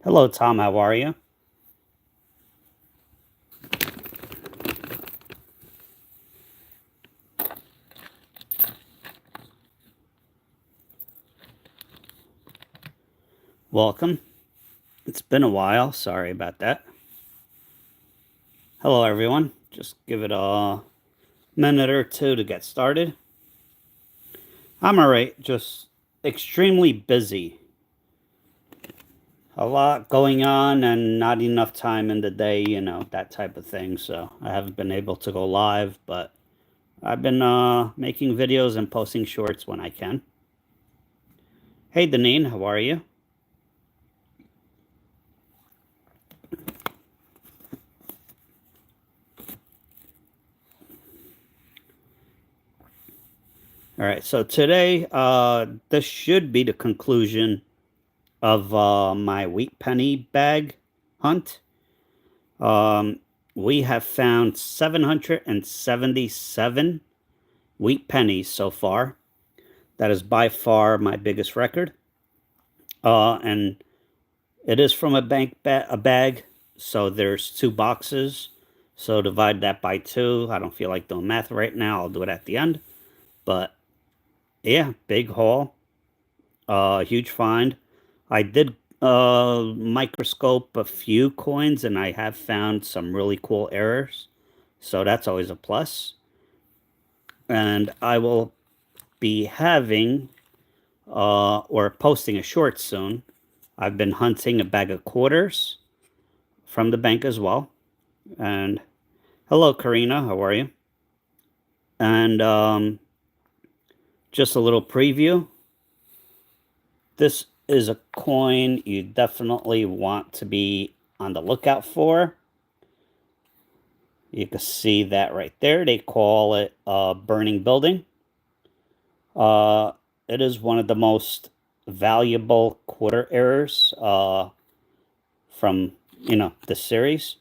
Hello, Tom. How are you? Welcome. It's been a while. Sorry about that. Hello, everyone. Just give it a minute or two to get started. I'm all right. Just extremely busy. A lot going on and not enough time in the day, that type of thing. So I haven't been able to go live, but I've been making videos and posting shorts when I can. Hey, Deneen, how are you? All right, so today, this should be the conclusion of my wheat penny bag hunt. We have found 777 wheat pennies so far. That is by far my biggest record. And it is from a bag, so there's two boxes. So divide that by two. I don't feel like doing math right now. I'll do it at the end. But yeah, big haul. Huge find. I did microscope a few coins and I have found some really cool errors. So that's always a plus. And I will be having or posting a short soon. I've been hunting a bag of quarters from the bank as well. And hello, Karina. How are you? And just a little preview. This is a coin you definitely want to be on the lookout for. You can see that right there. They call it burning building. It is one of the most valuable quarter errors from, the series.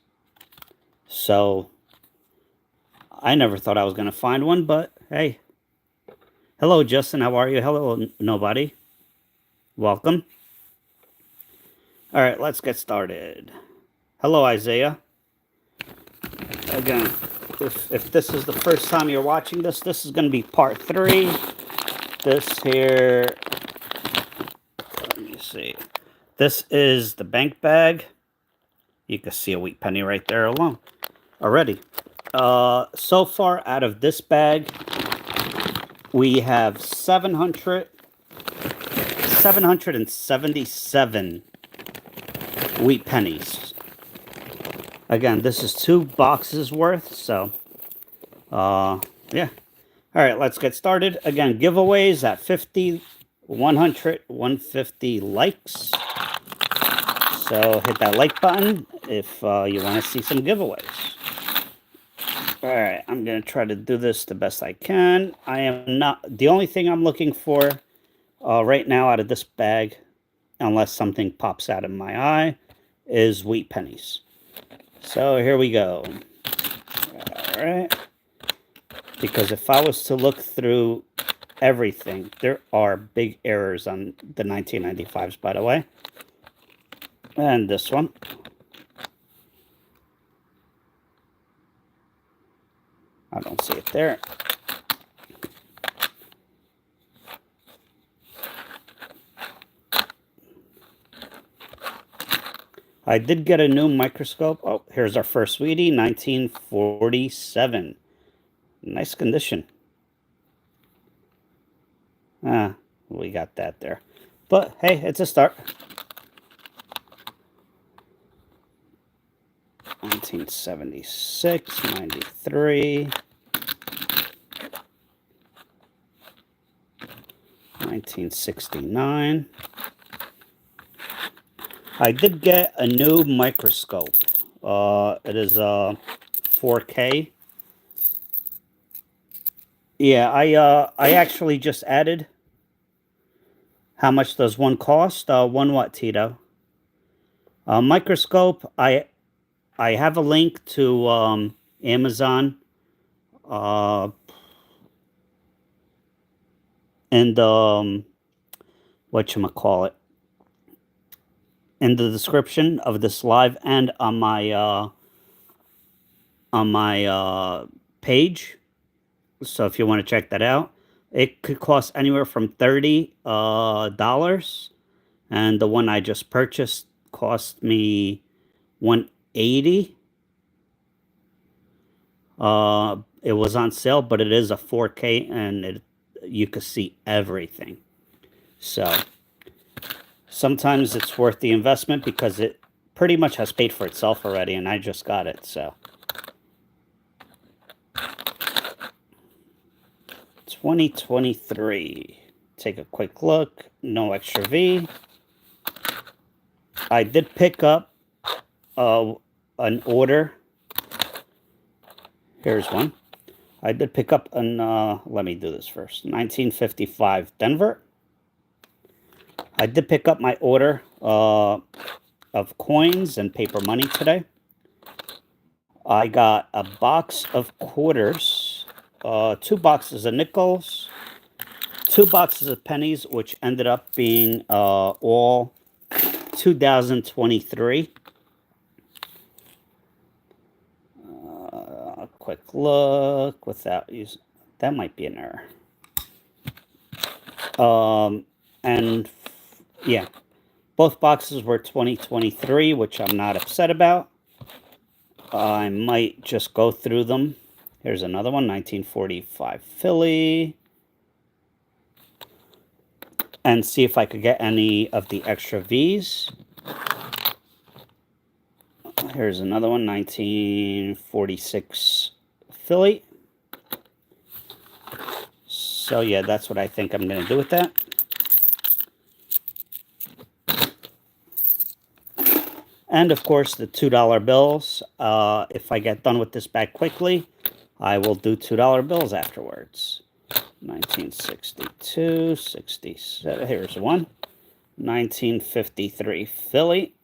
So I never thought I was going to find one, but hey. Hello, Justin. How are you? Hello, nobody. Welcome. All right, let's get started. Hello, Isaiah. Again, if this is the first time you're watching this is going to be part 3. This here, let me see. This is the bank bag. You can see a wheat penny right there alone already. So far out of this bag, we have 777 wheat pennies. Again, this is 2 boxes worth, so yeah. All right, let's get started. Again, giveaways at 50, 100, 150 likes. So hit that like button if you want to see some giveaways. All right, I'm going to try to do this the best I can. I am not, the only thing I'm looking for right now out of this bag, unless something pops out of my eye, is wheat pennies. So here we go. All right. Because if I was to look through everything, there are big errors on the 1995s, by the way. And this one. I don't see it there. I did get a new microscope. Oh, here's our first sweetie, 1947. Nice condition. We got that there. But hey, it's a start. 1976, 93, 1969. I did get a new microscope. It is 4K. Yeah, I actually just added. How much does one cost? One what, Tito? Microscope. I have a link to Amazon. And whatchamacallit. in the description of this live and on my page. So if you want to check that out, it could cost anywhere from $30 and the one I just purchased cost me $180. It was on sale, but it is a 4K and you can see everything. So sometimes it's worth the investment because it pretty much has paid for itself already, and I just got it. So 2023. Take a quick look. No extra V. I did pick up an order. Here's one. I did pick up an, let me do this first. 1955 Denver. I did pick up my order of coins and paper money today. I got a box of quarters, 2 boxes of nickels, 2 boxes of pennies, which ended up being all 2023. Quick look without using, that might be an error. And yeah, both boxes were 2023, which I'm not upset about. I might just go through them. Here's another one, 1945 Philly. And see if I could get any of the extra V's. Here's another one, 1946 Philly. So yeah, that's what I think I'm going to do with that. And of course, the $2 bills. If I get done with this bag quickly, I will do $2 bills afterwards. 1962, 67. Here's one. 1953 Philly.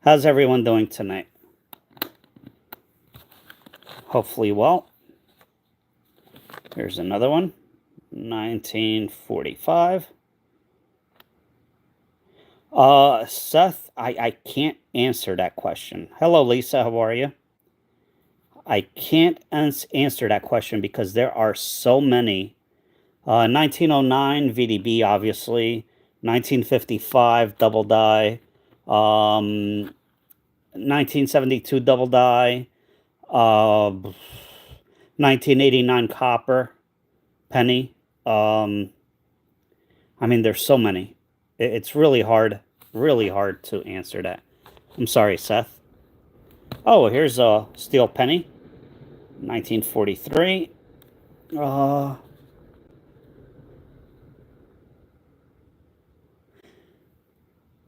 How's everyone doing tonight? Hopefully well. Here's another one. 1945. Seth, I can't answer that question. Hello, Lisa. How are you? I can't answer that question because there are so many. 1909 VDB, obviously. 1955 double die. 1972 double die. 1989 copper penny. I mean, there's so many. It's really hard to answer that. I'm sorry, Seth. Oh, here's a steel penny. 1943.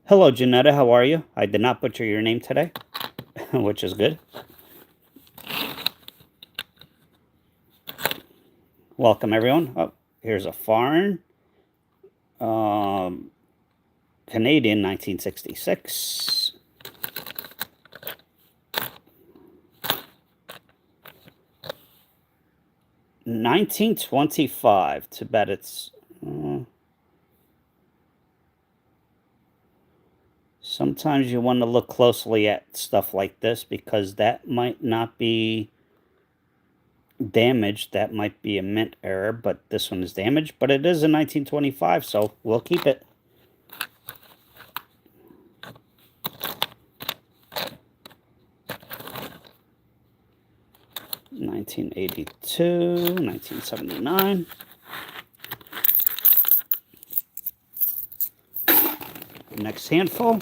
Hello, Janetta. How are you? I did not butcher your name today, which is good. Welcome, everyone. Oh, here's a foreign. Canadian, 1966. $19.25. Too bad it's... sometimes you want to look closely at stuff like this because that might not be damaged. That might be a mint error, but this one is damaged. But it is a 1925, so we'll keep it. $1982, 1979. Next handful.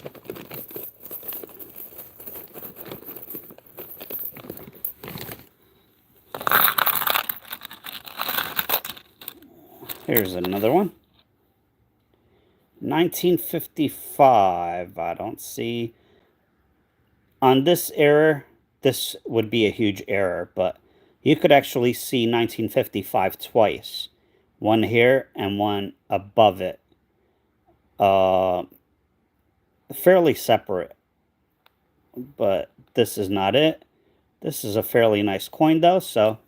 Here's another one. 1955. I don't see. On this error, this would be a huge error, but you could actually see 1955 twice. One here and one above it. Fairly separate. But this is not it. This is a fairly nice coin, though, so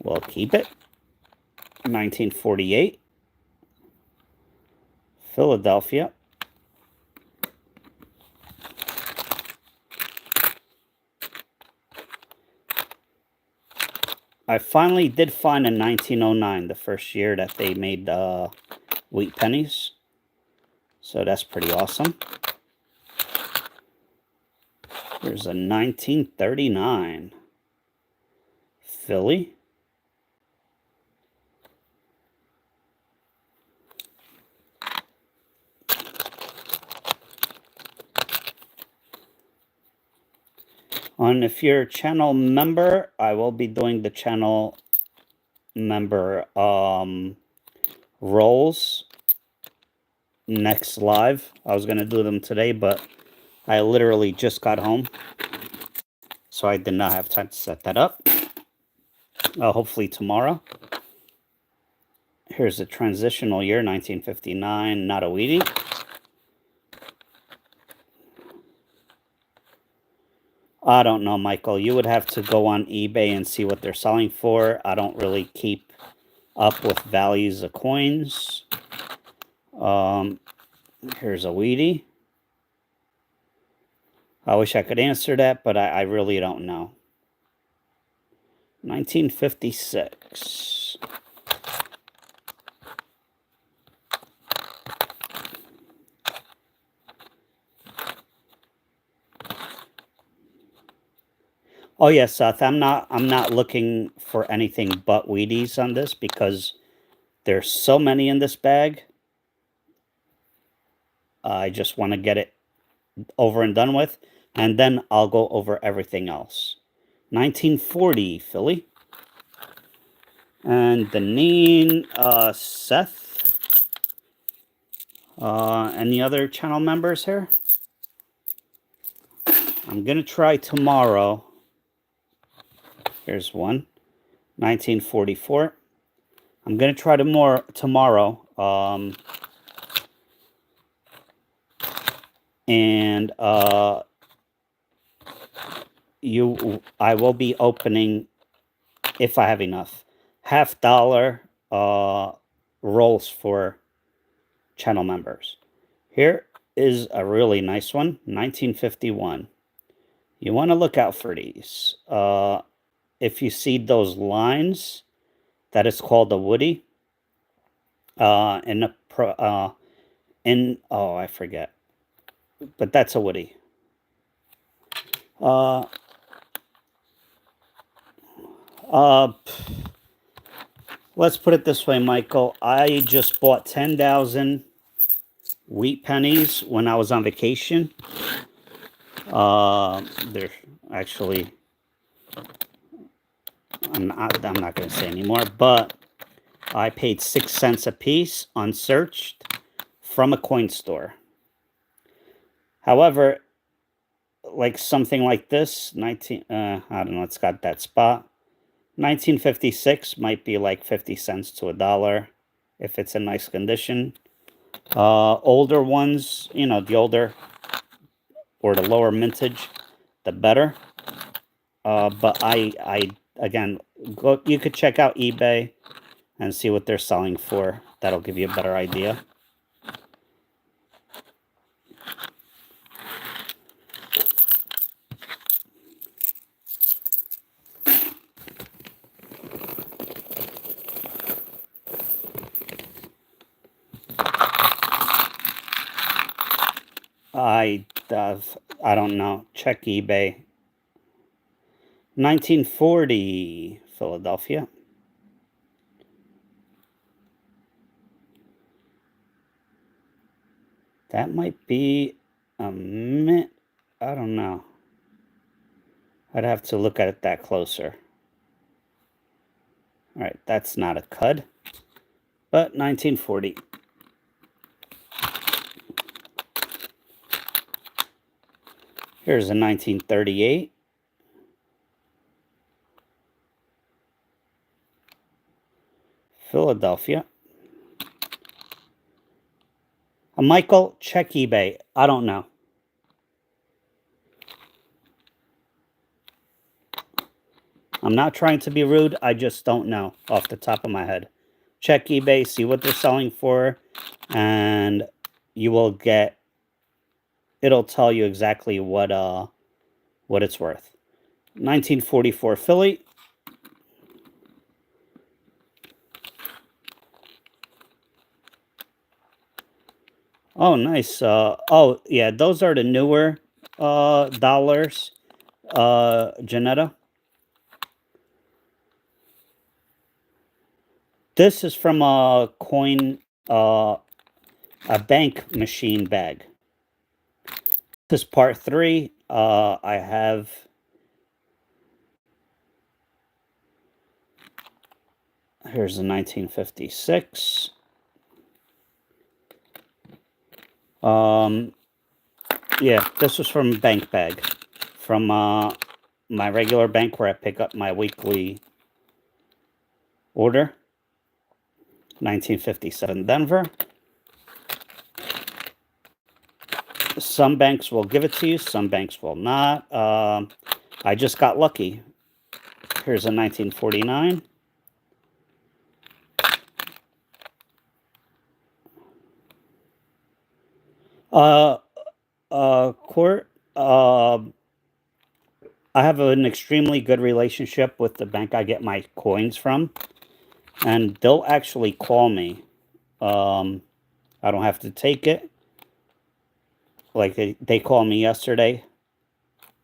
we'll keep it. 1948. Philadelphia. I finally did find a 1909, the first year that they made wheat pennies. So that's pretty awesome. Here's a 1939 Philly. And if you're a channel member, I will be doing the channel member rolls next live. I was going to do them today, but I literally just got home, so I did not have time to set that up. Hopefully tomorrow. Here's the transitional year, 1959, not a Wheatie. I don't know, Michael. You would have to go on eBay and see what they're selling for. I don't really keep up with values of coins. Here's a Wheatie. I wish I could answer that, but I really don't know. 1956. Oh yeah, Seth. I'm not looking for anything but Wheaties on this because there's so many in this bag. I just want to get it over and done with, and then I'll go over everything else. 1940 Philly. And Deneen, Seth. Any other channel members here? I'm going to try tomorrow. Here's one. 1944. I'm going to try tomorrow. And I will be opening, if I have enough, $50 rolls for channel members. Here is a really nice one, 1951. You want to look out for these. If you see those lines, that is called a Woody. Oh, I forget, but that's a Woody. Let's put it this way, Michael. I just bought 10,000 wheat pennies when I was on vacation. They're actually, I'm not going to say anymore, but I paid 6 cents a piece unsearched from a coin store. However, like something like this, I don't know, it's got that spot. 1956 might be like 50 cents to $1 if it's in nice condition. Older ones, you know, the older or the lower mintage, the better. But again, you could check out eBay and see what they're selling for. That'll give you a better idea. I don't know. Check eBay. 1940 Philadelphia. That might be a mint. I don't know. I'd have to look at it that closer. All right, that's not a cud, but 1940. Here's a 1938. Philadelphia. Michael, check eBay. I don't know. I'm not trying to be rude. I just don't know off the top of my head. Check eBay, see what they're selling for, and you will get, it'll tell you exactly what it's worth. 1944 Philly. Oh, nice. Oh, yeah, those are the newer dollars, Janetta. This is from uh, a bank machine bag. This is part 3. I have here's the 1956. Um, yeah, this was from a bank bag, from my regular bank where I pick up my weekly order. 1957 Denver. Some banks will give it to you, some banks will not. I just got lucky. Here's a 1949. Uh, Court. I have an extremely good relationship with the bank I get my coins from, and they'll actually call me. I don't have to take it. Like they called me yesterday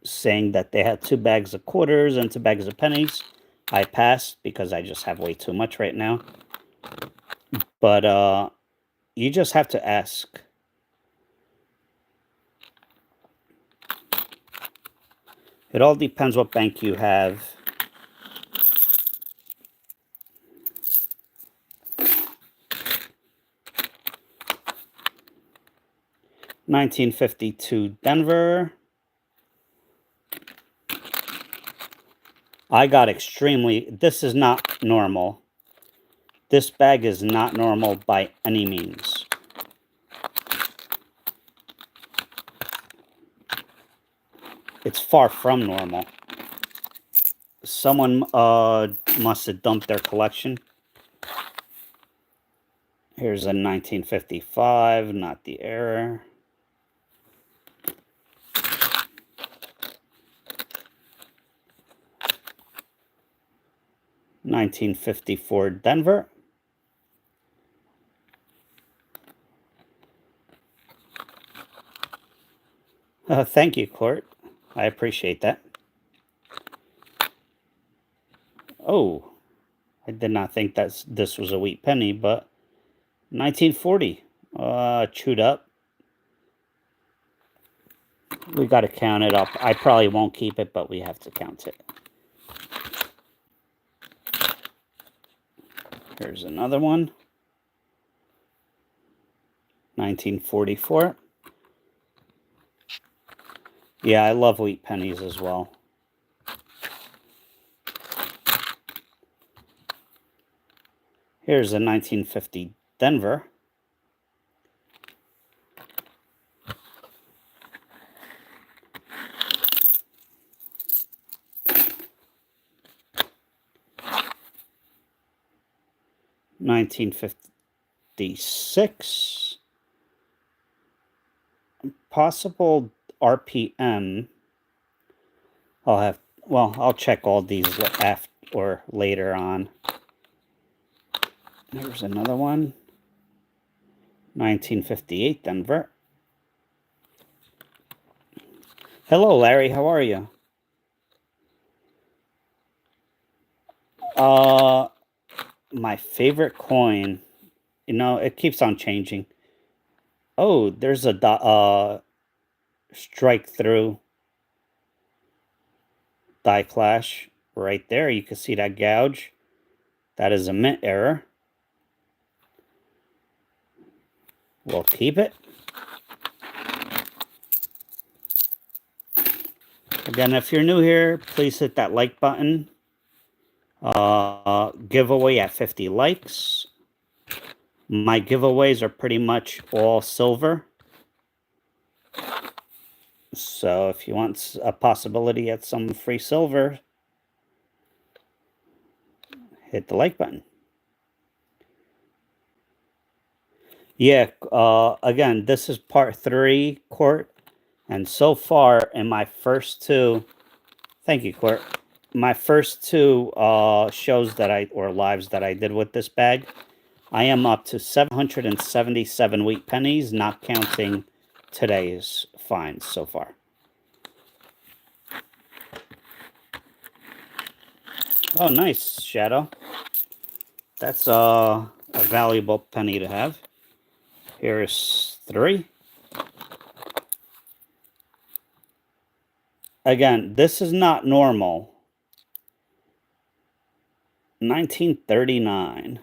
saying that they had 2 bags of quarters and 2 bags of pennies. I passed because I just have way too much right now. But you just have to ask. It all depends what bank you have. $19.52 Denver. I got extremely... This is not normal. This bag is not normal by any means. It's far from normal. Someone must have dumped their collection. Here's a 1955, not the error. $19.54 Denver. Thank you, Court. I appreciate that. Oh, I did not think this was a wheat penny, but 1940. Chewed up. We got to count it up. I probably won't keep it, but we have to count it. Here's another one. 1944. Yeah, I love wheat pennies as well. Here's a 1950 Denver. $19.56. Possible RPM. I'll check all these after or later on. There's another one. 1958 Denver. Hello, Larry. How are you? My favorite coin. You know, it keeps on changing. Oh, there's a strike through die clash right there. You can see that gouge. That is a mint error. We'll keep it. Again, if you're new here, please hit that like button. Giveaway at 50 likes. My giveaways are pretty much all silver. So if you want a possibility at some free silver, hit the like button. Yeah, again, this is part 3, Court. And so far in my first 2, thank you, Court. My first 2 shows that or lives that I did with this bag, I am up to 777 wheat pennies, not counting today's finds so far. Oh, nice, Shadow. That's a valuable penny to have. Here's 3. Again, this is not normal. 1939.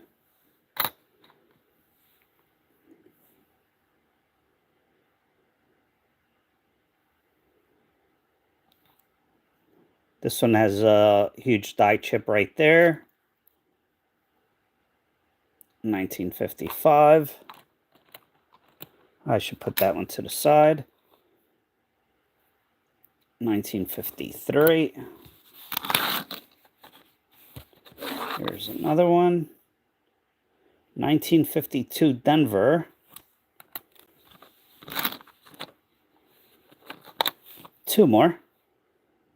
This one has a huge die chip right there. 1955. I should put that one to the side. 1953. Here's another one. 1952 Denver. 2 more.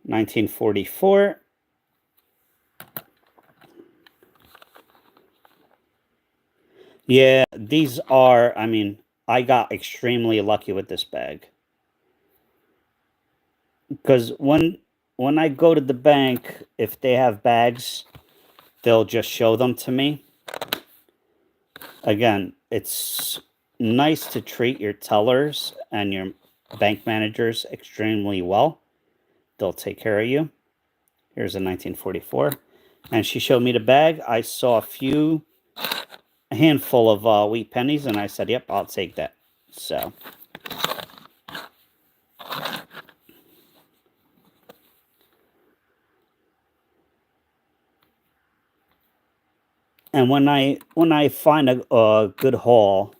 1944. Yeah, these are, I mean, I got extremely lucky with this bag. Because when I go to the bank, if they have bags, they'll just show them to me. Again, it's nice to treat your tellers and your bank managers extremely well. They'll take care of you. Here's a 1944. And she showed me the bag. I saw a handful of wheat pennies, and I said, yep, I'll take that. So. And when I find a good haul,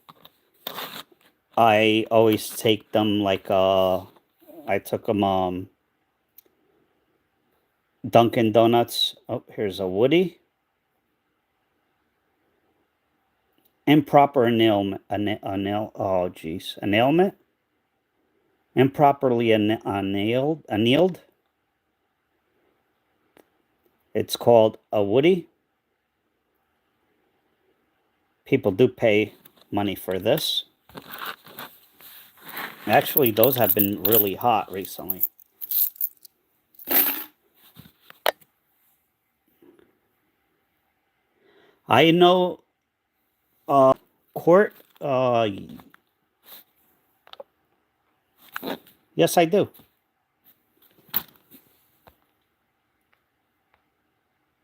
I always take them like I took them Dunkin' Donuts. Oh, here's a Woody. Improper annulment. Oh, geez. Annulment? Improperly annealed. It's called a Woody. People do pay money for this. Actually, those have been really hot recently. I know Court. Yes, I do.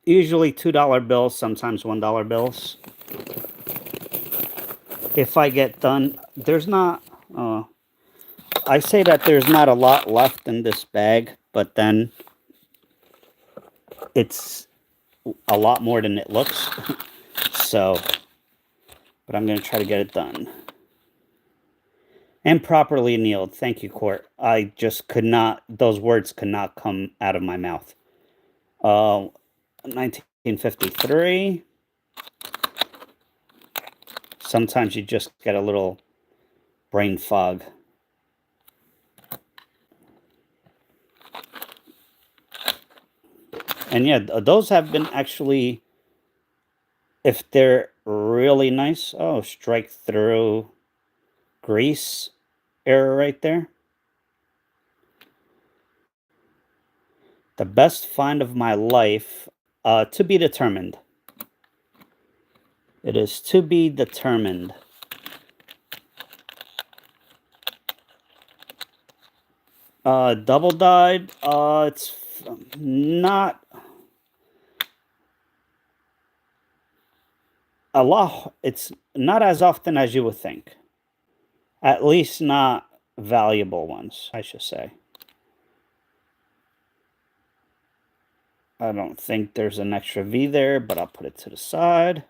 Usually $2 bills, sometimes $1 bills. If I get done, there's not... I say that there's not a lot left in this bag, but then it's a lot more than it looks. So, but I'm going to try to get it done. And properly annealed. Thank you, Court. I just could not, those words could not come out of my mouth. 1953. Sometimes you just get a little brain fog. And yeah, those have been actually, if they're really nice, oh, strike through grease error right there. The best find of my life, to be determined. It is to be determined. Double dyed, it's not a lot. It's not as often as you would think. At least not valuable ones, I should say. I don't think there's an extra V there, but I'll put it to the side.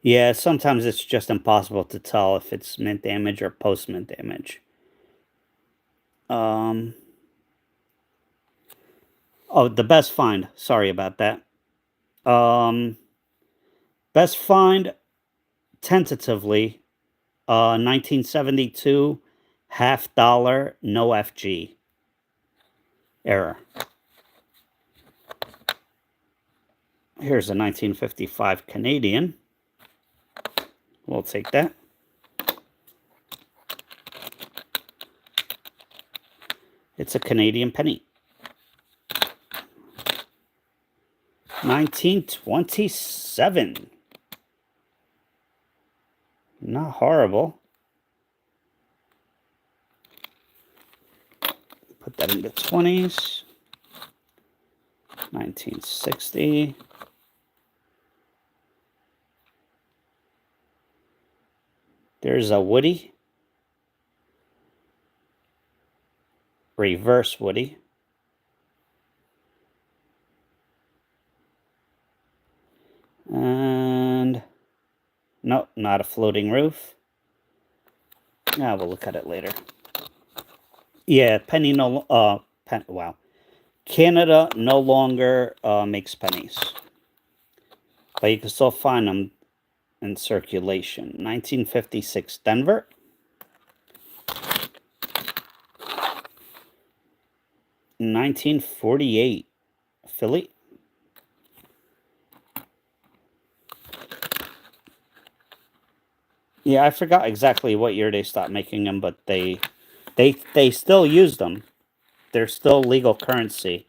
Yeah, sometimes it's just impossible to tell if it's mint damage or post-mint damage. Oh, the best find. Sorry about that. Best find, tentatively 1972 $half, no FG error. Here's a 1955 Canadian. We'll take that. It's a Canadian penny. 1927. Not horrible. Put that into 20s. 1960. There's a Woody. Reverse Woody. And no, not a floating roof. We'll look at it later. Yeah, penny no wow. Canada no longer makes pennies. But you can still find them in circulation. 1956 Denver. 1948 Philly. Yeah, I forgot exactly what year they stopped making them, but they still use them. They're still legal currency.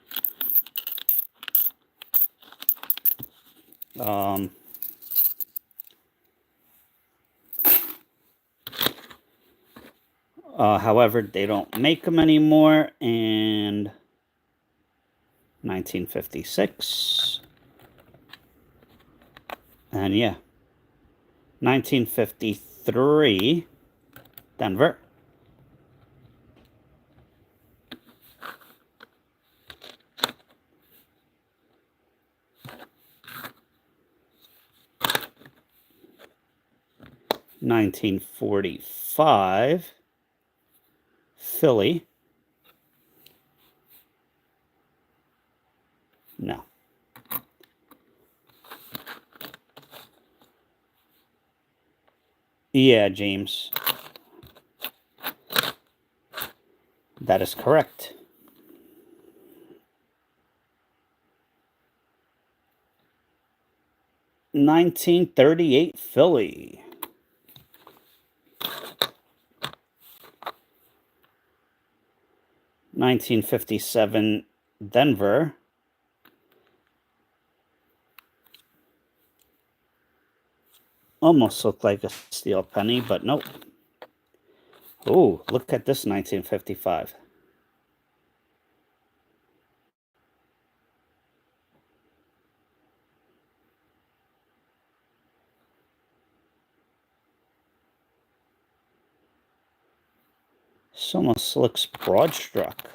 However, they don't make them anymore. And 1956. And yeah, 1953 Denver. $1945 Philly. No. Yeah, James. That is correct. $1938 Philly. $1957 Denver. Almost looked like a steel penny, but nope. Oh, look at this 1955. This almost looks broad struck.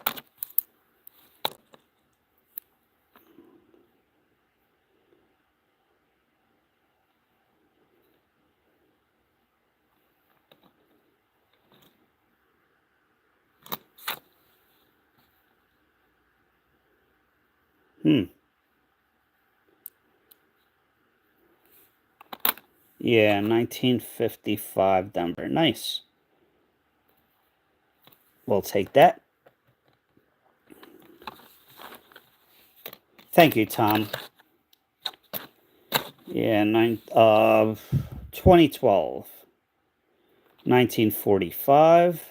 Yeah, 1955 Denver. Nice. We'll take that. Thank you, Tom. Yeah, 2012. 1945.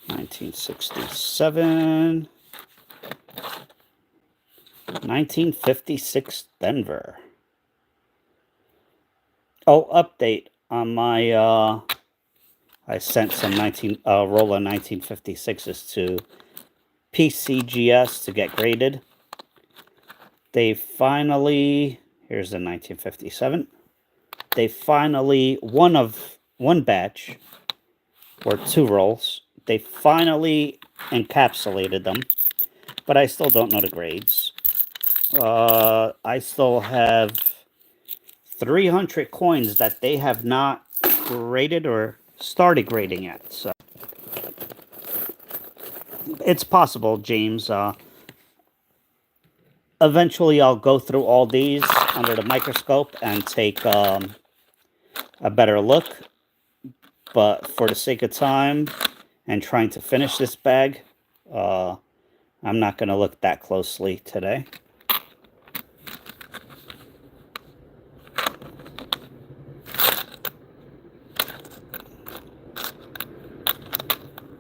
$1967. 1956 Denver. Oh, update on my I sent some roll of 1956s to PCGS to get graded. They finally, here's the 1957. They finally, one batch, or 2 rolls, they finally encapsulated them, but I still don't know the grades. I still have 300 coins that they have not graded or started grading yet. So It's possible, James. Eventually, I'll go through all these under the microscope and take a better look. But for the sake of time and trying to finish this bag, I'm not going to look that closely today.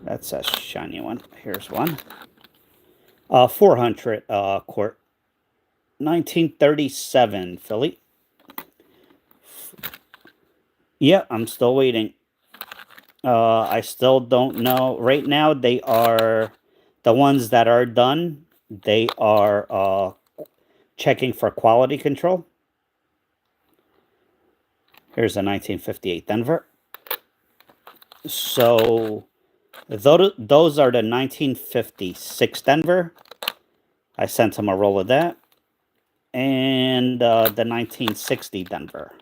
That's a shiny one. Here's one. 400 quart. 1937 Philly. Yeah, I'm still waiting. I still don't know. Right now, they are the ones that are done. They are checking for quality control. Here's a 1958 Denver. So those are the 1956 Denver. I sent him a roll of that. And the 1960 Denver.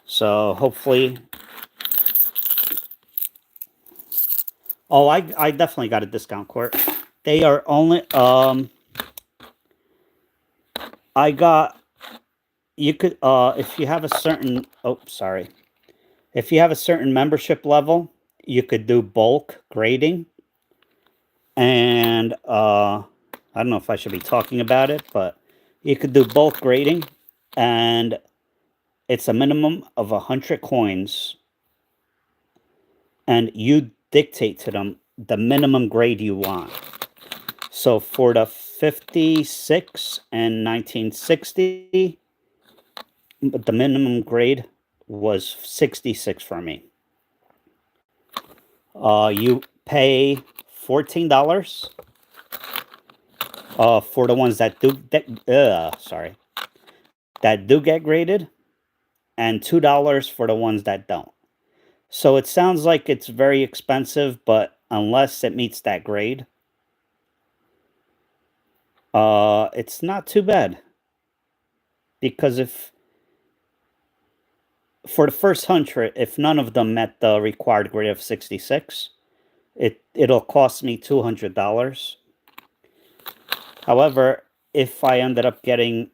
So hopefully... Oh, I definitely got a discount quart. They are only... I got... You could... if you have a certain... Oh, sorry. If you have a certain membership level, you could do bulk grading. And I don't know if I should be talking about it, but you could do bulk grading, and it's a minimum of 100 coins, and you dictate to them the minimum grade you want. So for the 56 and 1960, the minimum grade was 66 for me. You pay $14 for the ones that do that do get graded, and $2 for the ones that don't. So it sounds like it's very expensive, but unless it meets that grade, it's not too bad. Because if for the first 100, if none of them met the required grade of 66, it'll cost me $200. However, if I ended up getting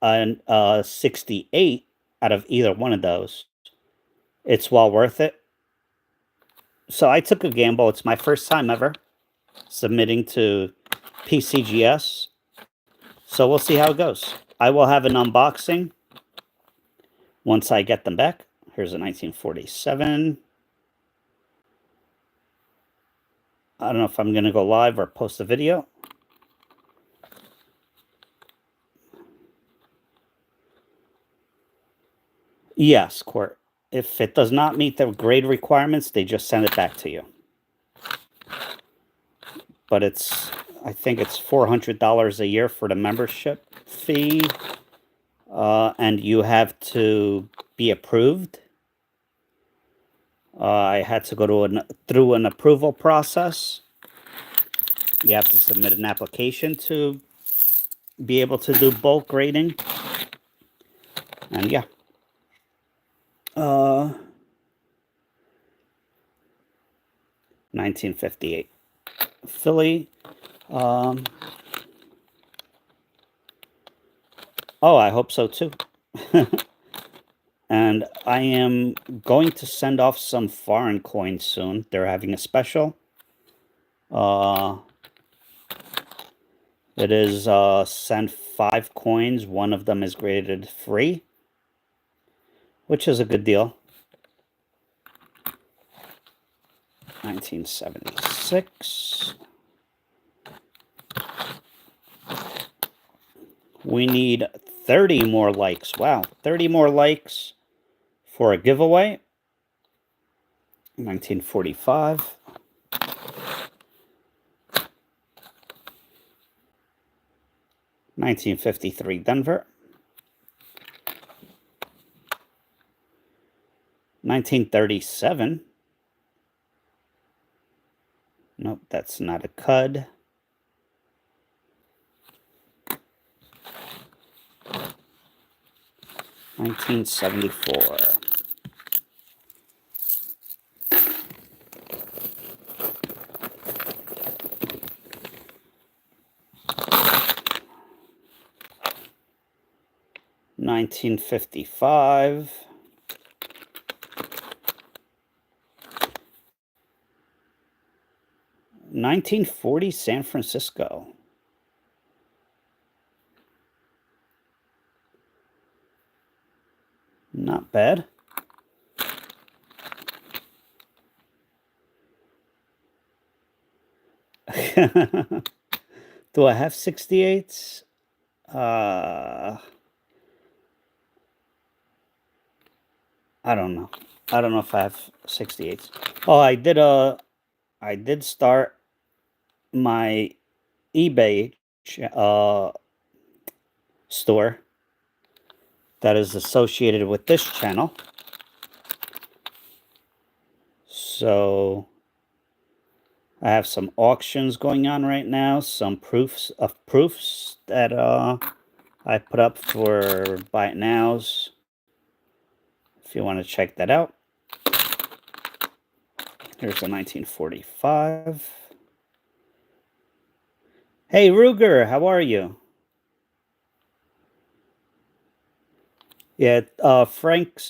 a 68 out of either one of those, it's well worth it. So I took a gamble. It's my first time ever submitting to PCGS. So we'll see how it goes. I will have an unboxing once I get them back. Here's a 1947. I don't know if I'm going to go live or post a video. Yes, Court. If it does not meet the grade requirements, they just send it back to you. But I think it's $400 a year for the membership fee. And you have to be approved. I had to go through an approval process. You have to submit an application to be able to do bulk grading. And yeah. 1958 Philly. Oh, I hope so too. And I am going to send off some foreign coins soon. They're having a special. It is send 5 coins. One of them is graded free, which is a good deal. 1976. We need 30 more likes. Wow, 30 more likes for a giveaway. 1945. $1953 Denver. 1937. Nope, that's not a cud. 1974. 1955. 1940 San Francisco. Not bad. Do I have 68s? I don't know. I don't know if I have 68s. Oh, I did start my eBay store that is associated with this channel. So I have some auctions going on right now, some proofs that I put up for buy it nows. If you want to check that out. Here's a 1945. Hey Ruger, how are you? Yeah, Frank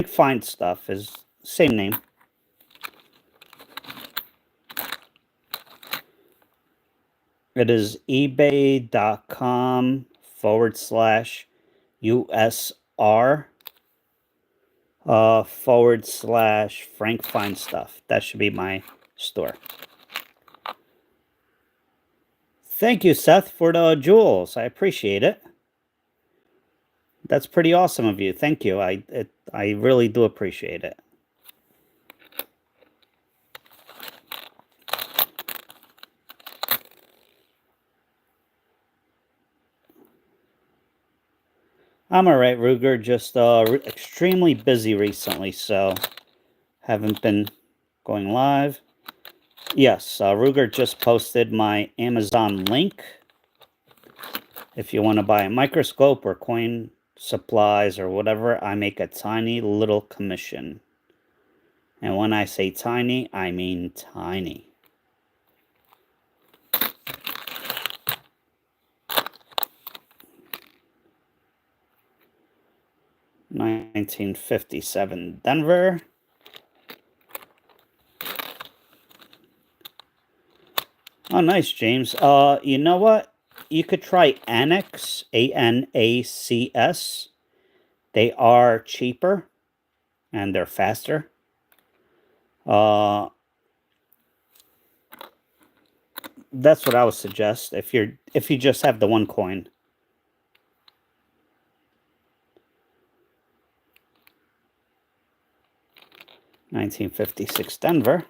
Fine Stuff is same name. It is ebay.com/USR /Frank Fine Stuff. That should be my store. Thank you, Seth, for the jewels. I appreciate it. That's pretty awesome of you. Thank you. I really do appreciate it. I'm all right, Ruger. Just extremely busy recently, so haven't been going live. Yes, Ruger just posted my Amazon link. If you want to buy a microscope or coin supplies or whatever, I make a tiny little commission. And when I say tiny, I mean tiny. $1957 Denver. Oh, nice, James. You know what? You could try Annex, ANACS. They are cheaper and they're faster. That's what I would suggest if you just have the one coin. $1956 Denver.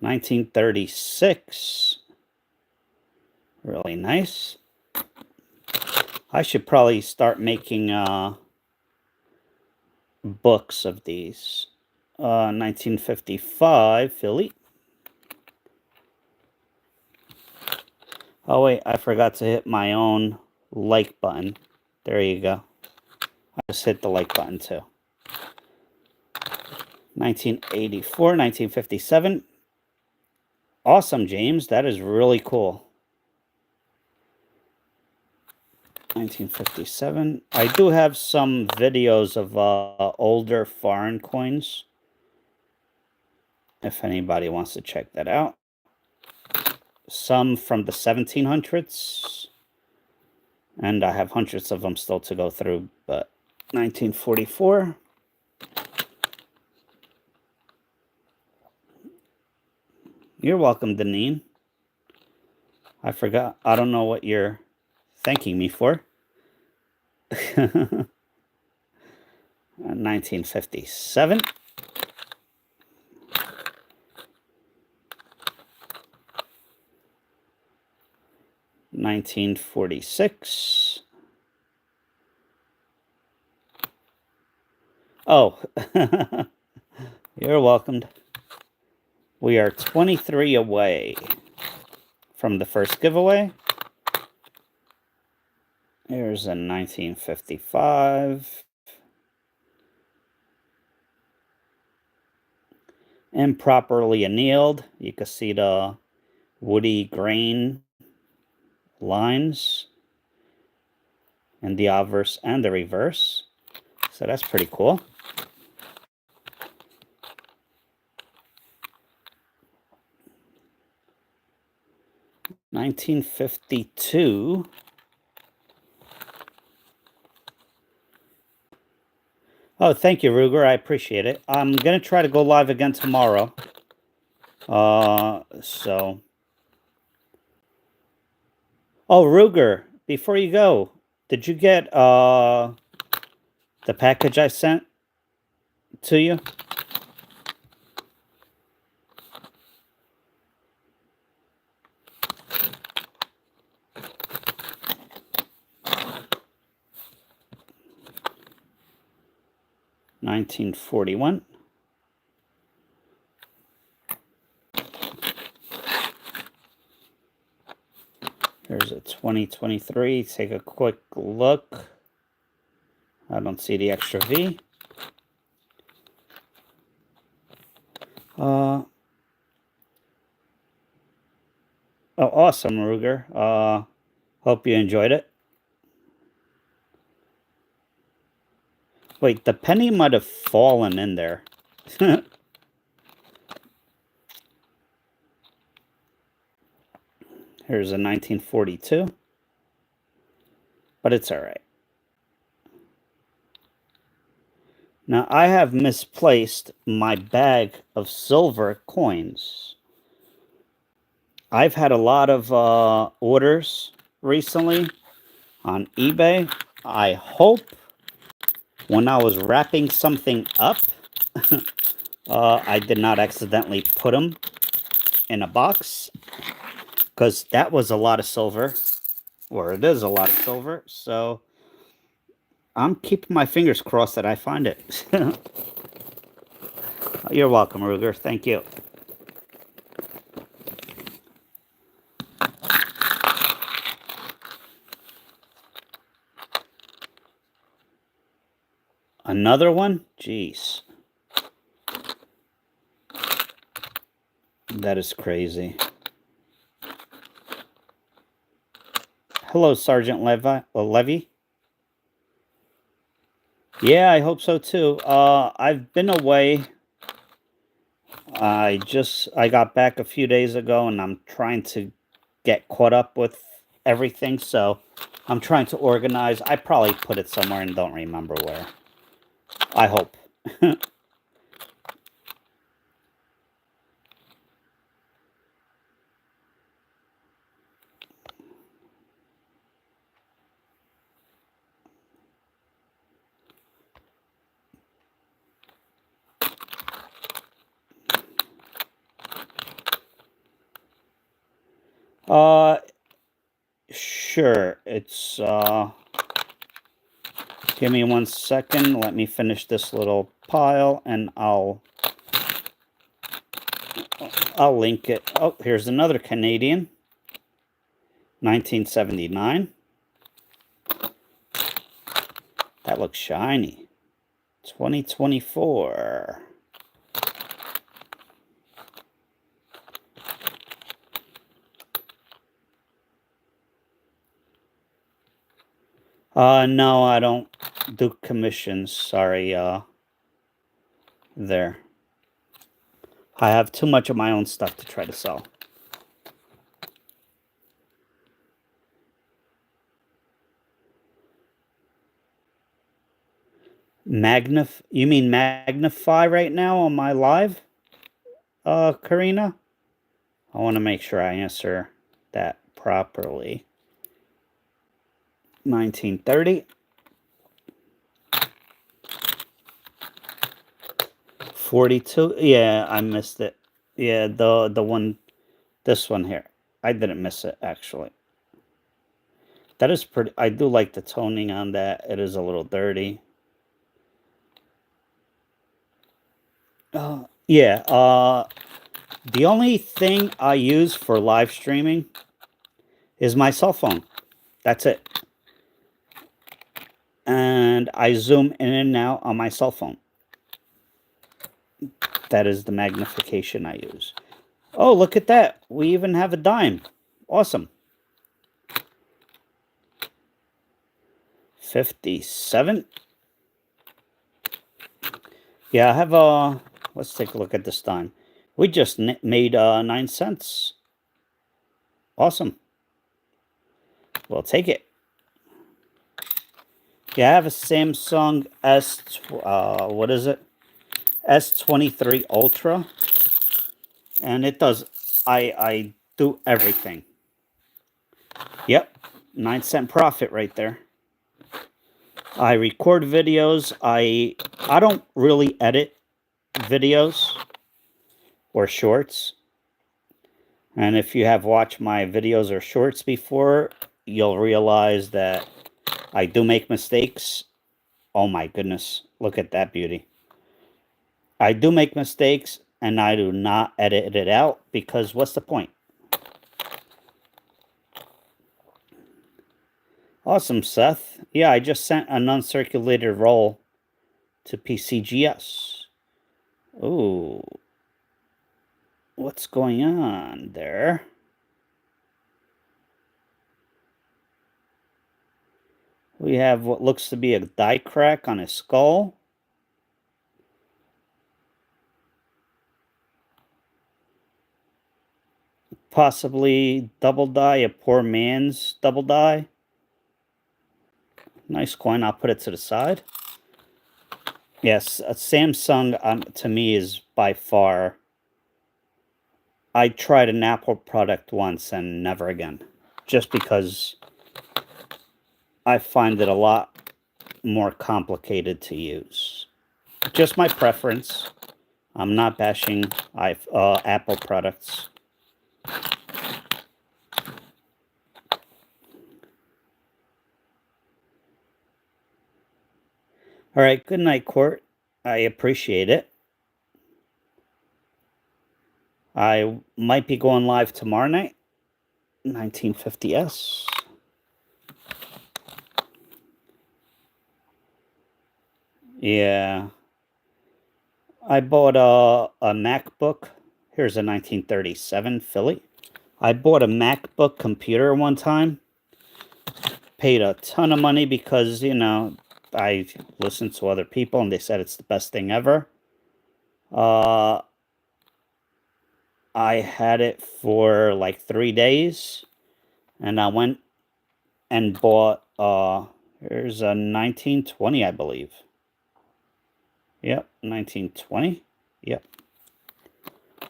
$1936. Really nice. I should probably start making books of these. 1955 Philly. Oh wait, I forgot to hit my own like button. There you go. I just hit the like button too. 1984, 1957. Awesome, James. That is really cool. 1957. I do have some videos of older foreign coins. If anybody wants to check that out. Some from the 1700s. And I have hundreds of them still to go through. But 1944. You're welcome, Deneen. I forgot. I don't know what you're thanking me for. 1957. $1946. Oh, you're welcome. We are 23 away from the first giveaway. Here's a 1955. Improperly annealed. You can see the woody grain lines in the obverse and the reverse. So that's pretty cool. $1952. Oh, thank you, Ruger. I appreciate it. I'm going to try to go live again tomorrow. So... Oh, Ruger, before you go, did you get the package I sent to you? $1941. Here's a 2023. Take a quick look. I don't see the extra V. Oh, awesome, Ruger. Hope you enjoyed it. Wait, the penny might have fallen in there. Here's a 1942. But it's all right. Now, I have misplaced my bag of silver coins. I've had a lot of orders recently on eBay. I hope when I was wrapping something up, I did not accidentally put them in a box, because that was a lot of silver, or it is a lot of silver. So I'm keeping my fingers crossed that I find it. You're welcome, Ruger. Thank you. Another one? Jeez. That is crazy. Hello, Sergeant Levy. Yeah, I hope so too. I've been away. I got back a few days ago, and I'm trying to get caught up with everything. So I'm trying to organize. I probably put it somewhere and don't remember where. I hope. Sure. It's give me 1 second. Let me finish this little pile, and I'll link it. Oh, here's another Canadian. 1979. That looks shiny. 2024. No, I don't do commissions. Sorry, there. I have too much of my own stuff to try to sell. You mean magnify right now on my live, Karina? I want to make sure I answer that properly. 1930. 42. Yeah, I missed it. Yeah, the one, this one here. I didn't miss it, actually. That is pretty. I do like the toning on that. It is a little dirty. Yeah. The only thing I use for live streaming is my cell phone. That's it. And I zoom in and out on my cell phone. That is the magnification I use. Oh, look at that. We even have a dime. Awesome. 57. Yeah, I have a... Let's take a look at this dime. We just made 9 cents. Awesome. We'll take it. Yeah, I have a Samsung what is it? S23 Ultra. And it does... I do everything. Yep. 9-cent profit right there. I record videos. I don't really edit videos or shorts. And if you have watched my videos or shorts before, you'll realize that I do make mistakes. Oh my goodness. Look at that beauty. I do make mistakes and I do not edit it out because what's the point? Awesome, Seth. Yeah, I just sent an uncirculated roll to PCGS. Ooh. What's going on there? We have what looks to be a die crack on his skull. Possibly double die, a poor man's double die. Nice coin. I'll put it to the side. Yes, a Samsung to me is by far... I tried an Apple product once and never again. Just because I find it a lot more complicated to use. Just my preference. I'm not bashing Apple products. All right, good night, Court. I appreciate it. I might be going live tomorrow night. 1950S. Yeah. I bought a MacBook. Here's a 1937 Philly. I bought a MacBook computer one time. Paid a ton of money because, you know, I listened to other people and they said it's the best thing ever. I had it for like 3 days. And I went and bought, here's a 1920, I believe. Yep, 1920. Yep.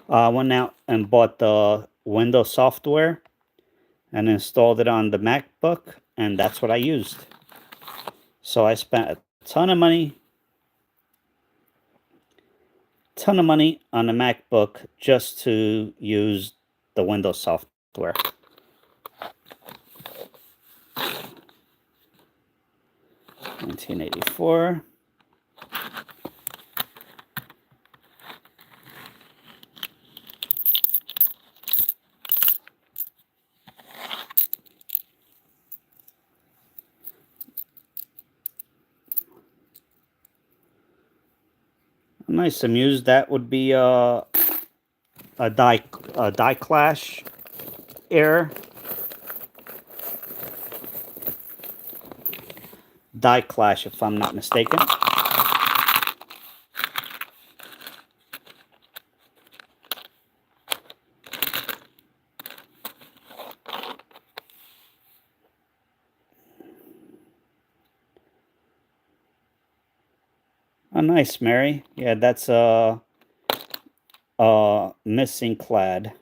I went out and bought the Windows software and installed it on the MacBook, and that's what I used. So I spent a ton of money on a MacBook just to use the Windows software. $1984. Nice amused. That would be a die clash error. Die clash, if I'm not mistaken. Oh, nice, Mary. Yeah, that's missing clad.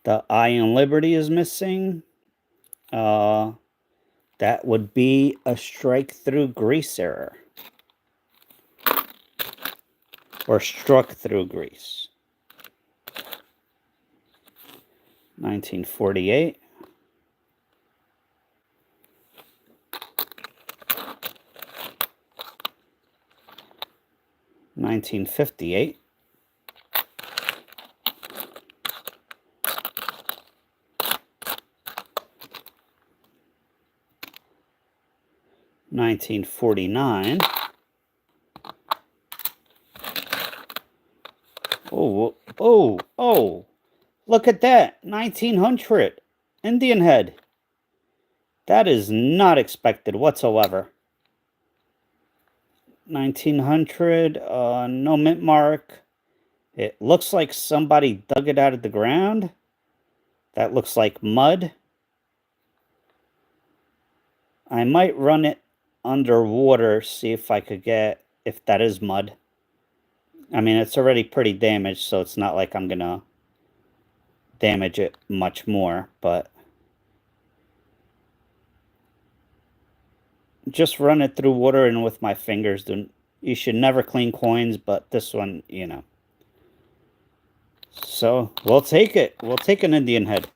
The Iron Liberty is missing. That would be a strike through grease error. Or struck through grease. 1948. $1958. 1949. Oh, oh, oh. Look at that. 1900. Indian head. That is not expected whatsoever. 1900. No mint mark. It looks like somebody dug it out of the ground. That looks like mud. I might run it underwater, see if I could get, if that is mud. I mean, it's already pretty damaged, so it's not like I'm going to damage it much more, but just run it through water and with my fingers. You should never clean coins, but this one, you know. So we'll take it. We'll take an Indian head.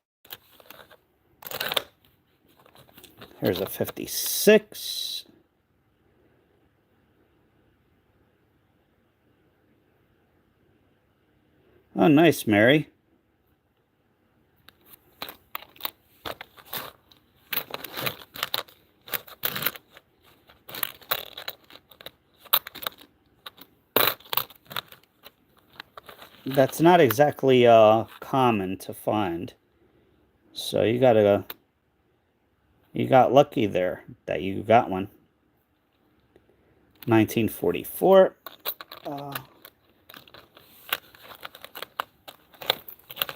Here's a 56. Oh, nice, Mary. That's not exactly common to find. So you got lucky there that you got one. 1944.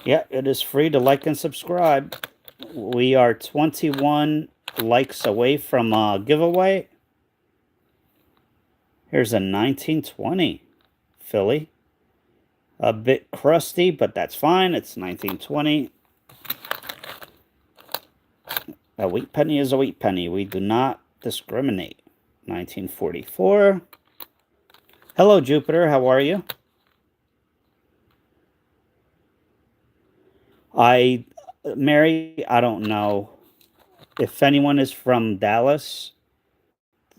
Yeah, it is free to like and subscribe. We are 21 likes away from a giveaway. Here's a 1920 Philly. A bit crusty, but that's fine. It's 1920. A wheat penny is a wheat penny. We do not discriminate. 1944. Hello, Jupiter. How are you? Mary, I don't know. If anyone is from Dallas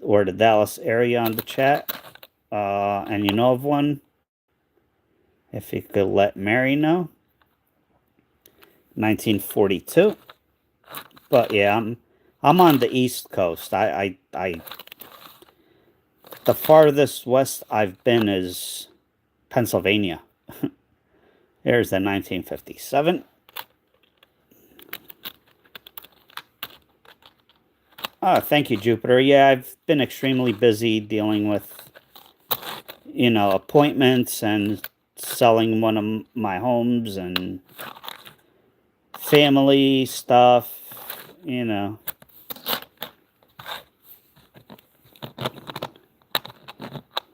or the Dallas area on the chat, and you know of one, if you could let Mary know. 1942. But yeah, I'm on the East Coast. The farthest west I've been is Pennsylvania. There's the 1957. Oh, thank you, Jupiter. Yeah, I've been extremely busy dealing with, you know, appointments and selling one of my homes and family stuff, you know.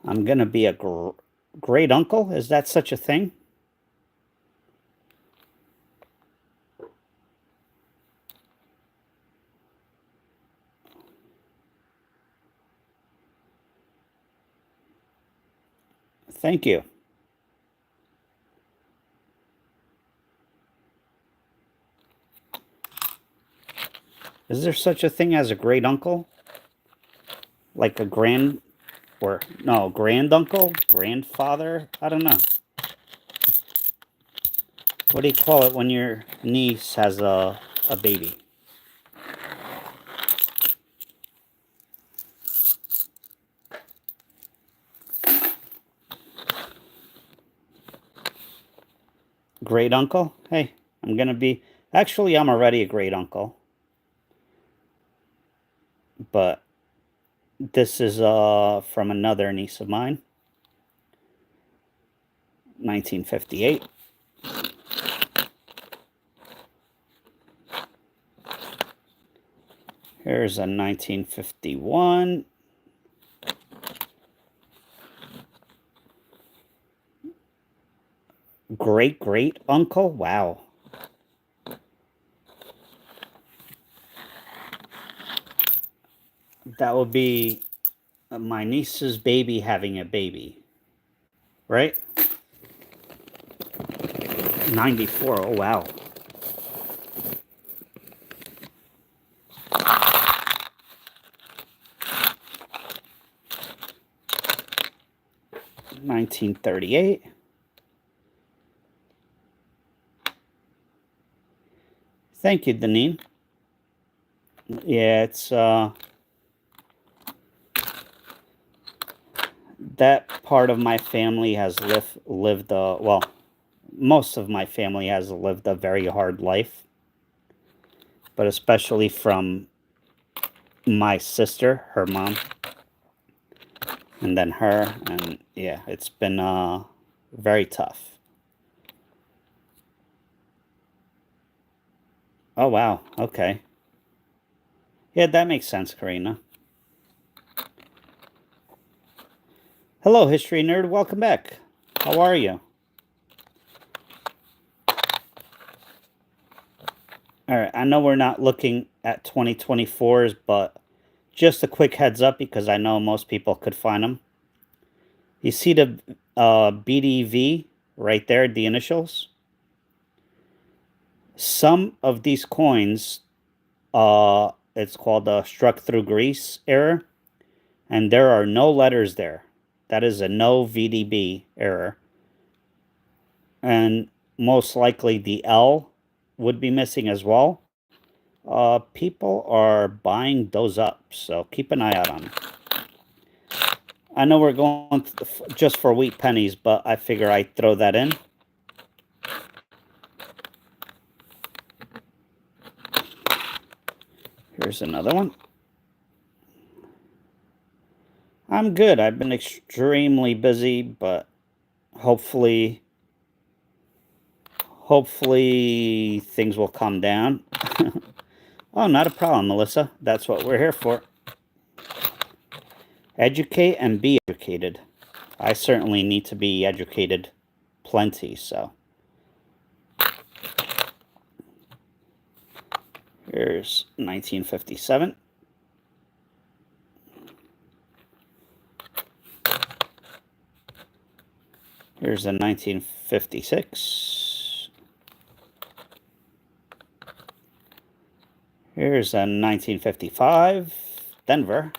I'm going to be a great uncle. Is that such a thing? Thank you. Is there such a thing as a great uncle? Like a grand, or no, granduncle, grandfather? I don't know. What do you call it when your niece has a baby? Great uncle? Hey, I'm going to be... Actually, I'm already a great uncle. But this is from another niece of mine. 1958. Here's a 1951. Great uncle? Wow. That would be my niece's baby having a baby. Right? 94. Oh, wow. $1938. Thank you, Deneen. Yeah, it's that part of my family has lived well, most of my family has lived a very hard life, but especially from my sister, her mom, and then her, and yeah, it's been very tough. Oh wow, okay. Yeah, that makes sense, Karina. Hello, History Nerd, welcome back. How are you? Alright, I know we're not looking at 2024s, but just a quick heads up because I know most people could find them. You see the BDV right there, the initials? Some of these coins, it's called the struck through grease error, and there are no letters there. That is a no VDB error. And most likely the L would be missing as well. People are buying those up, so keep an eye out on them. I know we're going just for wheat pennies, but I figure I'd throw that in. Here's another one. I'm good. I've been extremely busy, but hopefully things will calm down. Oh, not a problem, Melissa. That's what we're here for. Educate and be educated. I certainly need to be educated plenty, so. Here's 1957. Here's a 1956. Here's a 1955, Denver.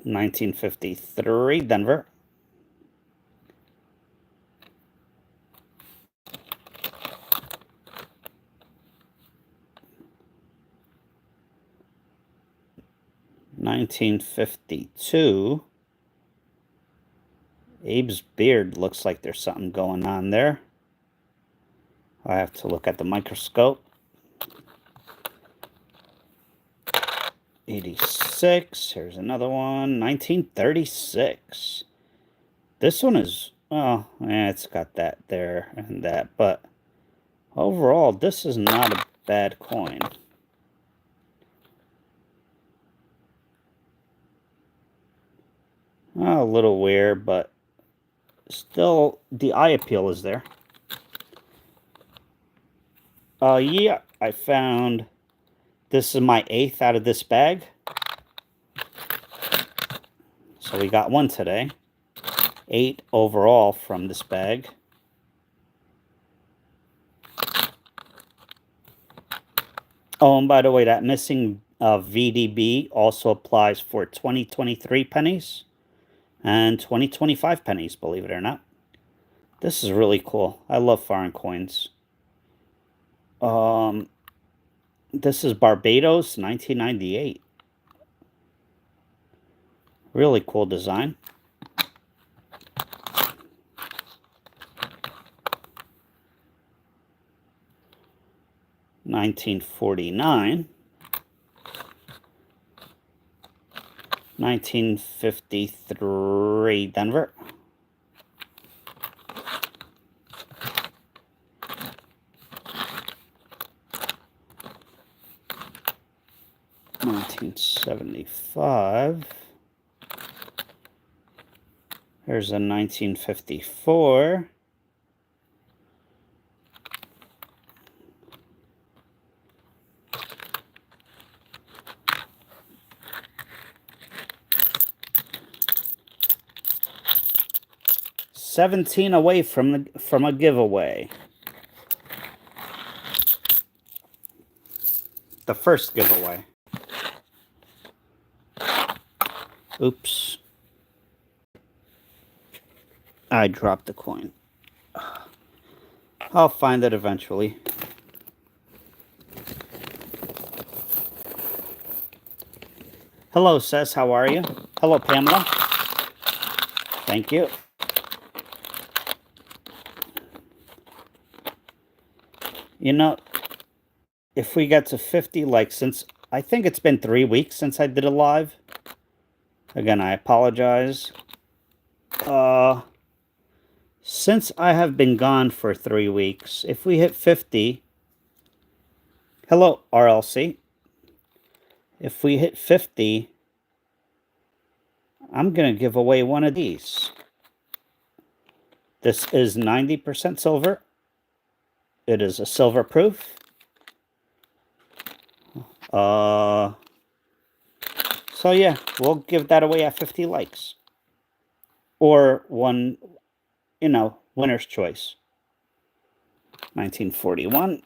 $1953, Denver. $1952. Abe's beard looks like there's something going on there. I have to look at the microscope. 86. Here's another one. 1936. This one is, well, yeah, it's got that there and that, but overall, this is not a bad coin. A little weird, but still, the eye appeal is there. Yeah, I found, this is my 8th out of this bag. So we got one today. 8 overall from this bag. Oh, and by the way, that missing VDB also applies for 2023 pennies and 2025 pennies, believe it or not. This is really cool. I love foreign coins. This is Barbados, 1998. Really cool design. $1949. 1953, Denver. $1975. Here's a 1954. $17 away from a giveaway. The first giveaway. Oops. I dropped the coin. I'll find it eventually. Hello, Sess. How are you? Hello, Pamela. Thank you. You know, if we get to 50, like, since I think it's been 3 weeks since I did a live. Again, I apologize. Since I have been gone for 3 weeks, if we hit 50, hello, RLC. If we hit 50, I'm going to give away one of these. This is 90% silver. It is a silver proof. So yeah, we'll give that away at 50 likes. Or one, winner's choice. 1941.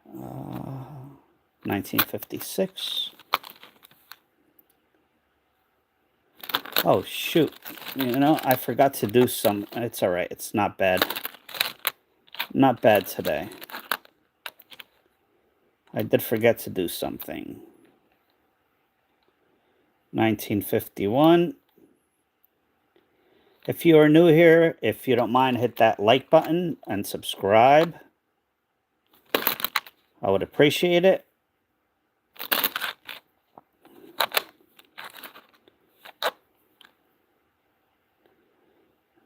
Uh, 1956. Oh, shoot. I forgot to do some. It's all right. It's not bad. Not bad today. I did forget to do something. 1951. If you are new here, if you don't mind, hit that like button and subscribe. I would appreciate it.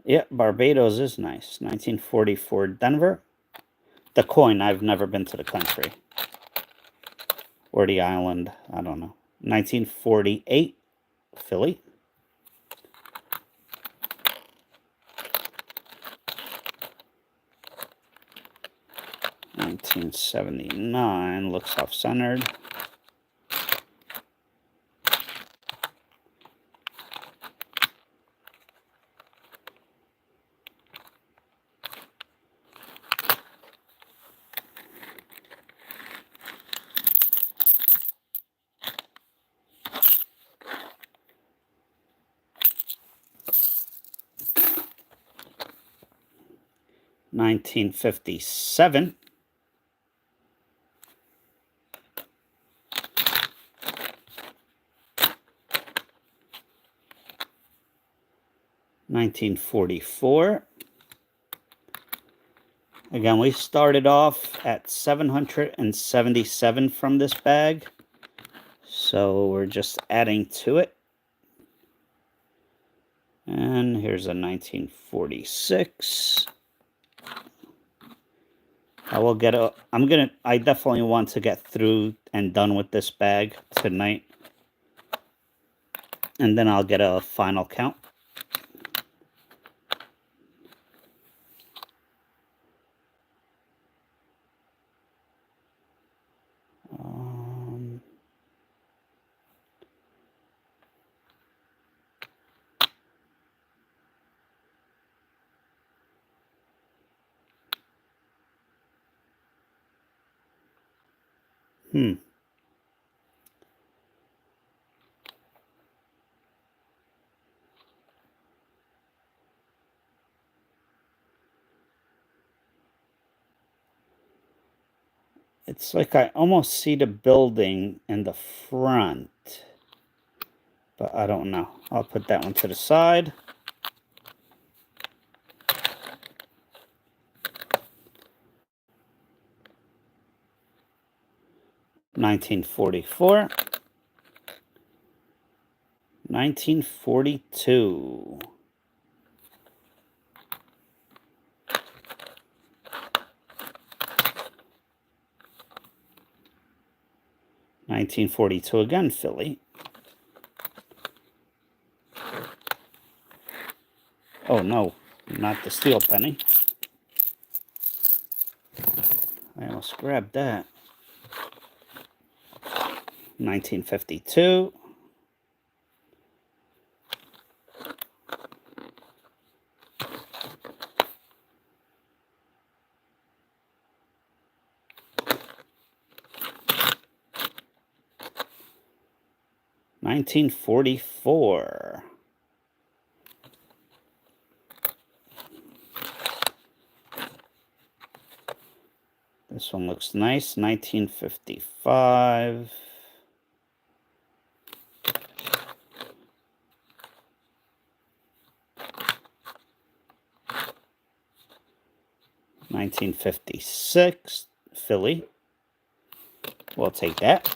Yeah, Barbados is nice. 1944 Denver. The coin, I've never been to the country. Or the island, I don't know. 1948 Philly. 1979 looks off-centered. $1957. $1944. Again, we started off at 777 from this bag. So we're just adding to it. And here's a 1946. I definitely want to get through and done with this bag tonight. And then I'll get a final count. It's like I almost see the building in the front. But I don't know. I'll put that one to the side. $1944. $1942. $1942 again, Philly. Oh no, not the steel penny. I almost grabbed that. 1952. $1944. This one looks nice. 1955. $1956 Philly. We'll take that.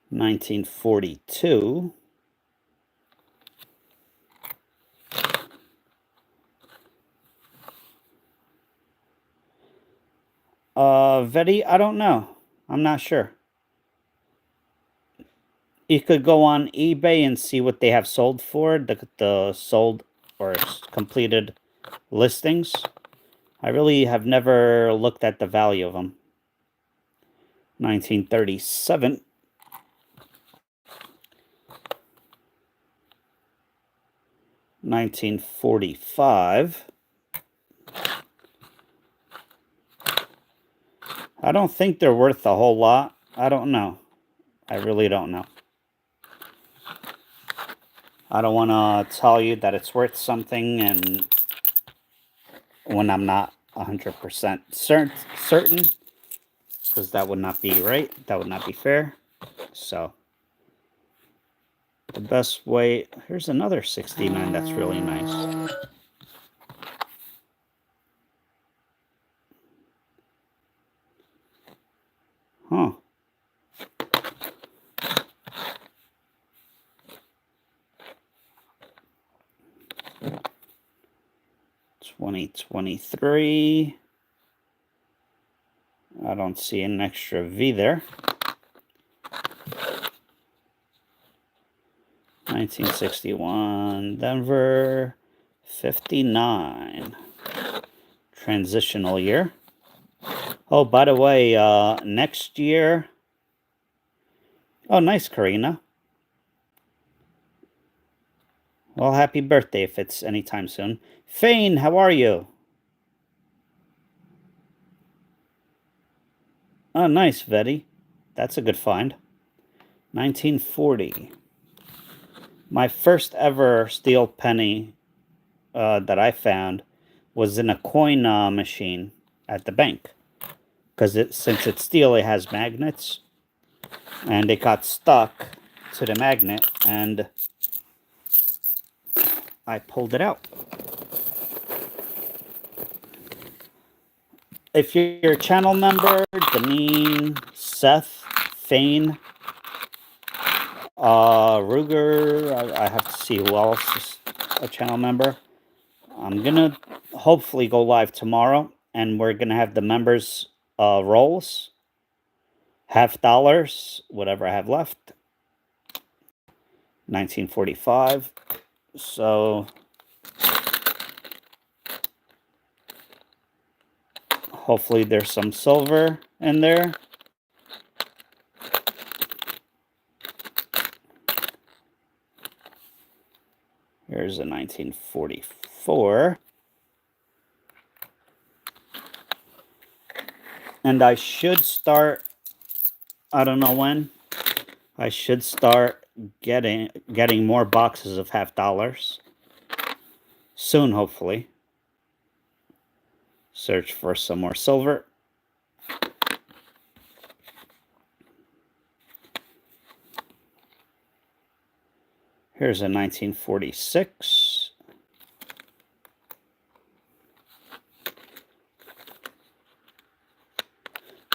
1942. Vetti, I don't know. I'm not sure. You could go on eBay and see what they have sold for, the sold or completed listings. I really have never looked at the value of them. 1937. 1945. I don't think they're worth a whole lot. I don't know. I really don't know. I don't want to tell you that it's worth something and when I'm not 100% certain, because that would not be right. That would not be fair. So the best way, here's another 69 that's really nice. Huh. 2023. I don't see an extra V there. 1961 Denver. 59. Transitional year. Oh, by the way, next year. Oh, nice, Karina. Well, happy birthday if it's anytime soon. Fane, how are you? Oh, nice, Vetti. That's a good find. 1940. My first ever steel penny that I found was in a coin machine at the bank. Because since it's steel, it has magnets. And it got stuck to the magnet. And I pulled it out. If you're a channel member, Deneen, Seth, Fane, Ruger, I have to see who else is a channel member. I'm going to hopefully go live tomorrow, and we're going to have the members rolls, $50, whatever I have left. 1945. So hopefully there's some silver in there. Here's a 1944. And I should start, I don't know when, I should start getting more boxes of $50 soon, hopefully. Search for some more silver. Here's a 1946.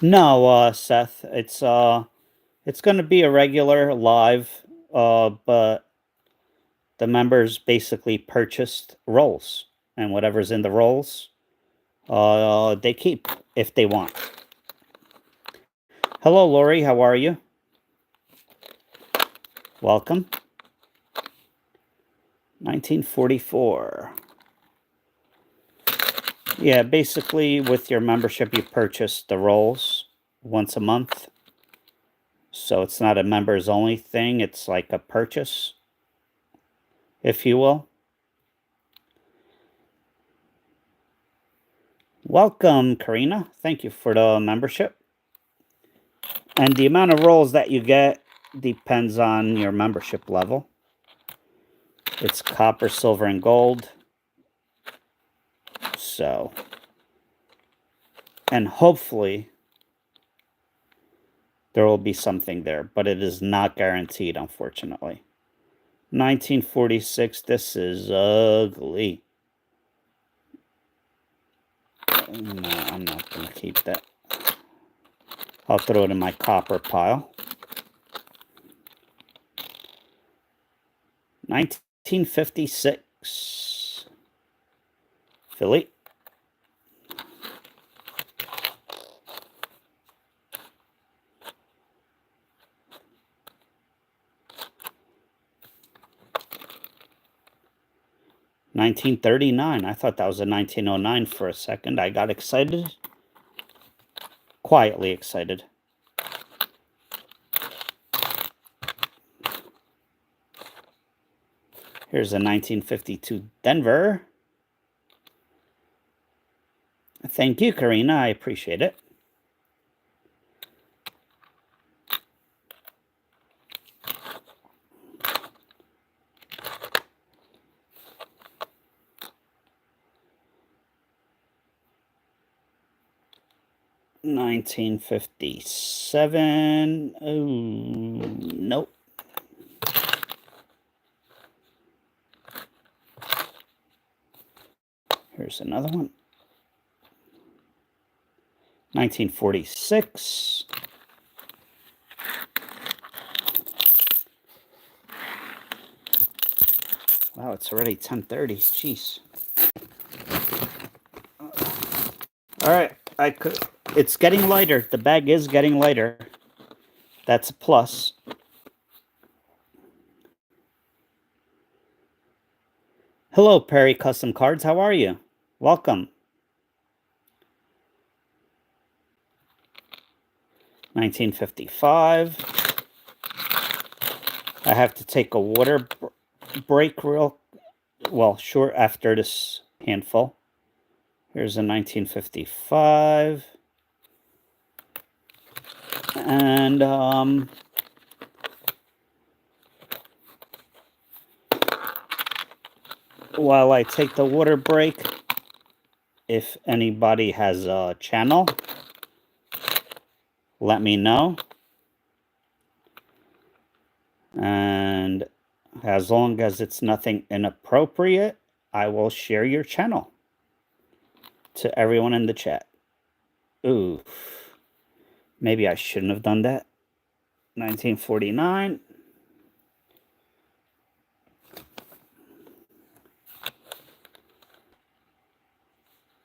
No, Seth, it's going to be a regular live, but the members basically purchased rolls, and whatever's in the rolls, they keep if they want. Hello, Lori. How are you? Welcome. 1944. Yeah, basically with your membership, you purchase the rolls once a month. So it's not a members only thing. It's like a purchase, if you will. Welcome, Karina. Thank you for the membership. And the amount of rolls that you get depends on your membership level. It's copper, silver, and gold. So, and hopefully there will be something there, but it is not guaranteed, unfortunately. 1946, this is ugly. No, I'm not going to keep that. I'll throw it in my copper pile. 1956. Philly. $1939. I thought that was a 1909 for a second. I got excited. Quietly excited. Here's a 1952 Denver. Thank you, Karina. I appreciate it. $1957. Oh, nope. Here's another one. 1946. Wow, it's already 10:30. Jeez. All right, it's getting lighter. The bag is getting lighter. That's a plus. Hello, Perry Custom Cards. How are you? Welcome. 1955. I have to take a water break short after this handful. Here's a 1955. And while I take the water break, if anybody has a channel, let me know. And as long as it's nothing inappropriate, I will share your channel to everyone in the chat. Ooh, maybe I shouldn't have done that. 1949.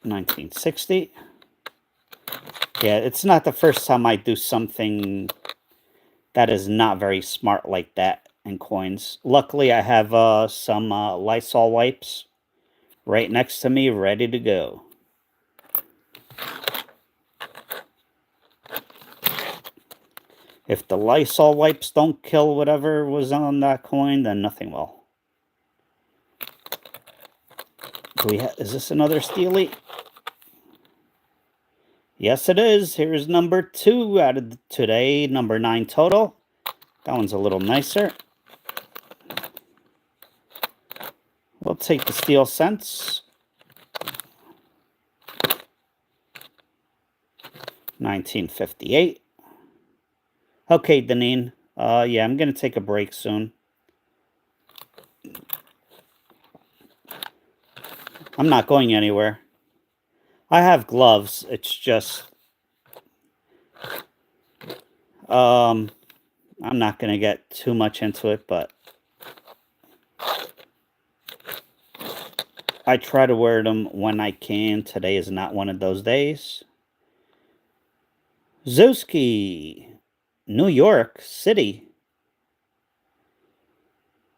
$1960. Yeah, it's not the first time I do something that is not very smart like that in coins. Luckily, I have some Lysol wipes right next to me, ready to go. If the Lysol wipes don't kill whatever was on that coin, then nothing will. Is this another Steely? Yes, it is. Here's number 2 out of today. Number 9 total. That one's a little nicer. We'll take the steel cents. 1958. Okay, Deneen. Yeah, I'm going to take a break soon. I'm not going anywhere. I have gloves. It's just... I'm not going to get too much into it, but... I try to wear them when I can. Today is not one of those days. Zuski. New York City.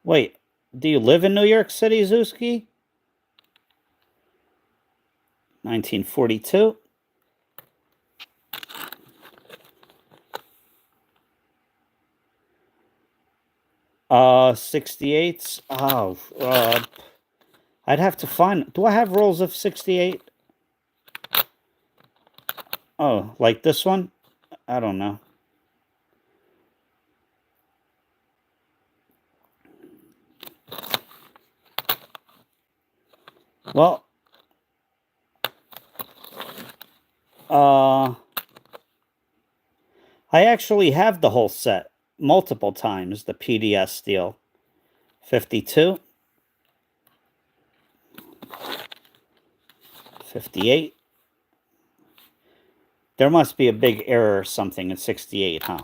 Wait, do you live in New York City, Zuski? 1942. '68s. Oh, I'd have to find... Do I have rolls of 68? Oh, like this one? I don't know. Well, I actually have the whole set multiple times, the PDS steel. 52. 58. There must be a big error or something in 68, huh?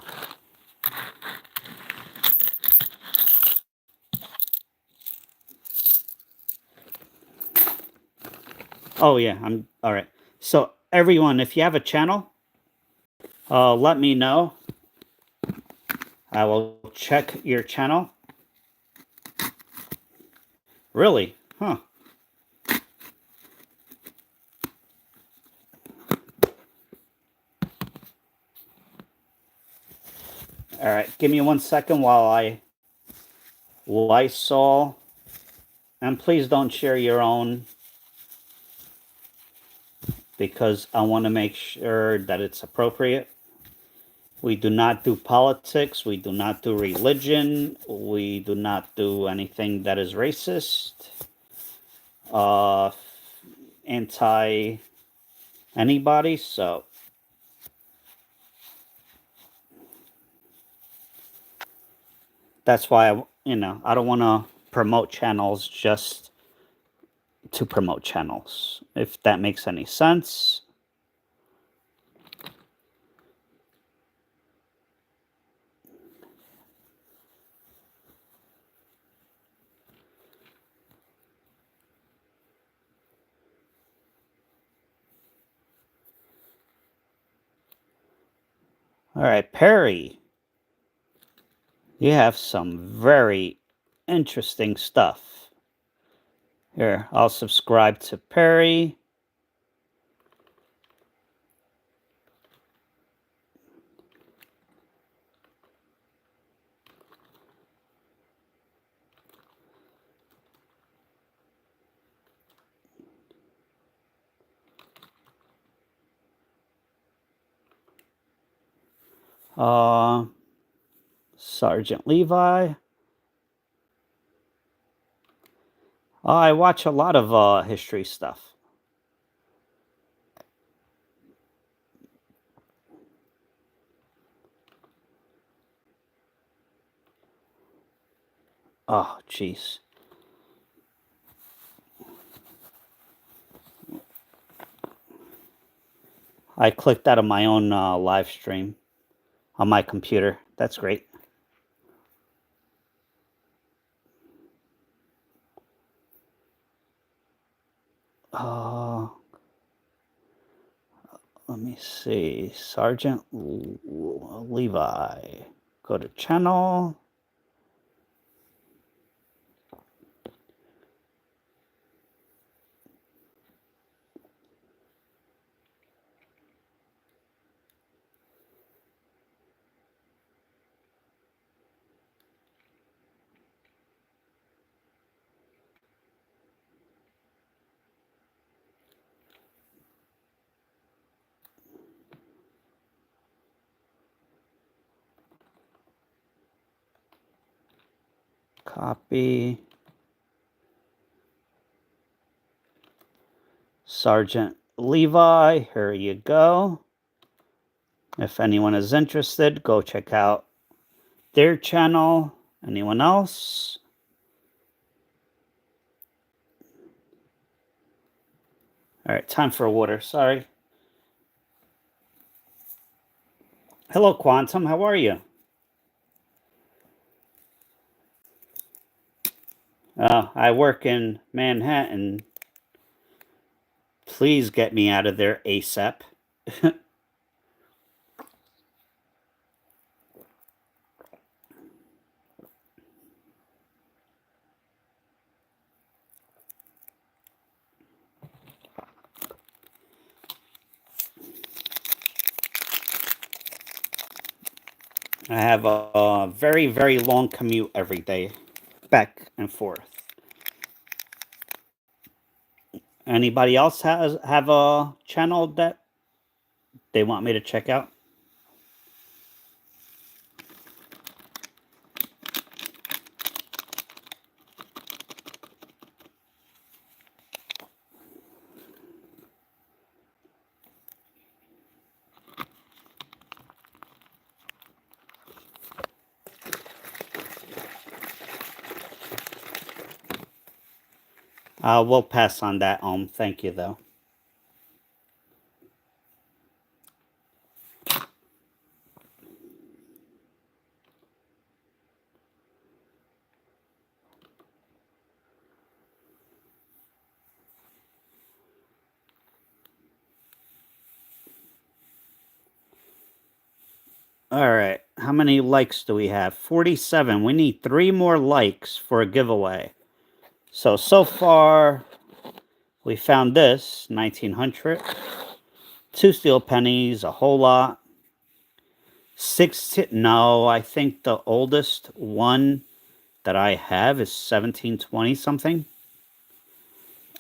Oh, yeah, I'm all right. So, everyone, if you have a channel, let me know. I will check your channel. Really? Huh. All right, give me 1 second while I Lysol. And please don't share your own, because I want to make sure that it's appropriate. We do not do politics. We do not do religion. We do not do anything that is racist, anti anybody. So that's why I don't want to promote channels just to promote channels, if that makes any sense. All right, Perry, you have some very interesting stuff. Here, I'll subscribe to Perry. Sergeant Levi. I watch a lot of history stuff. Oh, jeez. I clicked out of my own live stream on my computer. That's great. Let me see. Sergeant Levi. Go to channel. Copy. Sergeant Levi, here you go. If anyone is interested, go check out their channel. Anyone else? All right, time for water. Sorry. Hello, Quantum. How are you? I work in Manhattan. Please get me out of there ASAP. I have a very, very long commute every day, back and forth. Anybody else have a channel that they want me to check out? We'll pass on that. Thank you, though. All right. How many likes do we have? 47. We need 3 more likes for a giveaway. So far, we found this 1900. 2 steel pennies, a whole lot. 16. No, I think the oldest one that I have is 1720 something.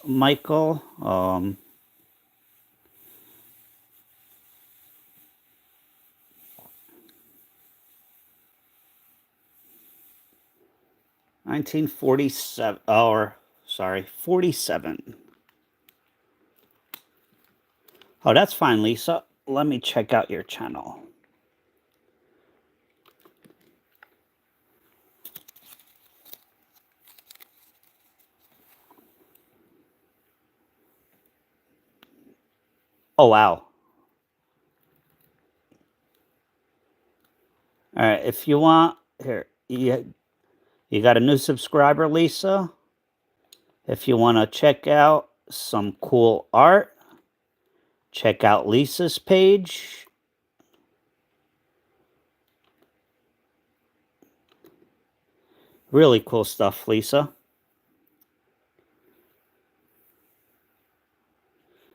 Michael. 1947, or sorry, 47. Oh, that's fine, Lisa. Let me check out your channel. Oh, wow. All right, if you want, here, you got a new subscriber, Lisa. If you want to check out some cool art, check out Lisa's page. Really cool stuff, Lisa.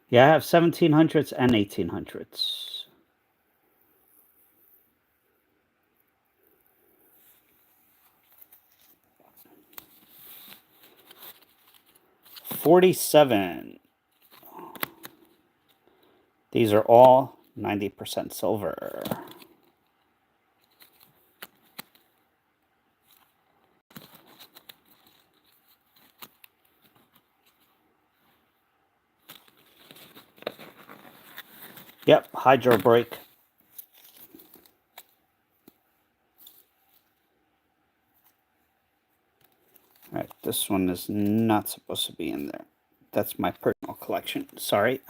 Yeah, I have 1700s and 1800s. $47. These are all 90% silver. Yep, hydro brake. All right, this one is not supposed to be in there. That's my personal collection. Sorry.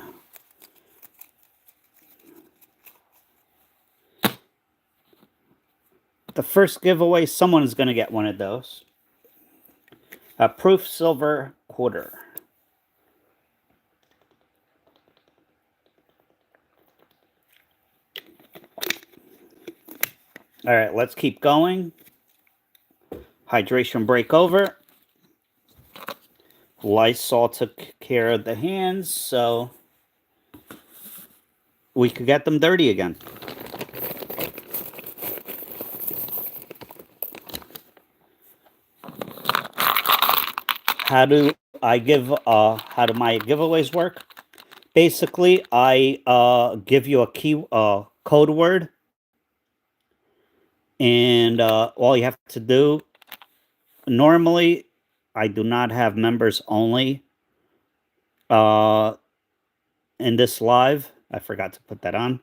The first giveaway, someone is going to get one of those. A proof silver quarter. All right, let's keep going. Hydration break over. Lysol took care of the hands, so we could get them dirty again. How do my giveaways work? Basically, I give you a code word, and all you have to do. Normally, I do not have members only. In this live, I forgot to put that on.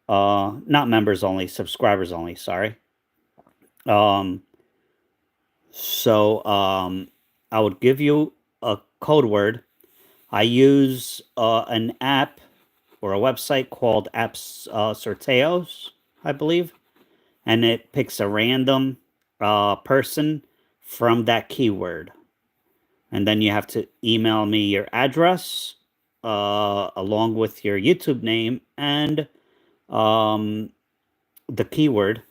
Not members only, subscribers only. Sorry. So I would give you a code word. I use an app or a website called Apps Sorteos, I believe, and it picks a random person from that keyword, and then you have to email me your address along with your YouTube name and the keyword.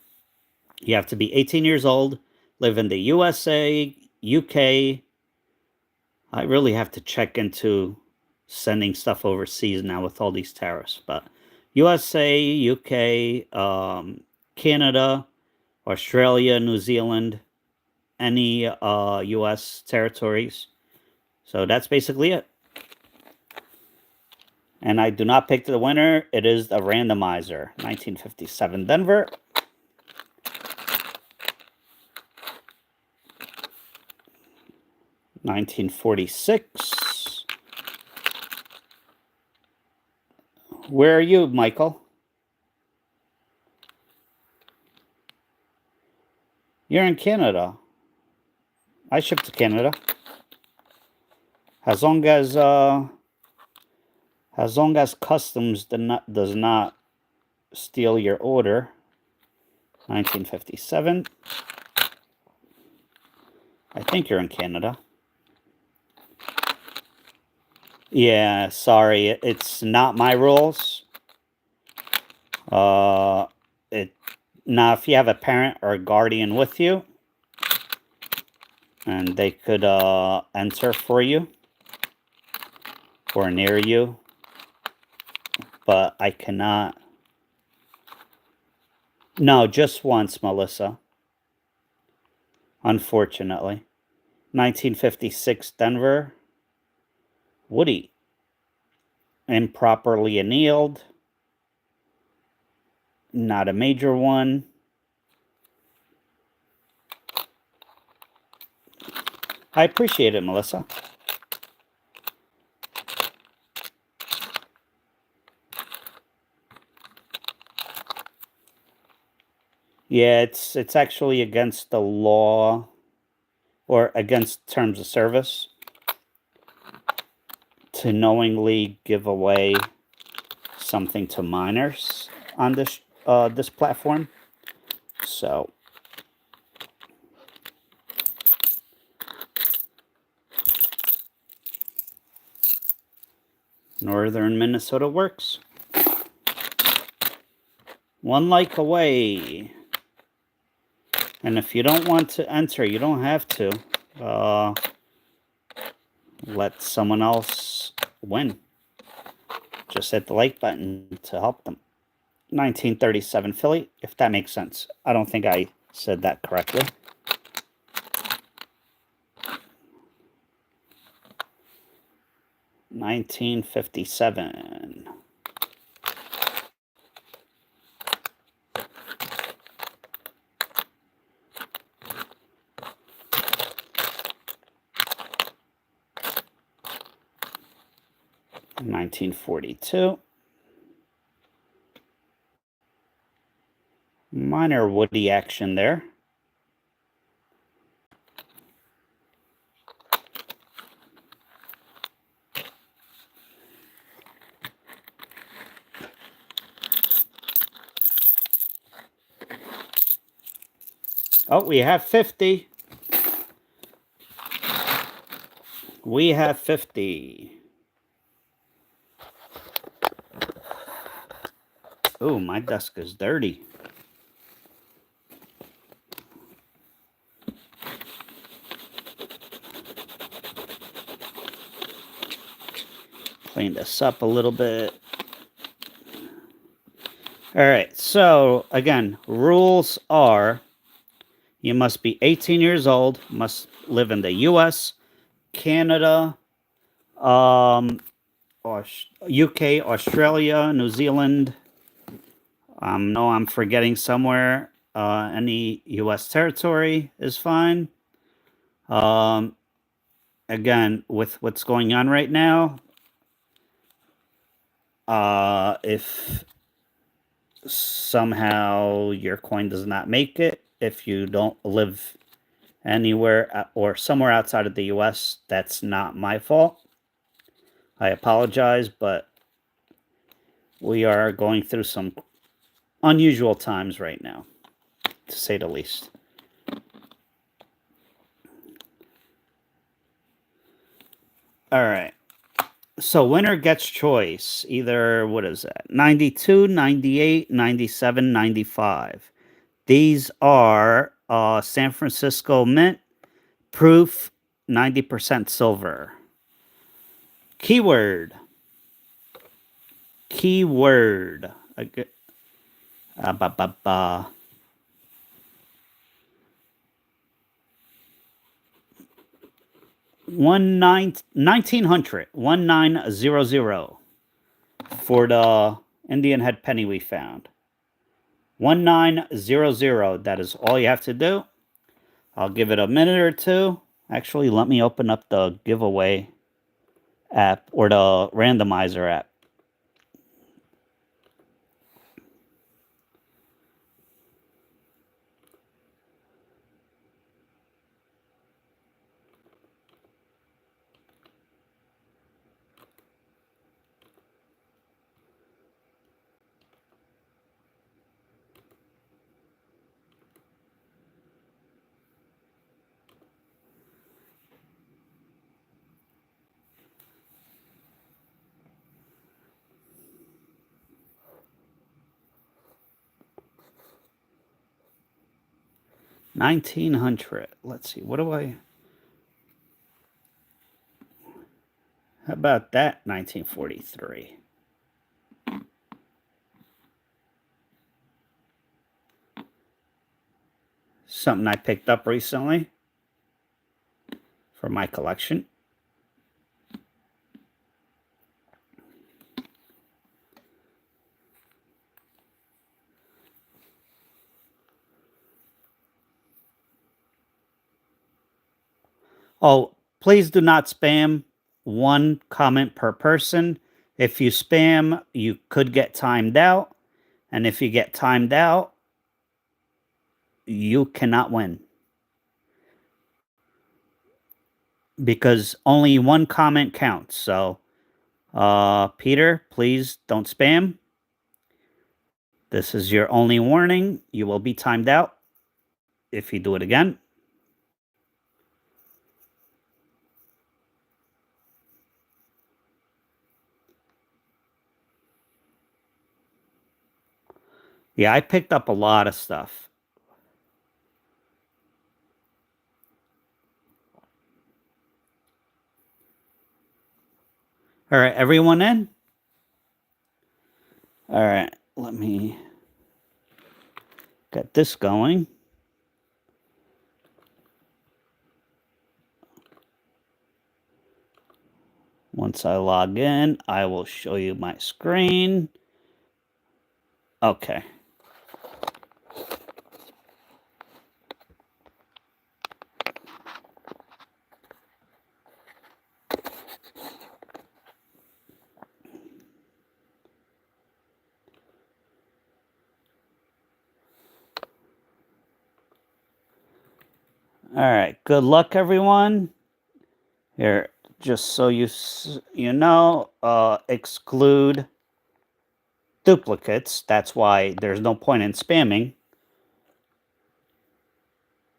You have to be 18 years old, live in the USA, UK. I really have to check into sending stuff overseas now with all these tariffs, but USA, UK, Canada, Australia, New Zealand, any US territories. So that's basically it. And I do not pick the winner. It is the randomizer. 1957 Denver. $1946. Where are you, Michael? You're in Canada. I ship to Canada. As long as customs does not steal your order. 1957. I think you're in Canada. Yeah, sorry, it's not my rules. Now if you have a parent or a guardian with you, and they could enter for you or near you, but I cannot. No, just once, Melissa. Unfortunately. 1956 Denver. Woody. Improperly annealed. Not a major one. I appreciate it, Melissa. Yeah, it's actually against the law or against terms of service to knowingly give away something to minors on this this platform. So Northern Minnesota works. One like away. And if you don't want to enter, you don't have to. Let someone else win. Just hit the like button to help them. 1937 Philly, if that makes sense. I don't think I said that correctly. $19.57. $19.42. Minor Woody action there. Oh, we have 50. We have 50. Oh, my desk is dirty. Clean this up a little bit. All right, so again, rules are you must be 18 years old, must live in the U.S., Canada, UK, Australia, New Zealand. No, I'm forgetting somewhere. Any U.S. territory is fine. Again, with what's going on right now, if somehow your coin does not make it, if you don't live anywhere or somewhere outside of the U.S., that's not my fault. I apologize, but we are going through some unusual times right now, to say the least. All right. So winner gets choice. Either, what is that? 92, 98, 97, 95. These are San Francisco Mint Proof 90% silver. Keyword. Keyword. Ba, ba, ba. 1900 for the Indian head penny we found. 1900. That is all you have to do. I'll give it a minute or two. Actually, let me open up the giveaway app or the randomizer app. 1900. Let's see. What do I... How about that? 1943. Something I picked up recently for my collection. Oh, please do not spam. One comment per person. If you spam, you could get timed out. And if you get timed out, you cannot win. Because only one comment counts. So, Peter, please don't spam. This is your only warning. You will be timed out if you do it again. Yeah, I picked up a lot of stuff. All right, everyone in? All right, let me get this going. Once I log in, I will show you my screen. Okay. All right, good luck, everyone. Here, just so you know, exclude duplicates. That's why there's no point in spamming.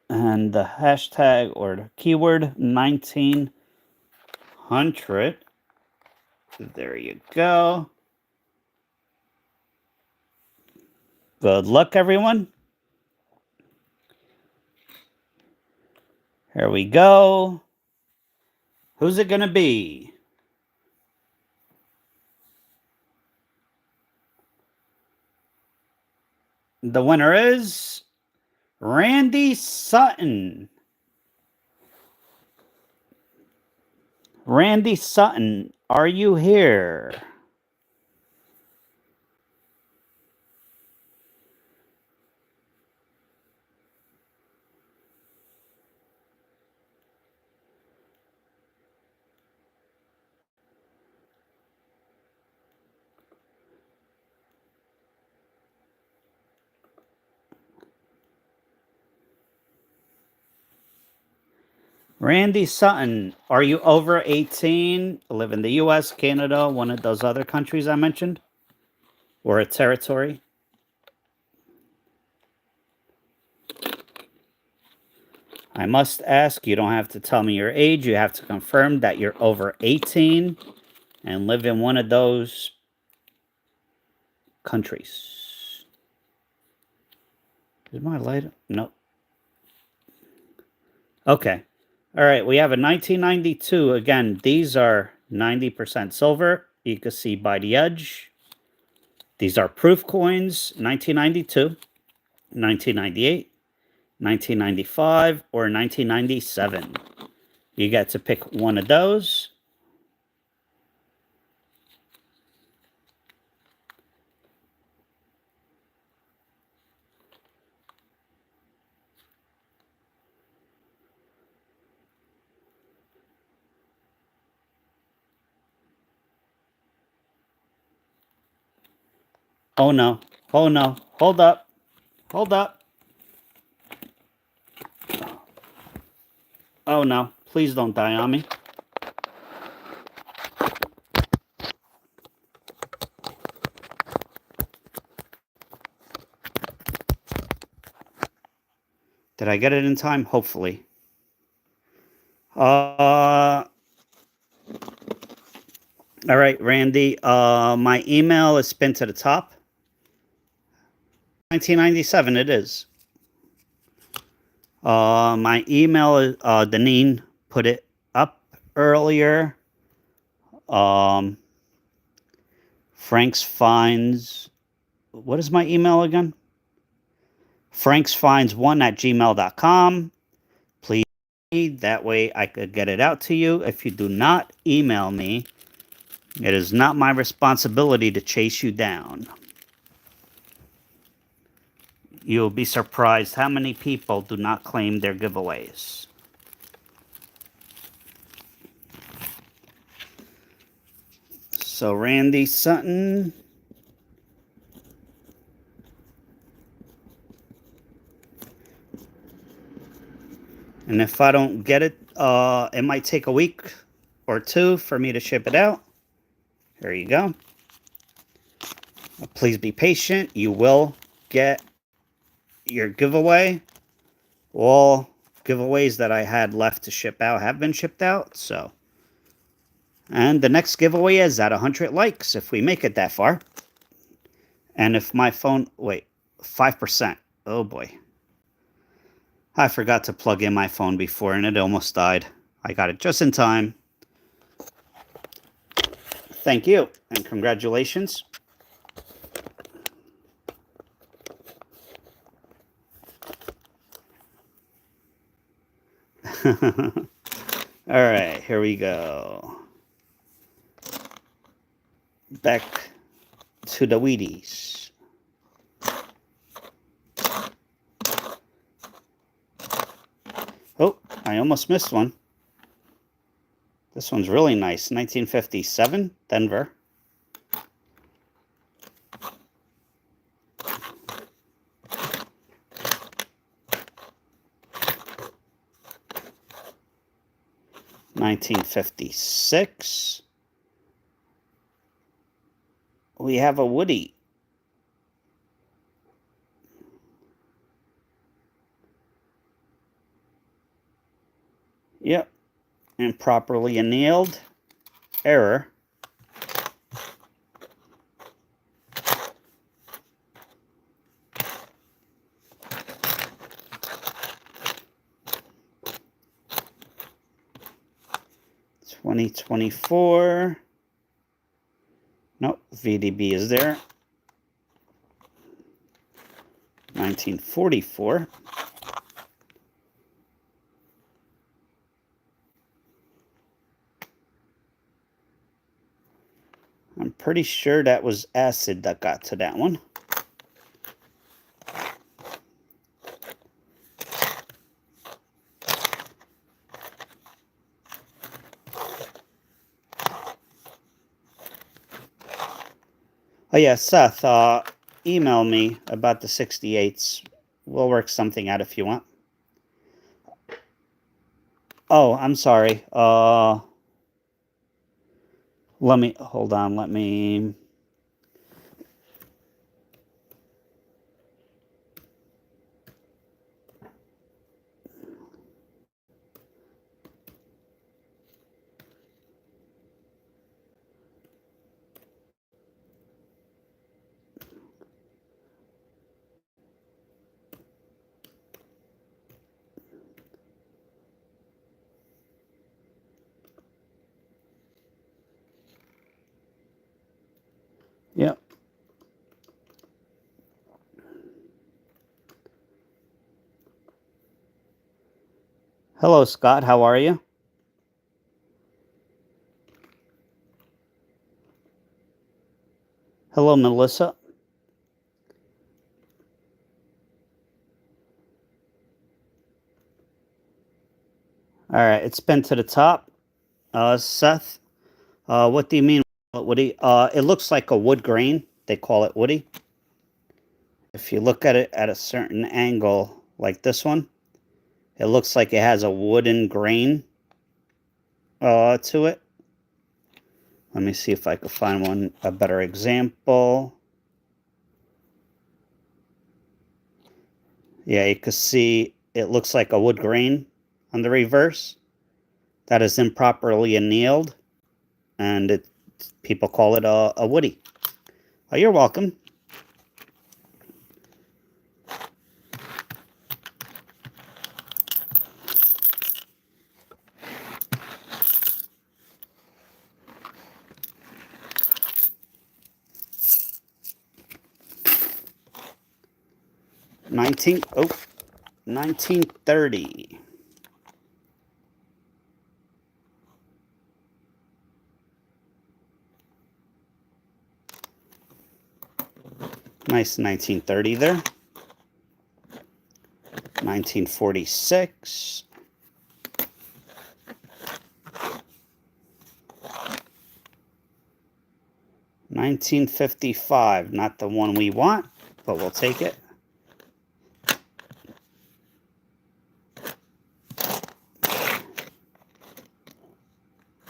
And the hashtag or the keyword 1900. There you go. Good luck, everyone. Here we go. Who's it going to be? The winner is Randy Sutton. Randy Sutton, are you here? Randy Sutton, are you over 18? Live in the US, Canada, one of those other countries I mentioned? Or a territory? I must ask, you don't have to tell me your age. You have to confirm that you're over 18 and live in one of those countries. Is my light? No. Okay. All right. We have a 1992. Again, these are 90% silver. You can see by the edge. These are proof coins, 1992, 1998, 1995, or 1997. You get to pick one of those. Oh no. Oh no. Hold up. Hold up. Oh no. Please don't die on me. Did I get it in time? Hopefully. All right, Randy. My email is pinned to the top. 1997 it is. My email, Deneen put it up earlier. Frank's Finds. What is my email again? franksfinds1@gmail.com. Please, that way I could get it out to you. If you do not email me, it is not my responsibility to chase you down. You'll be surprised how many people do not claim their giveaways. So Randy Sutton. And if I don't get it, it might take a week or two for me to ship it out. There you go. Please be patient. You will get your giveaway. All giveaways that I had left to ship out have been shipped out. So, and the next giveaway is at 100 likes if we make it that far. And if my phone, wait, 5%. Oh boy. I forgot to plug in my phone before and it almost died. I got it just in time. Thank you and congratulations. All right, here we go. Back to the Wheaties. Oh, I almost missed one. This one's really nice. 1957, Denver. $1956. We have a Woody. Yep. Improperly annealed. Error. $2024. Nope, VDB is there. 1944. I'm pretty sure that was acid that got to that one. Oh yeah, Seth, email me about the 68s. We'll work something out if you want. Oh, I'm sorry. Let me, hold on, let me... Yep. Hello, Scott. How are you? Hello, Melissa. All right, it's been to the top. Seth, what do you mean, Woody? It looks like a wood grain. They call it Woody. If you look at it at a certain angle, like this one, it looks like it has a wooden grain to it. Let me see if I can find a better example. Yeah, you can see it looks like a wood grain on the reverse. That is improperly annealed, and people call it a Woody. Oh, you're welcome. 1930. Nice 1930 there. 1946. 1955, not the one we want, but we'll take it.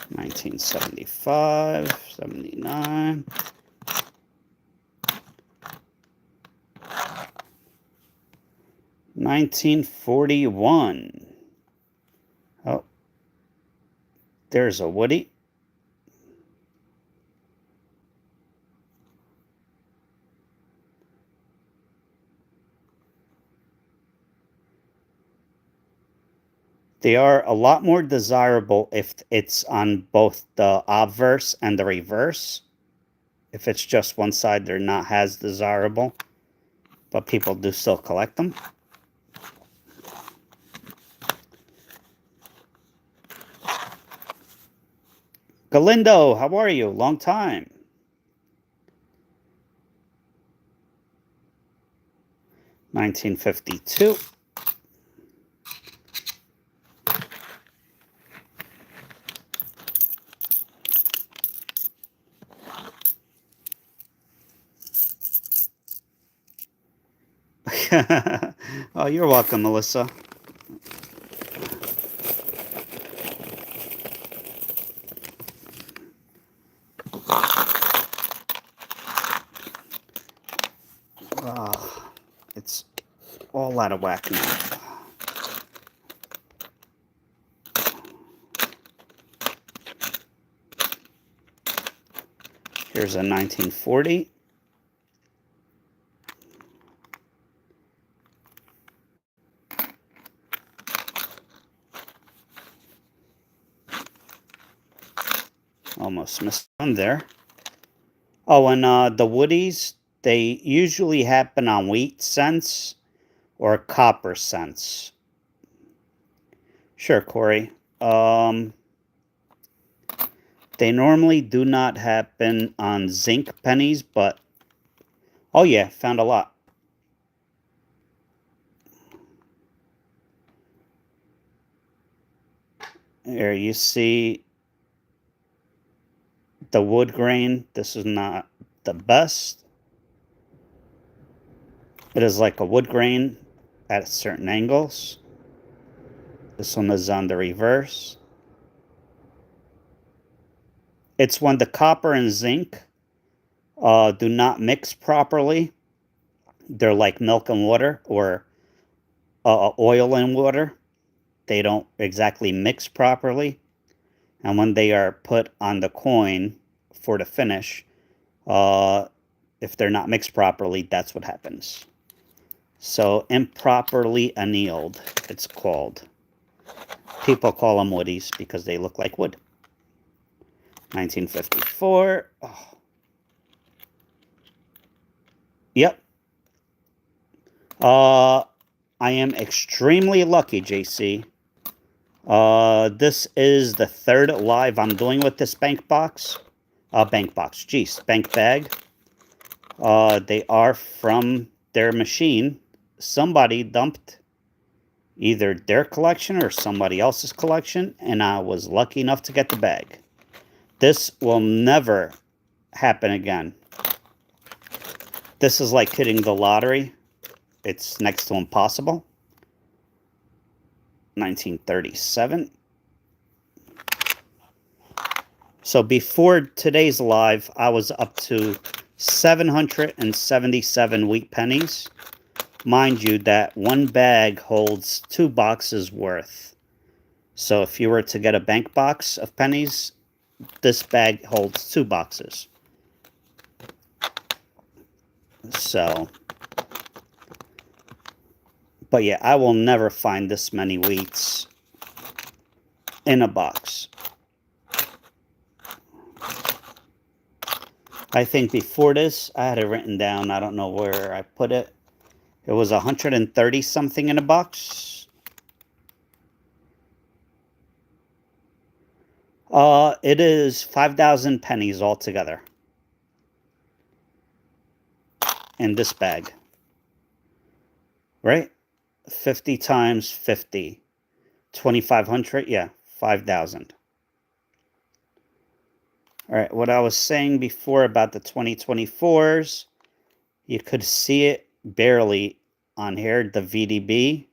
1975, 79. 1941. Oh, there's a Woody. They are a lot more desirable if it's on both the obverse and the reverse. If it's just one side, they're not as desirable, but people do still collect them. Galindo, how are you? Long time. $19.52. Oh, you're welcome, Melissa. It's all out of whack now. Here's a 1940. Almost missed one there. Oh, and the Woodies, they usually happen on wheat cents or copper cents. Sure, Corey. They normally do not happen on zinc pennies, but oh yeah, found a lot. Here you see the wood grain. This is not the best. It is like a wood grain at certain angles. This one is on the reverse. It's when the copper and zinc do not mix properly. They're like milk and water or oil and water. They don't exactly mix properly. And when they are put on the coin for the finish, if they're not mixed properly, that's what happens. So improperly annealed, it's called. People call them woodies because they look like wood. 1954. Oh. Yep. I am extremely lucky, JC. This is the third live I'm doing with this bank box. Bank bag. They are from their machine. Somebody dumped either their collection or somebody else's collection, and I was lucky enough to get the bag. This will never happen again. This is like hitting the lottery. It's next to impossible. 1937. So before today's live, I was up to 777 wheat pennies. Mind you, that one bag holds 2 boxes worth. So if you were to get a bank box of pennies, this bag holds 2 boxes. So, but yeah, I will never find this many wheats in a box. I think before this, I had it written down. I don't know where I put it. It was 130 something in a box. It is 5,000 pennies altogether in this bag. Right? 50 times 50. 2,500, yeah, 5,000. All right, what I was saying before about the 2024s, you could see it barely on here, the VDB.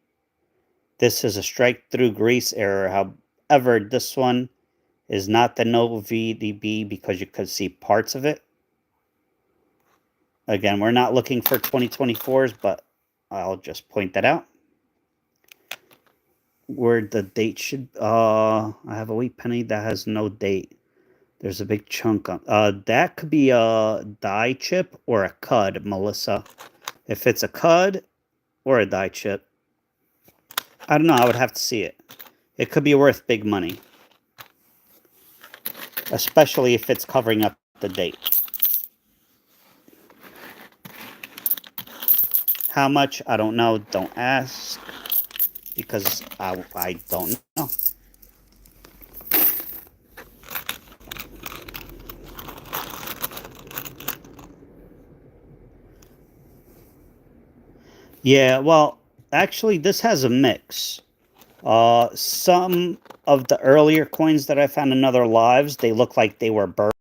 This is a strike through grease error. However, this one is not the no VDB because you could see parts of it. Again, we're not looking for 2024s, but I'll just point that out. Where the date should, I have a wheat penny that has no date. There's a big chunk on, that could be a die chip or a cud, Melissa. If it's a cud or a die chip, I don't know, I would have to see it. It could be worth big money. Especially if it's covering up the date. How much? I don't know. Don't ask. Because I don't know. Yeah, well, actually, this has a mix. Some of the earlier coins that I found in other lives, they look like they were buried.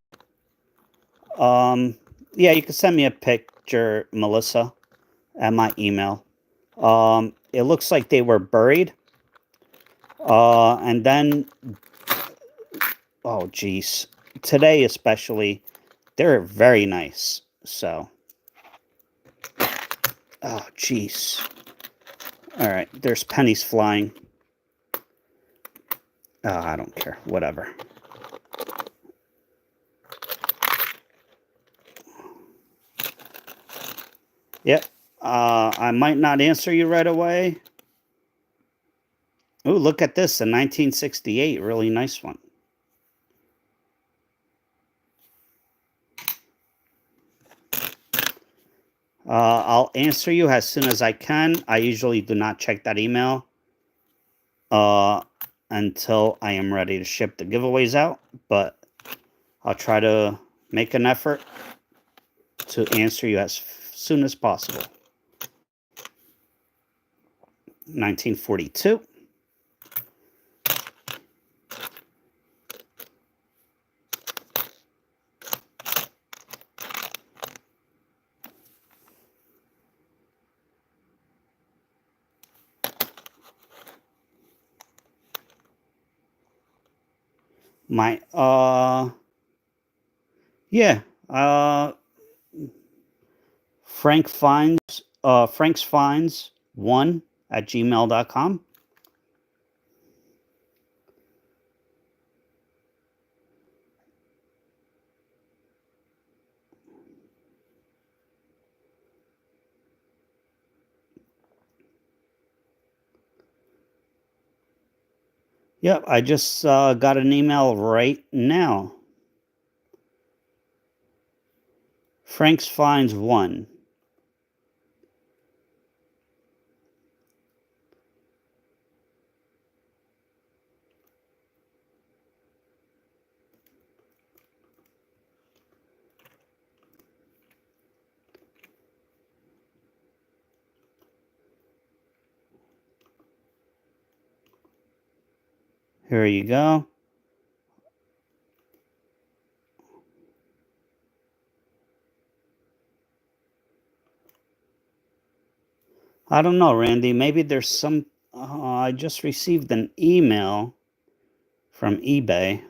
Yeah, you can send me a picture, Melissa, at my email. It looks like they were buried. And then, oh, geez. Today, especially, they're very nice. So, oh, geez. All right, there's pennies flying. I don't care. Whatever. Yep. I might not answer you right away. Oh, look at this. A 1968. Really nice one. I'll answer you as soon as I can. I usually do not check that email until I am ready to ship the giveaways out. But I'll try to make an effort to answer you as soon as possible. 1942. My, yeah, Frank's Finds 1 at gmail.com. Yep, I just got an email right now. Frank's Finds 1. Here you go. I don't know, Randy. Maybe there's some. I just received an email from eBay.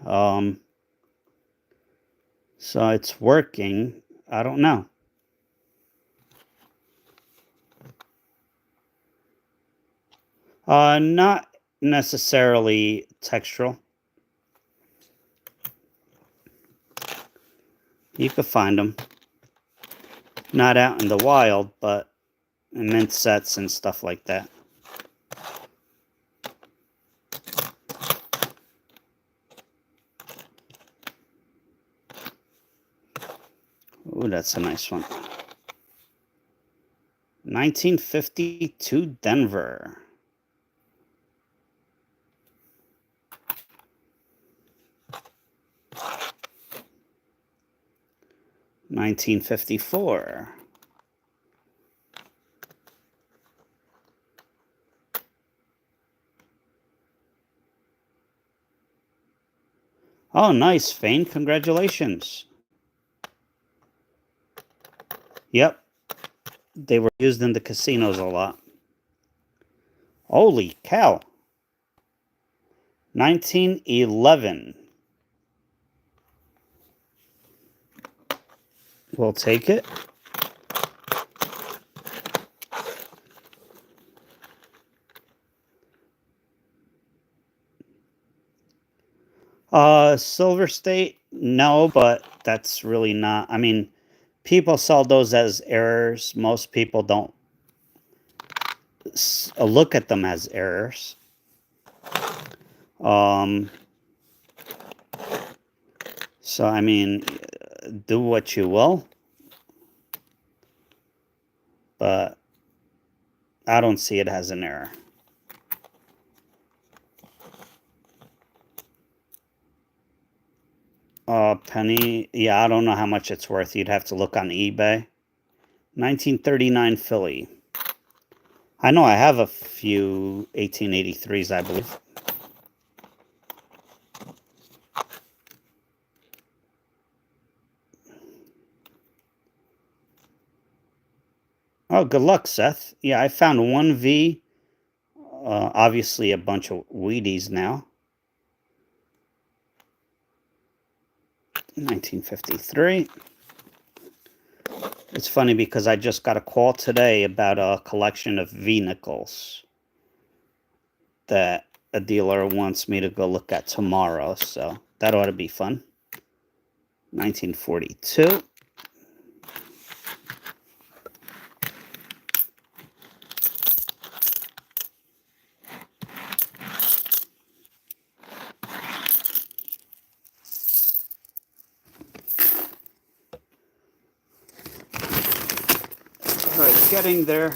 So it's working. I don't know. Not necessarily textural. You could find them. Not out in the wild, but in mint sets and stuff like that. Ooh, that's a nice one. Nice. 1952 Denver. $1954. Oh, nice, Fane. Congratulations. Yep. They were used in the casinos a lot. Holy cow. 1911. We'll take it. Silver State, no, but that's really not. I mean, people sell those as errors. Most people don't look at them as errors. So, I mean, do what you will. But I don't see it as an error. Penny, yeah, I don't know how much it's worth. You'd have to look on eBay. 1939 Philly. I know I have a few 1883s, I believe. Oh, good luck, Seth. Yeah, I found one V. Obviously a bunch of Wheaties now. 1953. It's funny because I just got a call today about a collection of V-nickels that a dealer wants me to go look at tomorrow, so that ought to be fun. 1942. All right, getting there.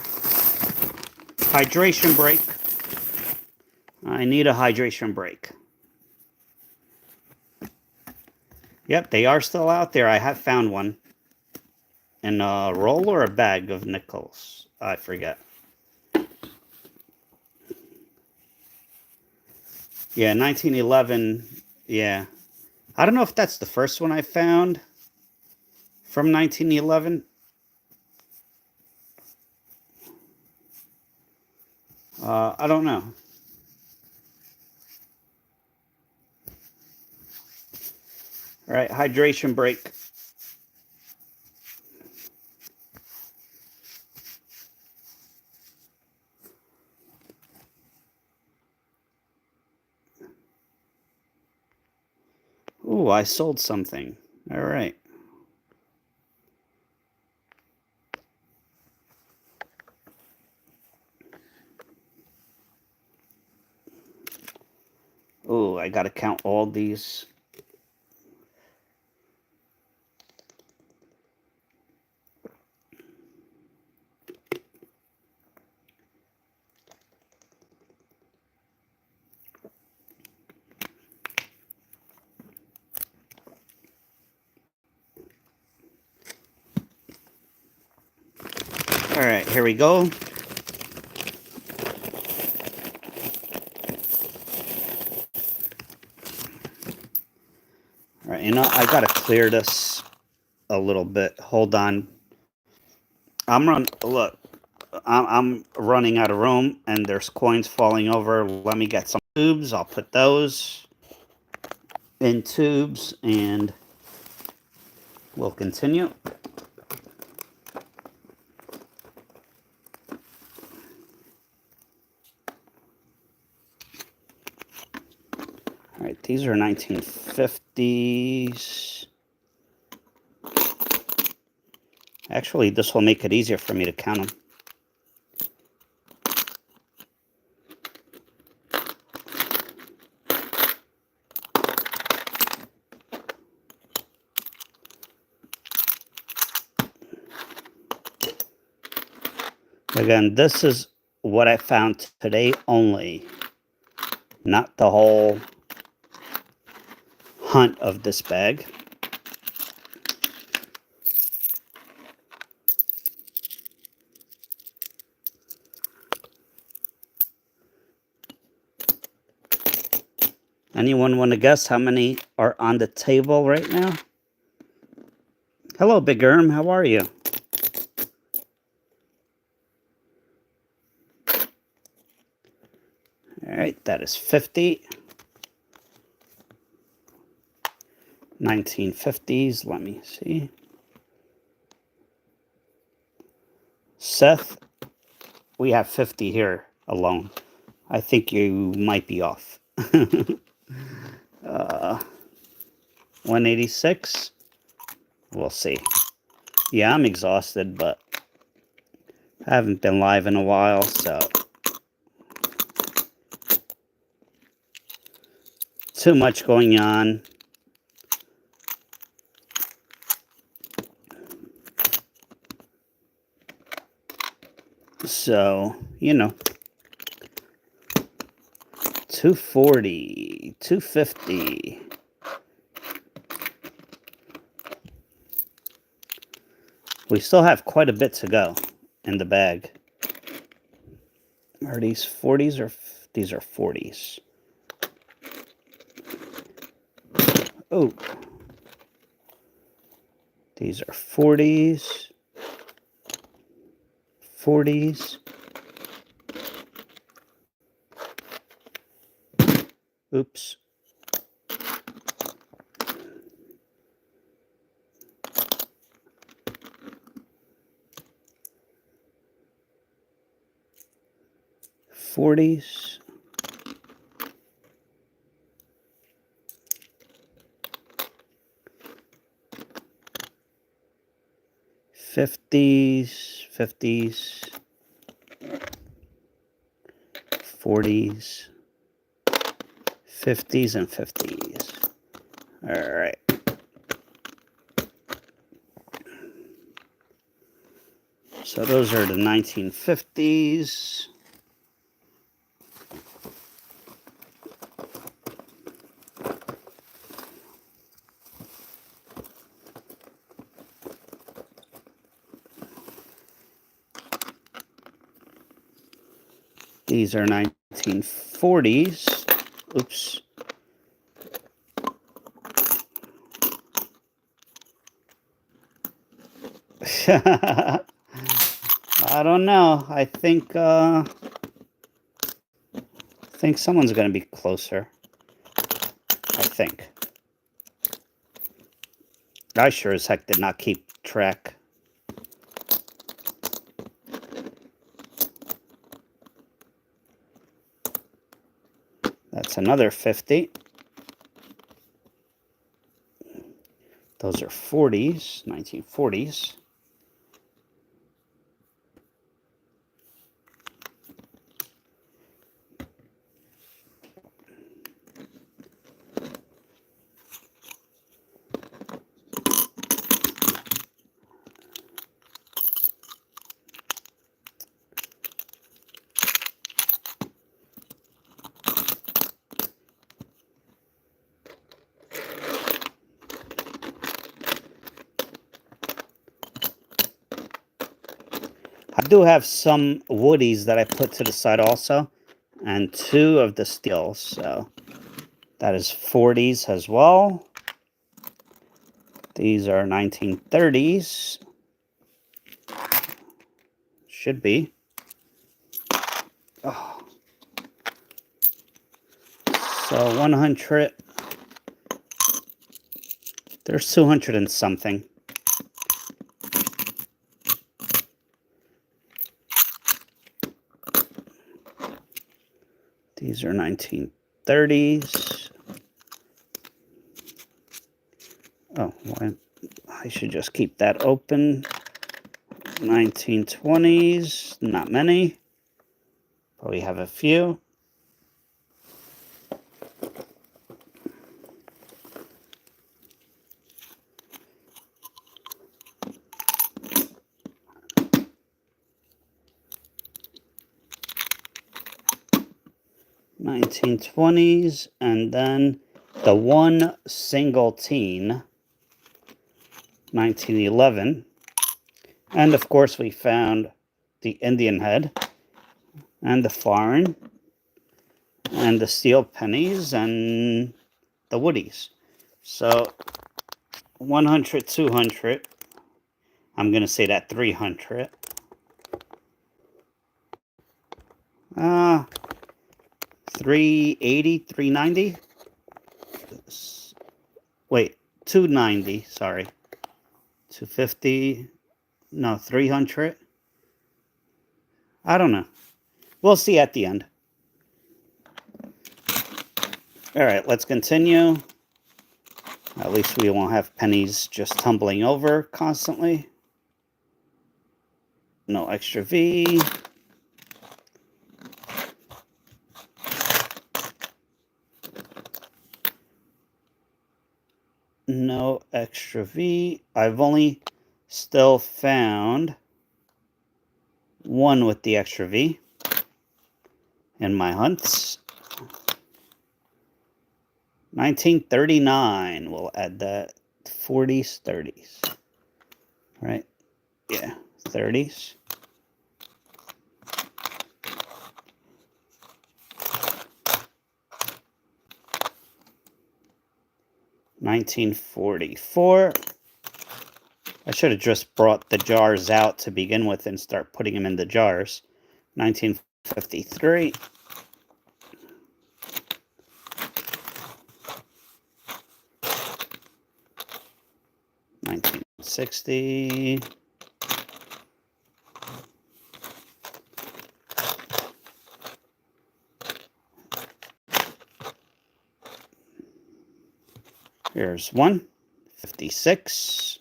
Hydration break. I need a hydration break. Yep, they are still out there. I have found one. In a roll or a bag of nickels? I forget. Yeah, 1911. Yeah. I don't know if that's the first one I found from 1911. I don't know. All right, hydration break. Ooh, I sold something. All right. Ooh, I got to count all these. All right, here we go. All right, I got to clear this a little bit. Hold on. I'm running out of room and there's coins falling over. Let me get some tubes. I'll put those in tubes and we'll continue. All right, these are 1950s. Actually, this will make it easier for me to count them. Again, this is what I found today only, not the whole hunt of this bag. Anyone want to guess how many are on the table right now? Hello, Big Erm. How are you? All right, that is 50. 1950s. Let me see. Seth, we have 50 here alone. I think you might be off. 186. We'll see. Yeah, I'm exhausted, but I haven't been live in a while, so too much going on. So, you know, 240, 250. We still have quite a bit to go in the bag. Are these 40s or these are 40s? Oh. These are 40s. 40s. Oops. '40s. '50s, '50s, '40s, '50s, and '50s. All right. So those are the 1950s. These are 1940s. Oops. I don't know. I think someone's going to be closer. I think. I sure as heck did not keep track. That's another 50. Those are 40s, 1940s. I do have some woodies that I put to the side also, and 2 of the steels, so that is 40s as well. These are 1930s. Should be. Oh. So 100. There's 200 and something. These are 1930s. Oh, well, I should just keep that open. 1920s, not many. Probably have a few. 1920s, and then the one single teen, 1911. And of course we found the Indian head, and the foreign, and the steel pennies, and the woodies. So 100, 200. I'm going to say that 300. 380, 390. Wait, 290, sorry. 250. No, 300. I don't know. We'll see at the end. All right, let's continue. At least we won't have pennies just tumbling over constantly. No extra V. No extra V. I've only still found one with the extra V in my hunts. 1939. We'll add that. 40s, 30s. Right? Yeah, 30s. $1944. I should have just brought the jars out to begin with and start putting them in the jars. 1953. $1960. Here's one. 56.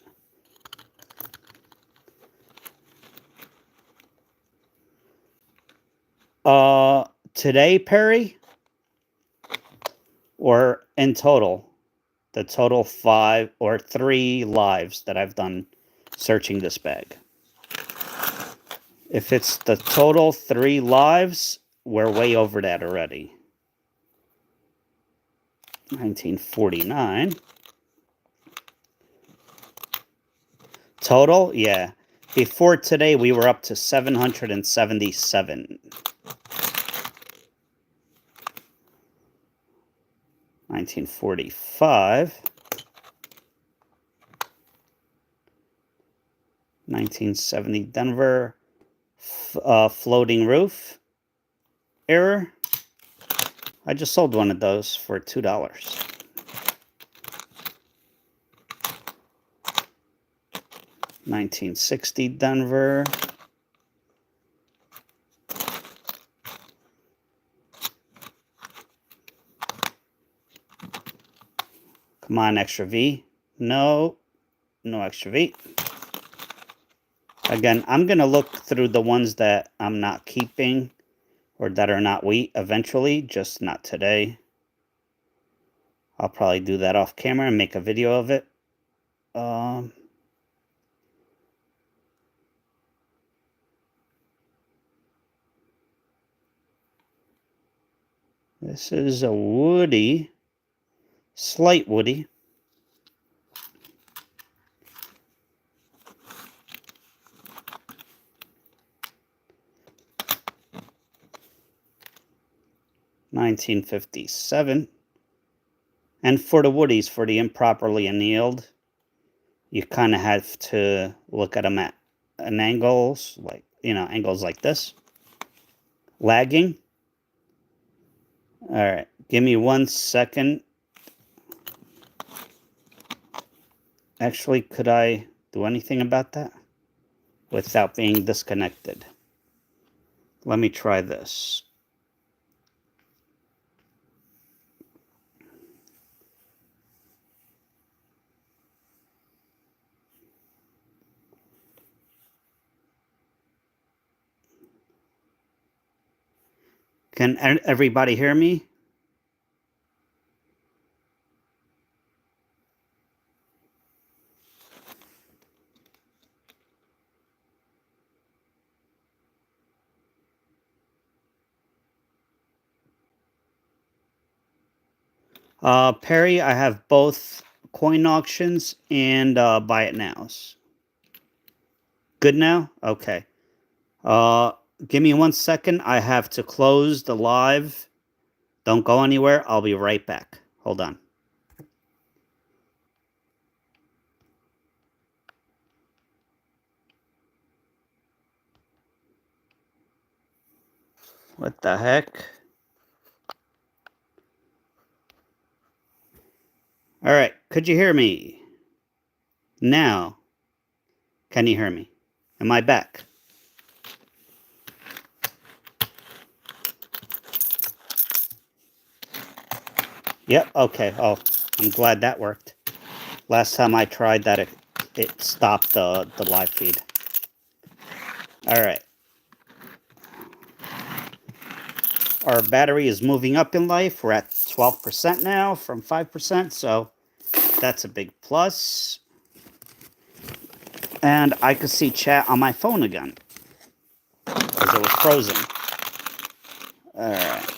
Today, Perry? Or in total? The total 5 or 3 lives that I've done searching this bag. If it's the total 3 lives, we're way over that already. 1949. Total? Yeah. Before today, we were up to 777. 1945. 1970 Denver floating roof error. I just sold one of those for $2. 1960 Denver. Come on, extra V. No, no extra V. Again, I'm going to look through the ones that I'm not keeping or that are not wheat eventually, just not today. I'll probably do that off camera and make a video of it. This is a woody, slight woody. $1957. And for the woodies, for the improperly annealed, you kind of have to look at them at an angles, like, angles like this. Lagging. All right, give me 1 second. Actually, could I do anything about that without being disconnected? Let me try this. Can everybody hear me? Perry, I have both coin auctions and buy it nows. Good now? Okay. Give me 1 second. I have to close the live. Don't go anywhere. I'll be right back. Hold on. What the heck? All right. Could you hear me? Now, can you hear me? Am I back? Yep. Okay. Oh, I'm glad that worked. Last time I tried that, it stopped the live feed. All right. Our battery is moving up in life. We're at 12% now from 5%, so that's a big plus. And I could see chat on my phone again because it was frozen. All right.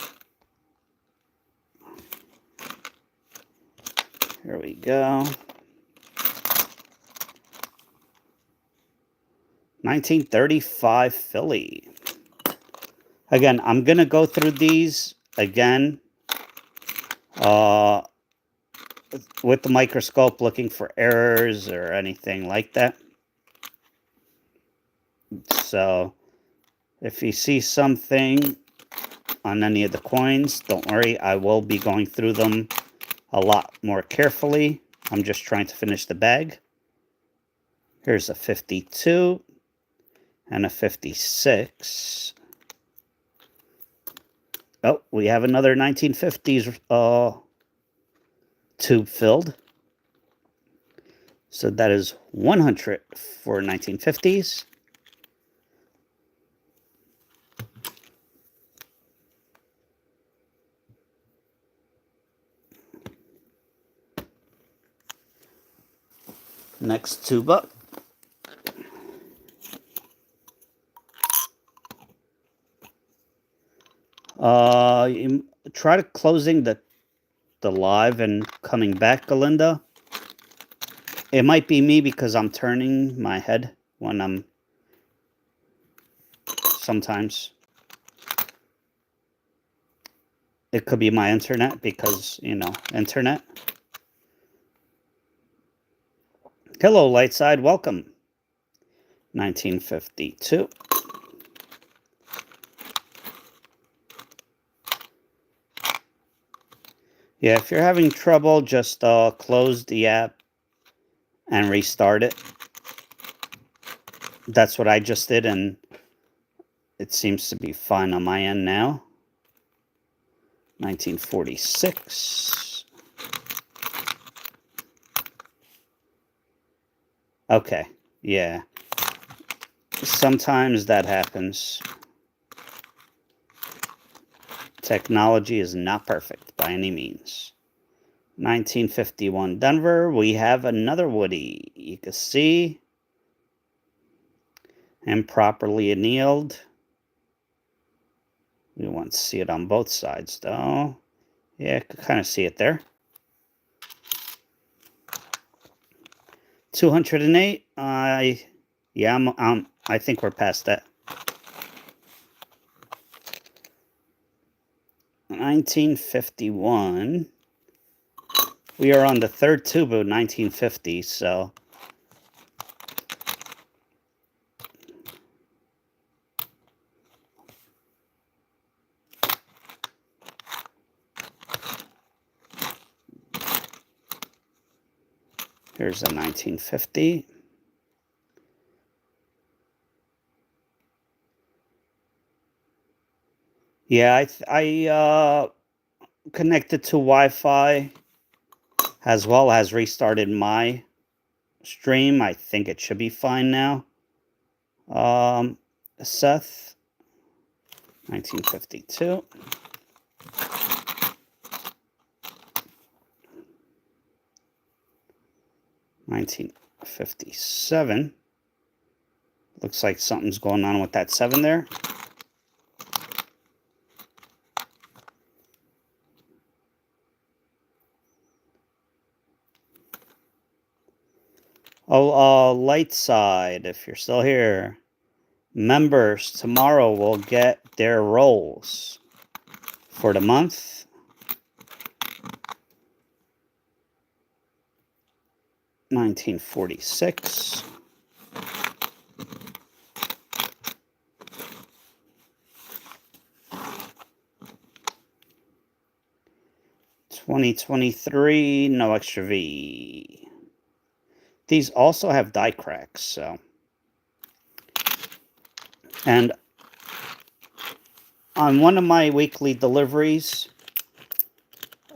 Here we go. 1935 Philly. Again, I'm going to go through these again with the microscope, looking for errors or anything like that. So if you see something on any of the coins, don't worry. I will be going through them a lot more carefully. I'm just trying to finish the bag. Here's a 52 and a 56. Oh, we have another 1950s tube filled. So that is 100 for 1950s. Next tube up. You try to closing the live and coming back, Galinda. It might be me because I'm turning my head when I'm sometimes. It could be my internet because, you know, internet. Hello, Lightside. Welcome. 1952. Yeah, if you're having trouble, just close the app and restart it. That's what I just did, and it seems to be fine on my end now. 1946. Okay, yeah. Sometimes that happens. Technology is not perfect by any means. 1951 Denver. We have another Woody. You can see. Improperly annealed. We want to see it on both sides, though. Yeah, I could kind of see it there. 208. Yeah, I think we're past that. 1951. We are on the third tube of 1950, so. Here's a 1950. Yeah, I connected to Wi-Fi as well as restarted my stream. I think it should be fine now. Seth, 1952. $1957. Looks like something's going on with that 7 there. Oh, light side, if you're still here. Members tomorrow will get their rolls for the month. 1946. 2023, no extra V. These also have die cracks, so. And on one of my weekly deliveries,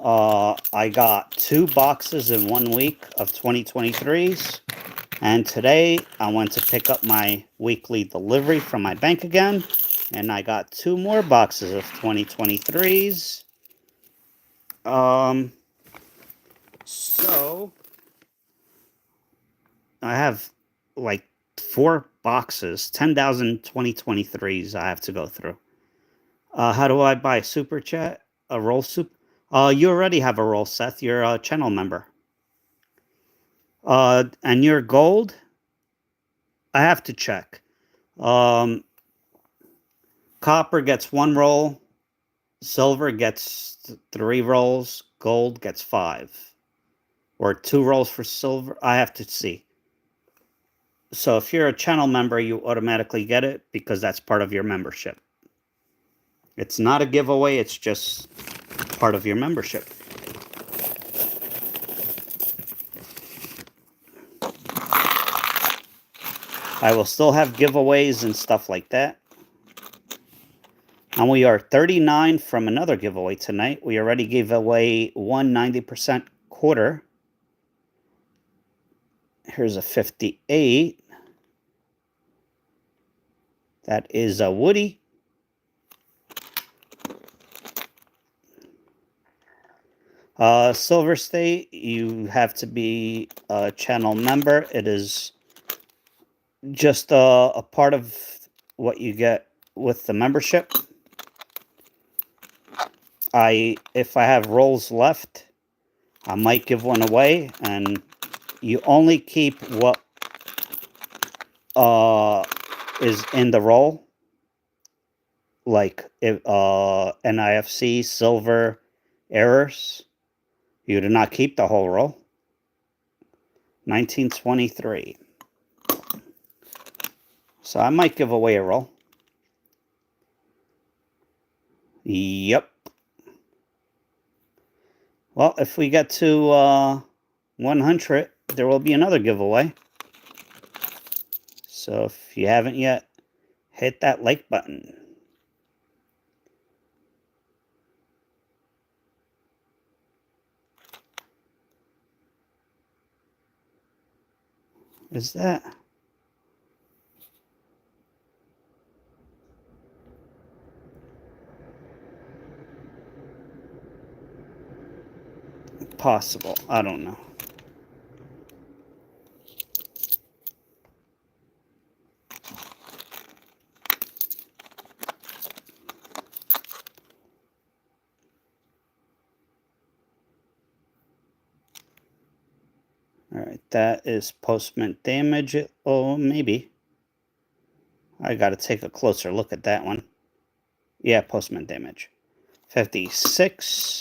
I got 2 boxes in 1 week of 2023s. And today I went to pick up my weekly delivery from my bank again. And I got 2 more boxes of 2023s. So I have like 4 boxes, 10,000 2023s I have to go through. How do I buy a super chat? A roll soup? You already have a roll, Seth. You're a channel member. And your gold? I have to check. Copper gets 1 roll. Silver gets 3 rolls. Gold gets 5. Or 2 rolls for silver. I have to see. So if you're a channel member, you automatically get it because that's part of your membership. It's not a giveaway. It's just part of your membership. I will still have giveaways and stuff like that. And we are 39 from another giveaway tonight. We already gave away 190% quarter. Here's a 58. That is a Woody. Silver State, you have to be a channel member. It is just a part of what you get with the membership. If I have rolls left, I might give one away, and you only keep what is in the roll, like if NIFC, silver, errors. You do not keep the whole roll. 1923. So I might give away a roll. Yep. Well, if we get to 100, there will be another giveaway. So if you haven't yet, hit that like button. Is that? Possible. I don't know. All right, that is postment damage. Oh, maybe. I got to take a closer look at that one. Yeah, postment damage. 56.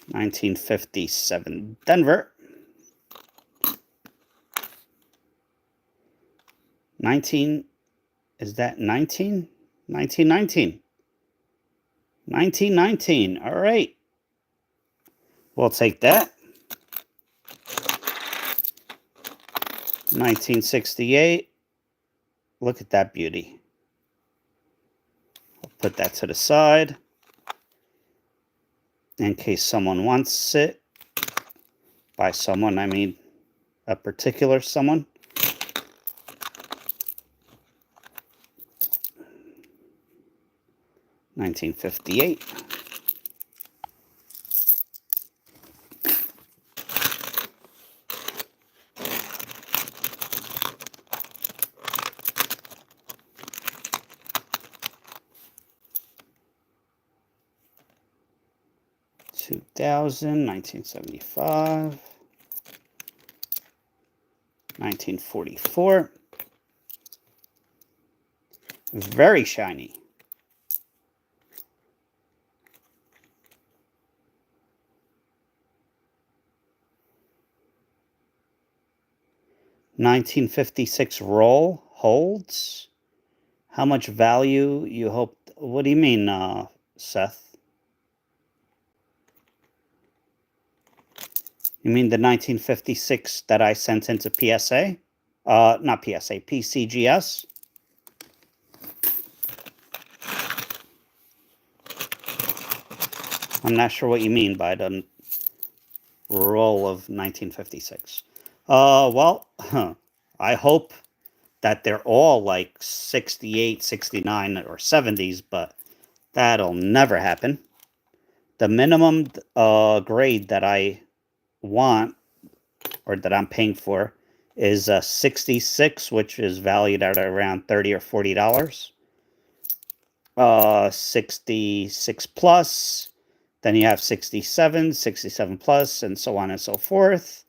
1957 Denver. 19. Is that 19? 1919. 1919. All right. We'll take that. 1968. Look at that beauty. I'll put that to the side in case someone wants it. By someone, I mean a particular someone. $1958. $2000, 1975. 1944. Very shiny. $1956 roll holds. How much value you hope? What do you mean, Seth? You mean the 1956 that I sent into PSA? Not PSA, PCGS? I'm not sure what you mean by the roll of 1956. Well, I hope that they're all like 68, 69, or 70s, but that'll never happen. The minimum grade that I want, or that I'm paying for, is 66, which is valued at around $30 or $40. 66 plus, then you have 67, 67 plus, and so on and so forth.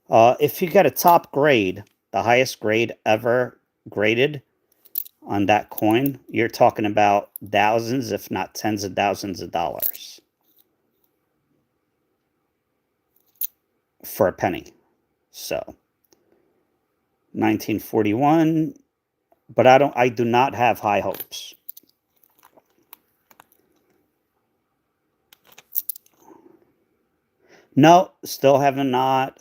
If you get a top grade, the highest grade ever graded on that coin, you're talking about thousands, if not tens of thousands of dollars for a penny. So 1941, but I do not have high hopes. No, still haven't not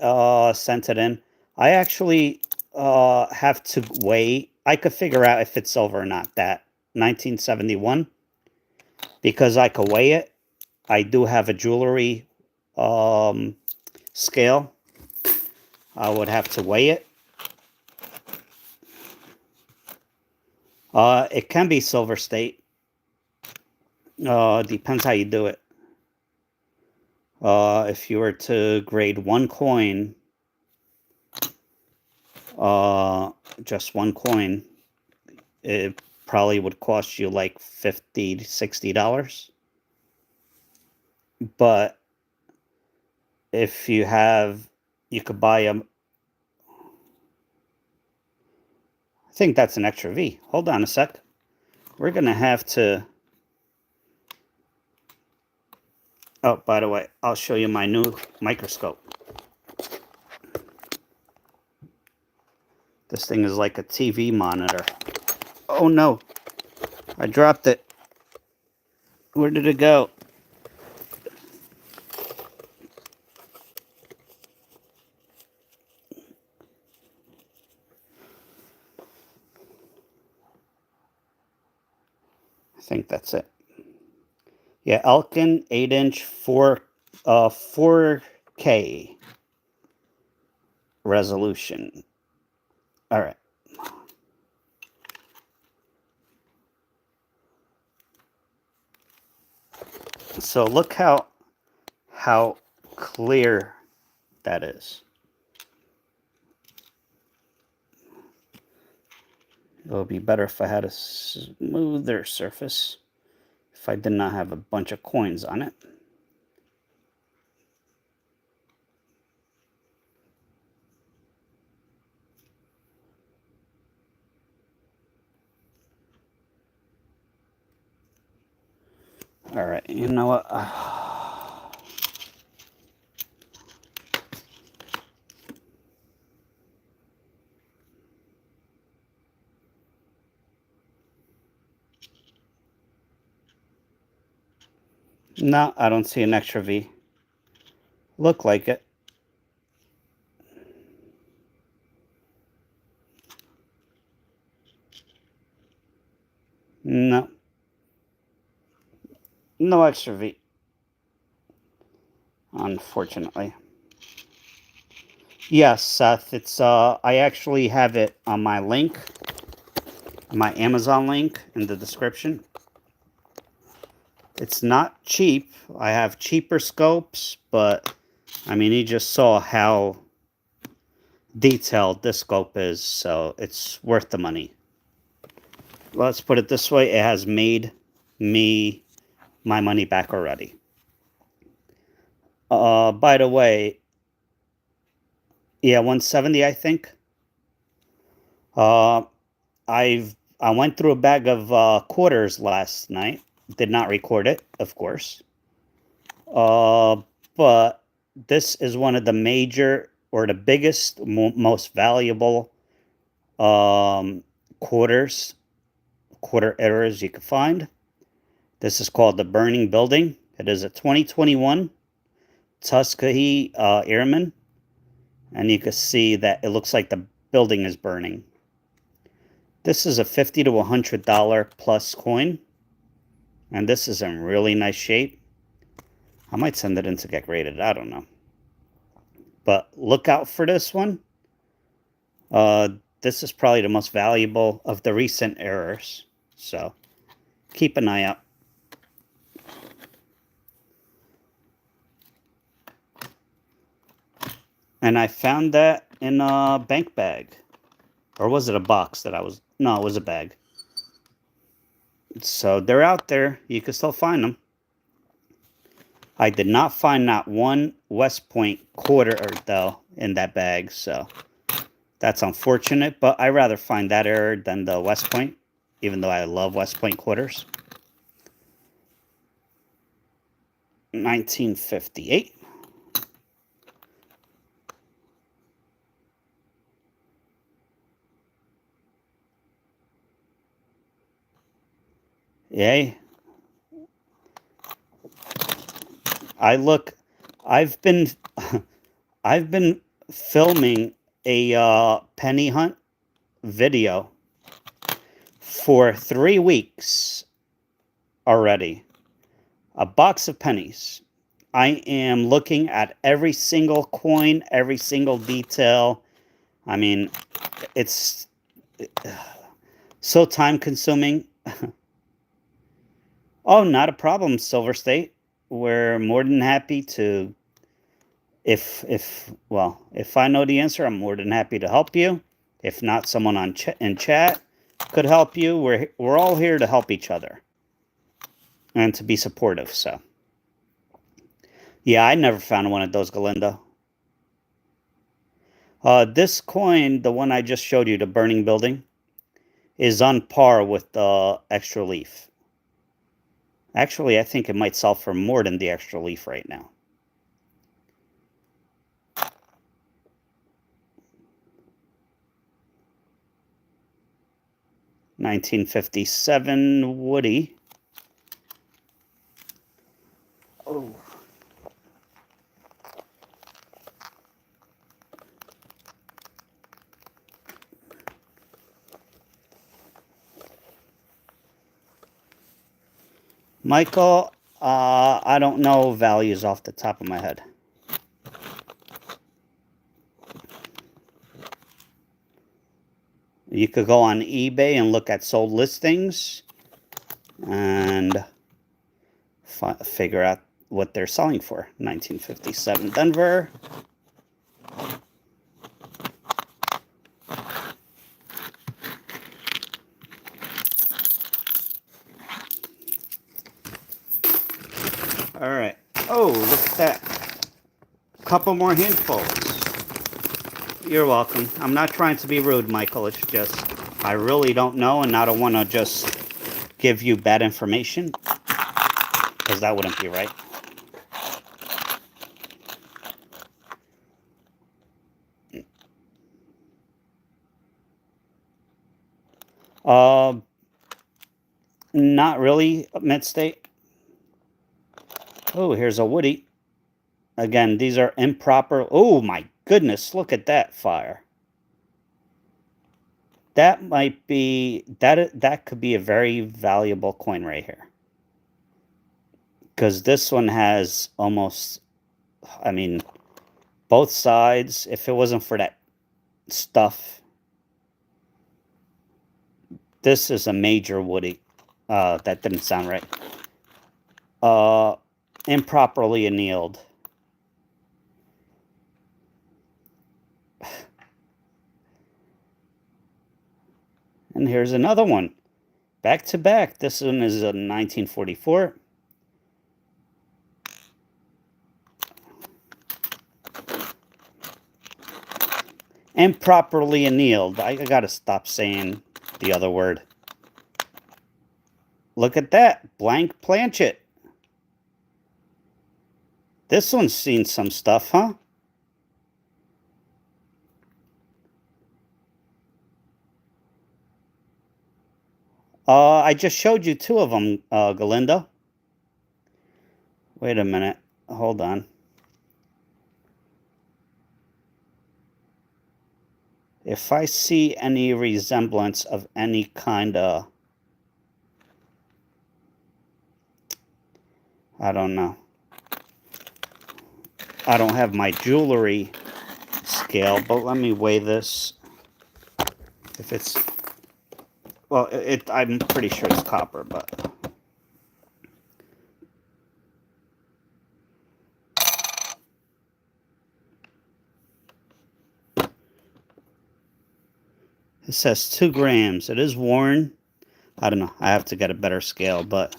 sent it in. I actually have to weigh. I could figure out if it's silver or not. That 1971, because I could weigh it. I do have a jewelry scale. I would have to weigh it. It can be silver state. Depends how you do it. If you were to grade one coin, just one coin, it probably would cost you like $50 to $60. But if you could buy a, I think that's an extra V. Hold on a sec. We're going to have to, oh, by the way, I'll show you my new microscope. This thing is like a TV monitor. Oh no, I dropped it. Where did it go? I think that's it. Yeah, Elkin 8-inch 4K resolution. All right. So look how clear that is. It would be better if I had a smoother surface, if I did not have a bunch of coins on it. All right, you know what? No, I don't see an extra V. Look like it. No. No extra V. Unfortunately. Yes, Seth, it's I actually have it on my link, my Amazon link in the description. It's not cheap. I have cheaper scopes, but I mean, you just saw how detailed this scope is, so it's worth the money. Let's put it this way, it has made me my money back already. By the way, yeah, 170, I think. Uh, I went through a bag of quarters last night. Did not record it, of course. But this is one of the major or the biggest, most valuable quarter errors you can find. This is called the Burning Building. It is a 2021 Tuskegee Airman, and you can see that it looks like the building is burning. This is a $50 to $100 plus coin, and this is in really nice shape. I might send it in to get graded. I don't know. But look out for this one. This is probably the most valuable of the recent errors. So keep an eye out. And I found that in a bank bag. Or was it a box that I was... No, it was a bag. So they're out there. You can still find them. I did not find not one West Point quarter, though, in that bag. So that's unfortunate. But I'd rather find that error than the West Point. Even though I love West Point quarters. 1958. Yay. I've been I've been filming a penny hunt video for 3 weeks already. A box of pennies. I am looking at every single coin, every single detail. I mean, it's so time consuming. Oh, not a problem, Silver State. We're more than happy to, if I know the answer, I'm more than happy to help you. If not, someone in chat could help you. We're all here to help each other and to be supportive. So, yeah, I never found one of those, Galindo. This coin, the one I just showed you, the Burning Building, is on par with the extra leaf. Actually, I think it might sell for more than the extra leaf right now. $1957 Woody. Oh. Michael, I don't know values off the top of my head. You could go on eBay and look at sold listings and figure out what they're selling for. 1957 Denver. All right. Oh, look at that. Couple more handfuls. You're welcome. I'm not trying to be rude, Michael. It's just I really don't know, and I don't want to just give you bad information, because that wouldn't be right. Not really, Mid-State. Oh, here's a Woody. Again, these are improper. Oh, my goodness. Look at that fire. That might be... That could be a very valuable coin right here. Because this one has almost... I mean, both sides. If it wasn't for that stuff... This is a major Woody. That didn't sound right. Improperly annealed. And here's another one. Back to back. This one is a 1944. Improperly annealed. I gotta stop saying the other word. Look at that. Blank planchet. This one's seen some stuff, huh? I just showed you two of them, Galinda. Wait a minute. Hold on. If I see any resemblance of any kind of... I don't know. I don't have my jewelry scale, but let me weigh this. If it's... Well, I'm pretty sure it's copper, but... It says 2 grams. It is worn. I don't know. I have to get a better scale, but...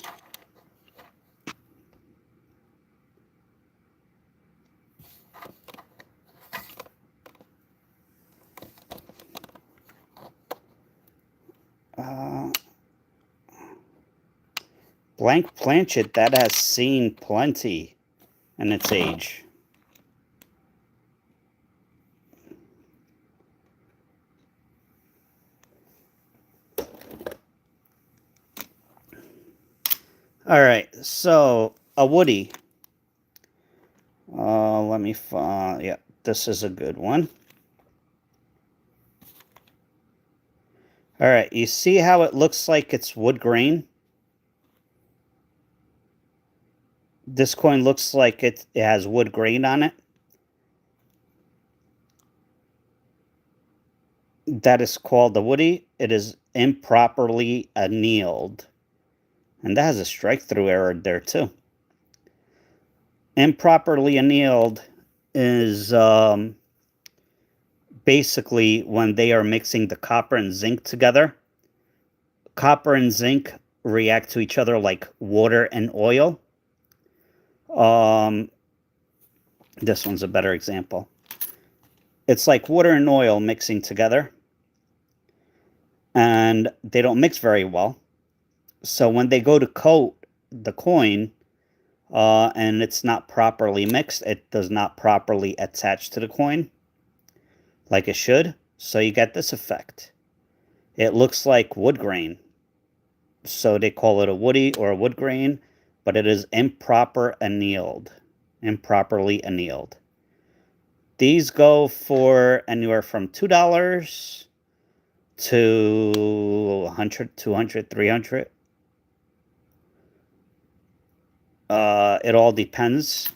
Blank planchet, that has seen plenty in its age. All right, so a woody. Let me find. Yeah, this is a good one. All right, you see how it looks like it's wood grain? This coin looks like it has wood grain on it. That is called the woody. It is improperly annealed. And that has a strike-through error there too. Improperly annealed is basically when they are mixing the copper and zinc together. Copper and zinc react to each other like water and oil. This one's a better example. It's like water and oil mixing together, and they don't mix very well. So when they go to coat the coin, and it's not properly mixed, it does not properly attach to the coin like it should. So you get this effect. It looks like wood grain. So they call it a woody or a wood grain, but it is improperly annealed. These go for anywhere from $2 to $100, $200, $300. It all depends.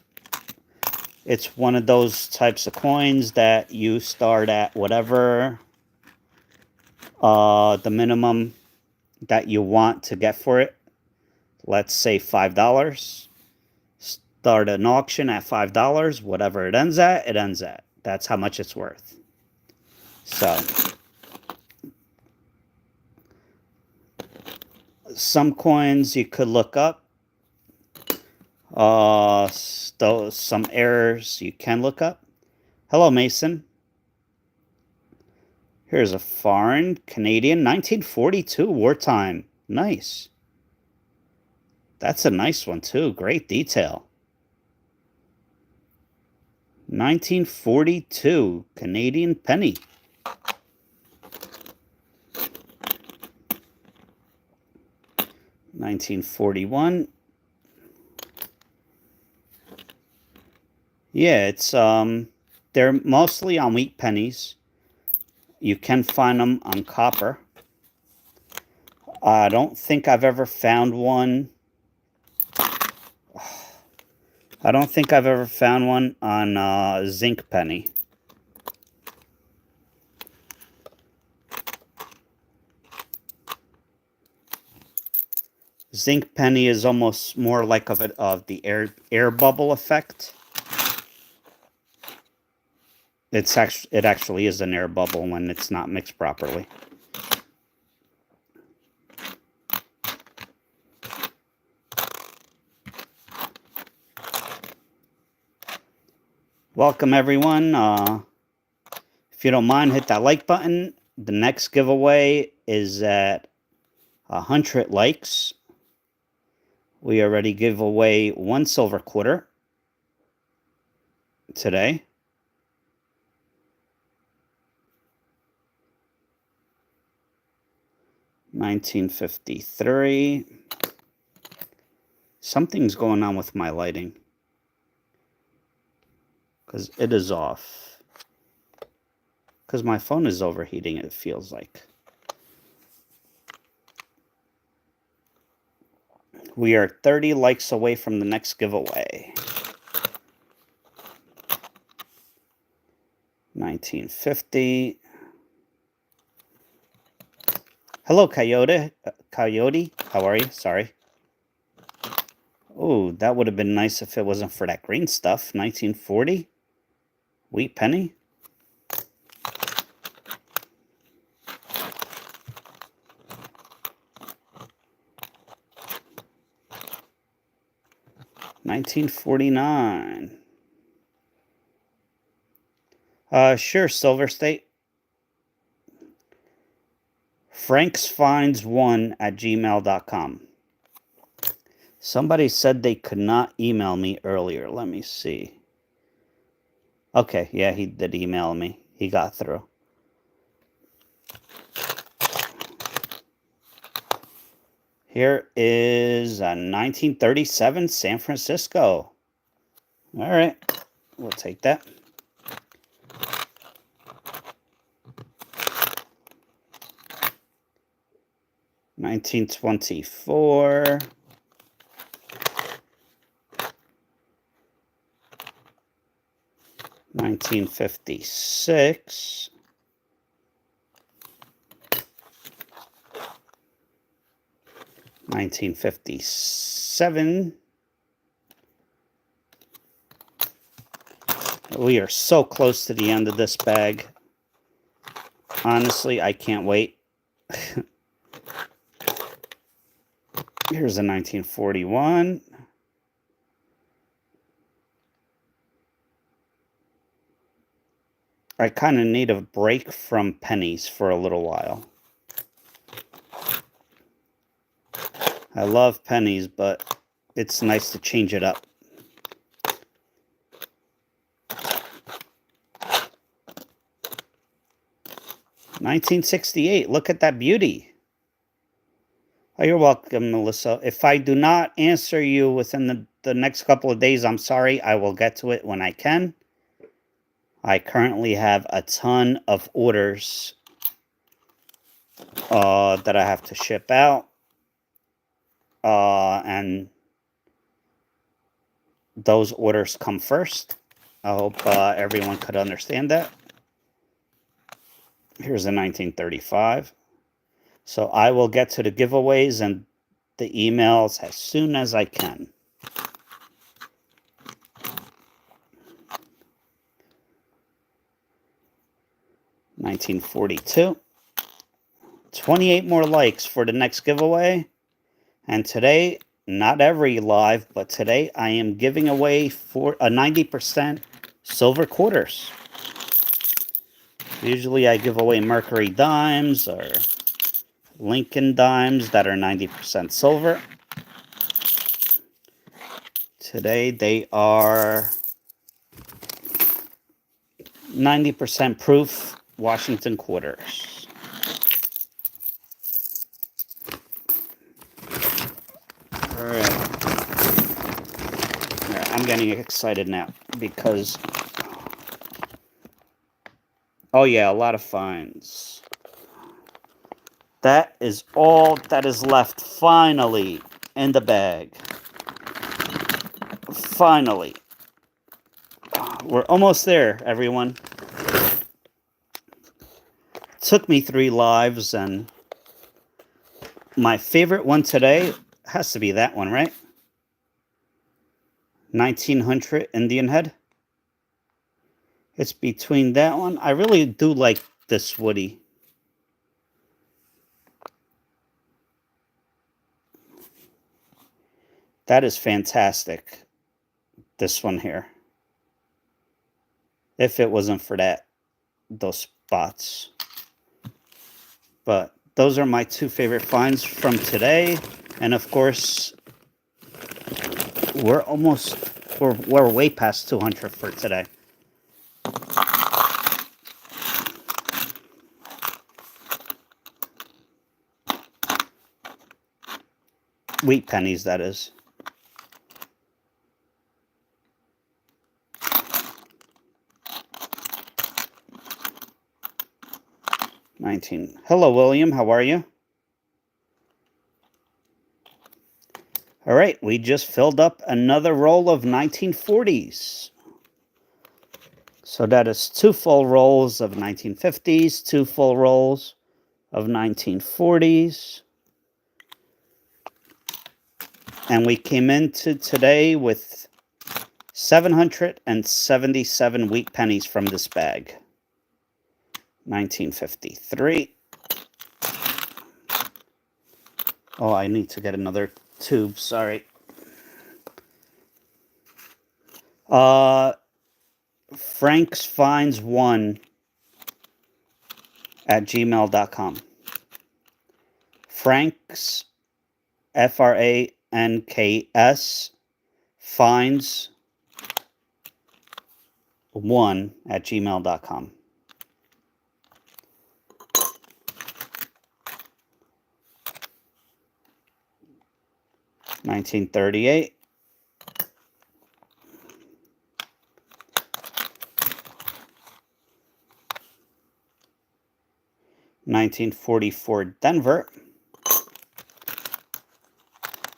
It's one of those types of coins that you start at whatever the minimum that you want to get for it. Let's say $5. Start an auction at $5. Whatever it ends at, it ends at. That's how much it's worth. So some coins you could look up. Some errors you can look up. Hello, Mason. Here's a foreign Canadian 1942 wartime. Nice. That's a nice one too. Great detail. 1942 Canadian penny. $1941. Yeah, it's they're mostly on wheat pennies. You can find them on copper. I don't think I've ever found one. I don't think I've ever found one on zinc penny. Zinc penny is almost more like of the air bubble effect. It actually is an air bubble when it's not mixed properly. Welcome everyone. If you don't mind, hit that like button. The next giveaway is at 100 likes. We already give away 1 silver quarter today. $19.53. Something's going on with my lighting, because it is off. Because my phone is overheating, it feels like. We are 30 likes away from the next giveaway. 1950. Hello, Coyote. Coyote, how are you? Sorry. Oh, that would have been nice if it wasn't for that green stuff. 1940. Wheat penny. $19.49. Sure, Silver State. franksfinds1@gmail.com. Somebody said they could not email me earlier. Let me see. Okay, yeah, he did email me. He got through. Here is a 1937 San Francisco. All right, we'll take that. $19.24. $19.56. $19.57. We are so close to the end of this bag. Honestly, I can't wait. Here's a 1941. I kind of need a break from pennies for a little while. I love pennies, but it's nice to change it up. $19.68. Look at that beauty. Oh, you're welcome, Melissa. If I do not answer you within the next couple of days, I'm sorry. I will get to it when I can. I currently have a ton of orders that I have to ship out. And those orders come first. I hope everyone could understand that. Here's a 1935. So I will get to the giveaways and the emails as soon as I can. $19.42. 28 more likes for the next giveaway. And today, not every live, but today I am giving away for a 90% silver quarters. Usually I give away Mercury dimes or Lincoln dimes that are 90% silver. Today they are 90% proof Washington quarters. All right. I'm getting excited now because, oh yeah, a lot of finds. That is all that is left finally in the bag. Finally. We're almost there, everyone. Took me 3 lives, and my favorite one today has to be that one, right? 1900 Indian head. It's between that one. I really do like this Woody. That is fantastic. This one here. If it wasn't for that. those spots. But those are my two favorite finds from today. And of course, we're way past 200 for today. Wheat pennies, that is. Hello, William. How are you? All right, we just filled up another roll of 1940s. So that is 2 full rolls of 1950s, 2 full rolls of 1940s. And we came into today with 777 wheat pennies from this bag. 1953. Oh, I need to get another tube, sorry. Frank's Finds 1 at gmail.com. Frank's, Franks, finds 1 at gmail.com. $1938. $1944 Denver.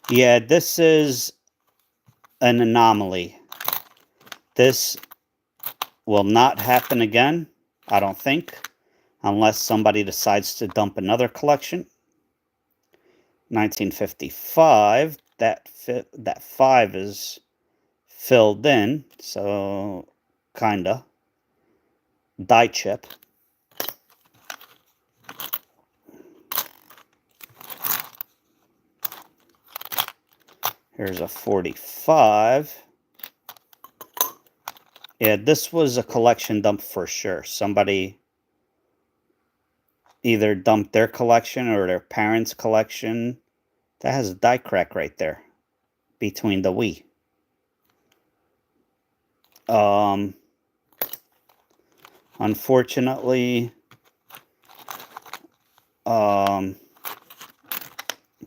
Yeah, this is an anomaly. This will not happen again, I don't think, unless somebody decides to dump another collection. 1955, that 5 is filled in, so kinda. Die chip. Here's a 45. Yeah, this was a collection dump for sure. Somebody either dumped their collection or their parents' collection. That has a die crack right there between the Wii. Unfortunately,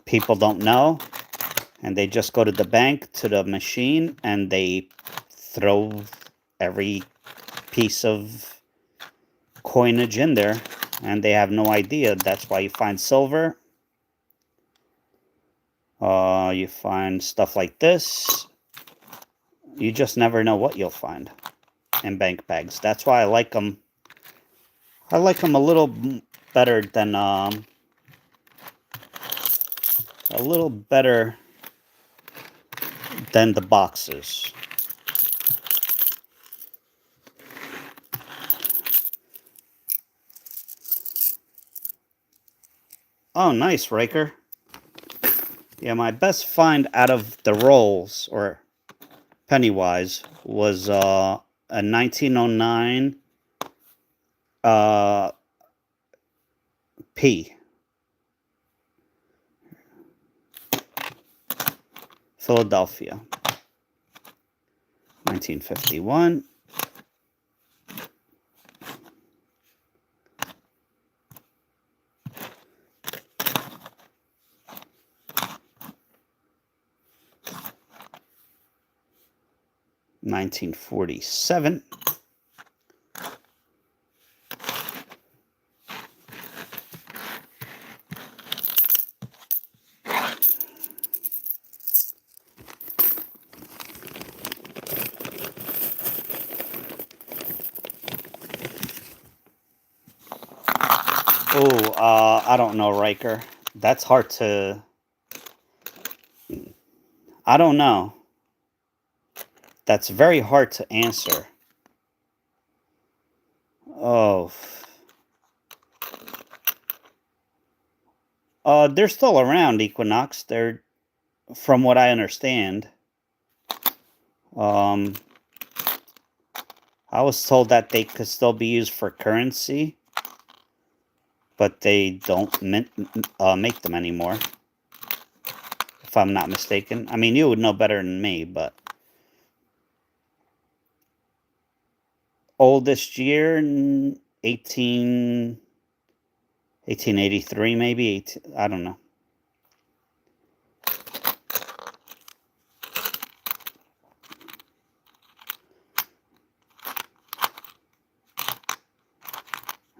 people don't know, and they just go to the bank, to the machine, and they throw every piece of coinage in there, and they have no idea. That's why you find silver. You find stuff like this. You just never know what you'll find in bank bags. That's why I like them. I like them a little better than the boxes. Oh, nice, Riker. Yeah, my best find out of the rolls, or Pennywise, was a 1909 P. Philadelphia. 1951. $1947. Oh, I don't know, Riker. That's hard to... I don't know. That's very hard to answer. Oh. They're still around, Equinox. They're, from what I understand. I I was told that they could still be used for currency, but they don't make them anymore, if I'm not mistaken. I mean, you would know better than me, but oldest year, 1883 maybe, I don't know.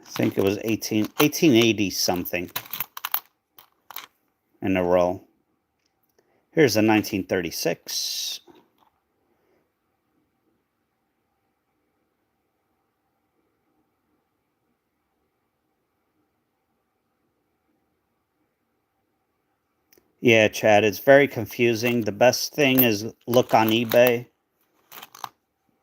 I think it was 1880 something in a row. Here's a 1936. Yeah, Chad, it's very confusing. The best thing is look on eBay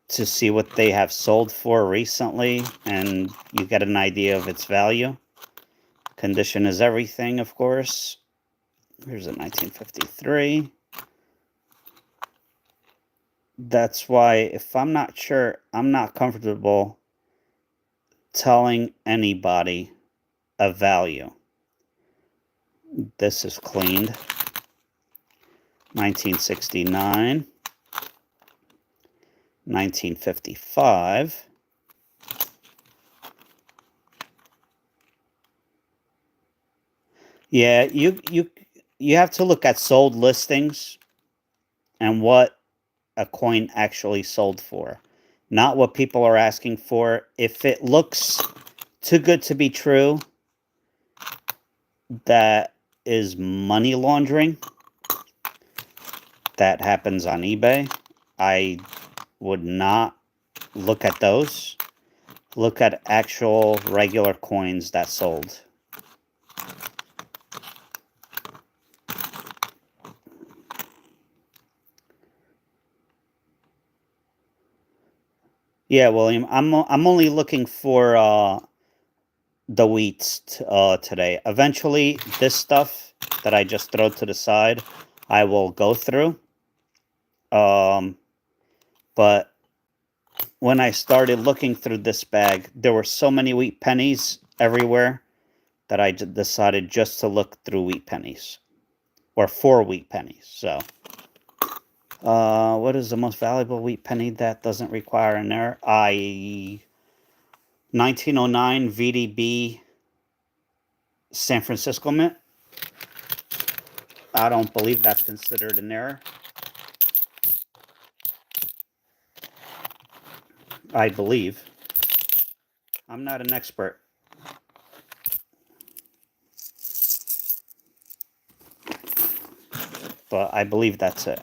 to see what they have sold for recently, and you get an idea of its value. Condition is everything, of course. Here's a 1953. That's why, if I'm not sure, I'm not comfortable telling anybody a value. This is cleaned. 1969. 1955. Yeah, you have to look at sold listings and what a coin actually sold for, not what people are asking for. If it looks too good to be true, that is money laundering. That happens on eBay. I would not look at those. Look at actual regular coins that sold. Yeah, William, I'm only looking for the wheats today. Eventually, this stuff that I just throw to the side, I will go through. But when I started looking through this bag, there were so many wheat pennies everywhere that I decided just to look through wheat pennies, or 4 wheat pennies. So, what is the most valuable wheat penny that doesn't require an error? 1909 VDB San Francisco Mint. I don't believe that's considered an error. I believe. I'm not an expert. But I believe that's it.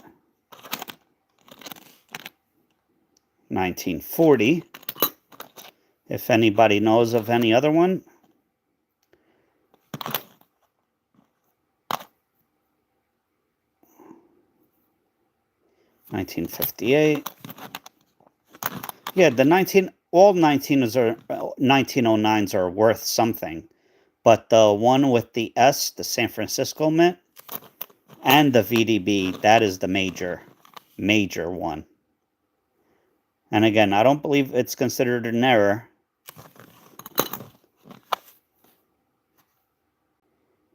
1940. If anybody knows of any other one. 1958. Yeah, all 1909s are worth something. But the one with the S, the San Francisco Mint, and the VDB, that is the major one. And again, I don't believe it's considered an error.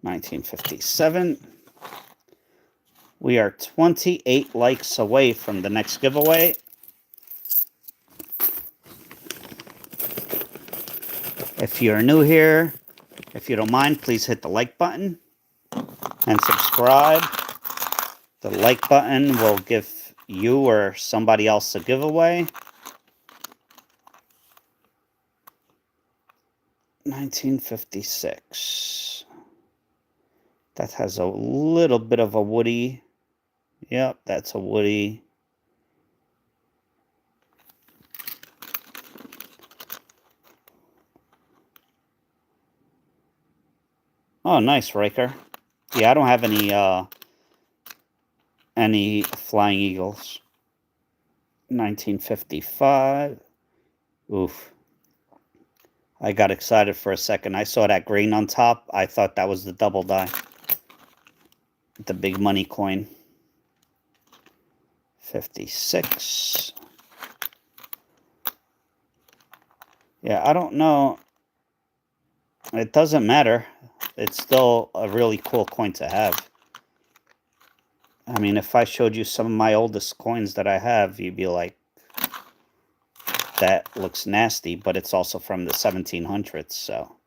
1957. We are 28 likes away from the next giveaway. If you're new here, if you don't mind, please hit the like button and subscribe. The like button will give you or somebody else a giveaway. 1956. That has a little bit of a woody. Yep, that's a woody. Oh, nice, Riker. Yeah, I don't have any flying eagles. 1955. Oof. I got excited for a second. I saw that green on top. I thought that was the double die. The big money coin. 56. Yeah, I don't know. It doesn't matter. It's still a really cool coin to have. I mean, if I showed you some of my oldest coins that I have, you'd be like, that looks nasty, but it's also from the 1700s, so.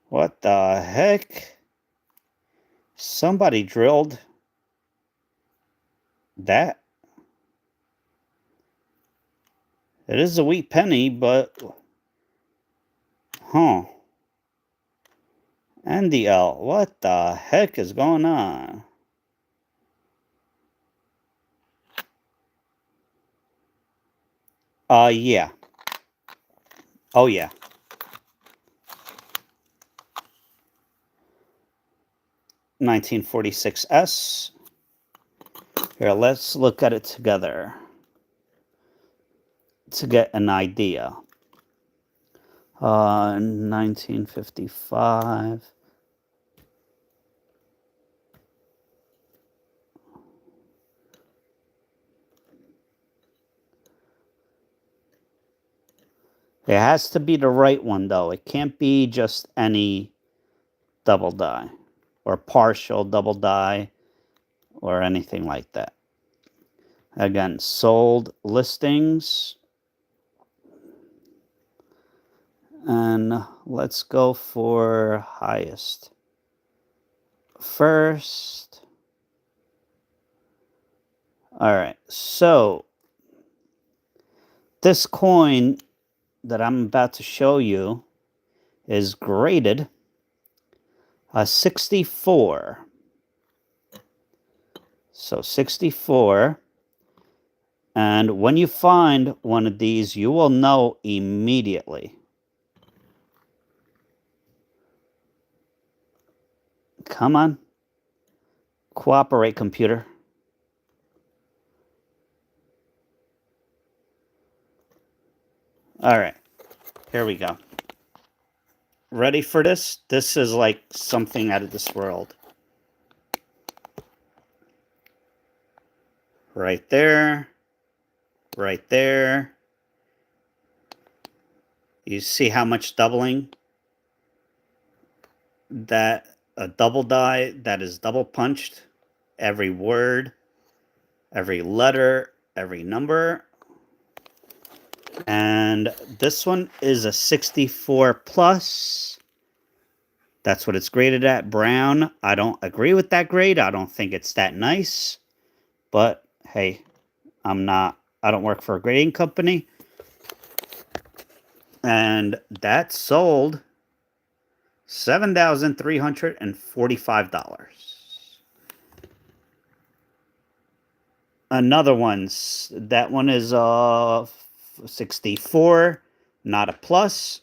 What the heck? Somebody drilled that. It is a wheat penny, but... Huh. And the L. What the heck is going on? Yeah. Oh, yeah. $1946S. Here, let's look at it together to get an idea. 1955. It has to be the right one, though. It can't be just any double die or partial double die or anything like that. Again, sold listings. And let's go for highest first. All right, so this coin that I'm about to show you is graded a 64. So 64. And when you find one of these, you will know immediately. Come on. Cooperate, computer. All right. Here we go. Ready for this? This is like something out of this world. Right there. Right there. You see how much doubling? That a double die that is double punched. Every word, every letter, every number. And this one is a 64 plus. That's what it's graded at. Brown. I don't agree with that grade. I don't think it's that nice. But hey, I don't work for a grading company. And that sold $7,345. Another one's that one is 64, not a plus.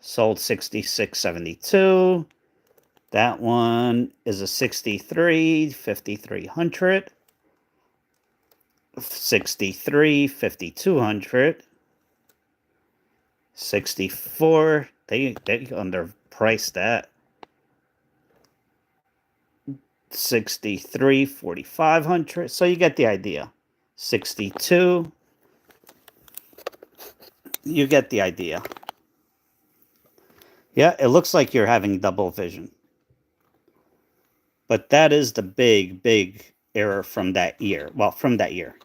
Sold 66.72. That one is a 63, 5,300. 63, 5,200. 64. They underpriced that. 63, 4,500. So you get the idea. 62. You get the idea. Yeah, it looks like you're having double vision. But that is the big, big error from that year. Well, from that year.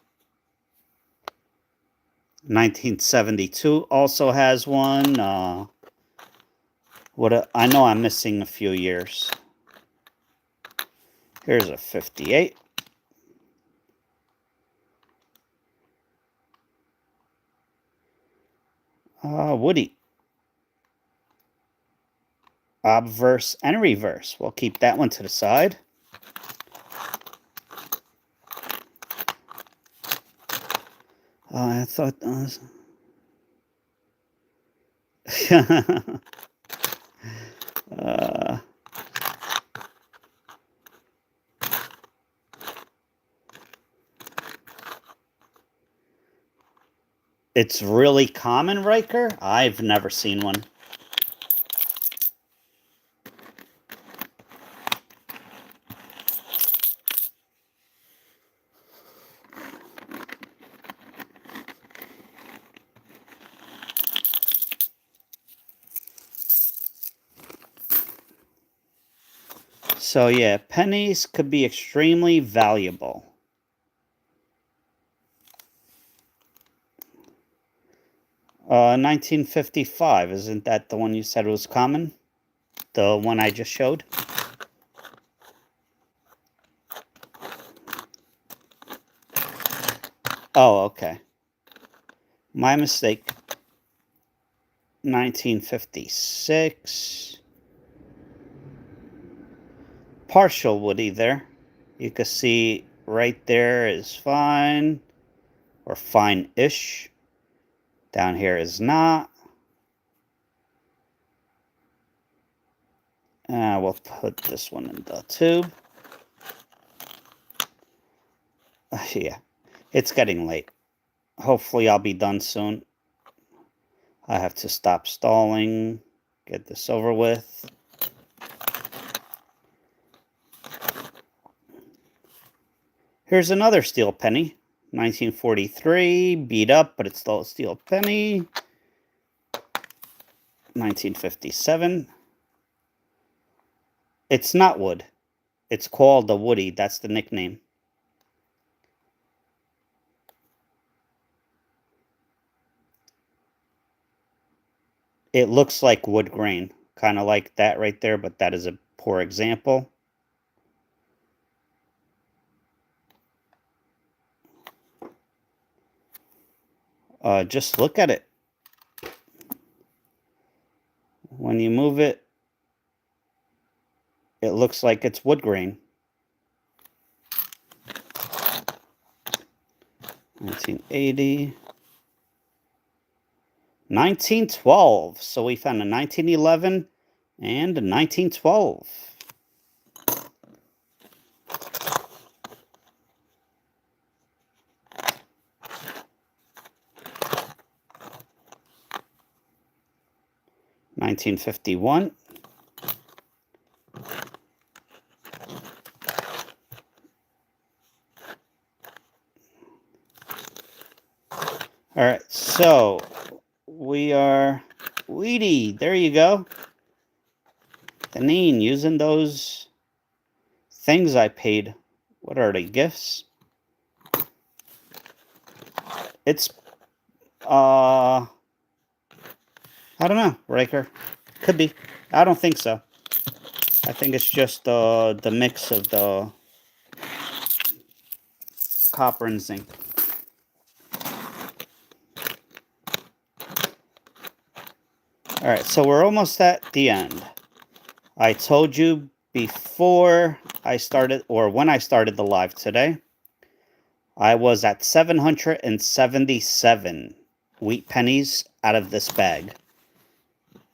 1972 also has one. I know I'm missing a few years. Here's a 58. Woody. Obverse and reverse. We'll keep that one to the side. I thought... It's really common, Riker? I've never seen one. So yeah, pennies could be extremely valuable. Uh, 1955, isn't that the one you said was common? The one I just showed? Oh, okay. My mistake. 1956. Partial woody there. You can see right there is fine, or fine-ish. Down here is not. We'll put this one in the tube. Yeah, it's getting late. Hopefully I'll be done soon. I have to stop stalling, get this over with. Here's another steel penny. 1943, beat up, but it's still a steel penny. 1957. It's not wood. It's called a woody. That's the nickname. It looks like wood grain. Kind of like that right there, but that is a poor example. Just look at it. When you move it, it looks like it's wood grain. 1980. 1912. So we found a 1911 and a 1912. $1951. All right, so we are Weedy. There you go. Deneen, using those things I paid. What are they, gifts? It's, I don't know, Riker. Could be. I don't think so. I think it's just the mix of the copper and zinc. All right, so we're almost at the end. I told you before I started, or when I started the live today, I was at 777 wheat pennies out of this bag.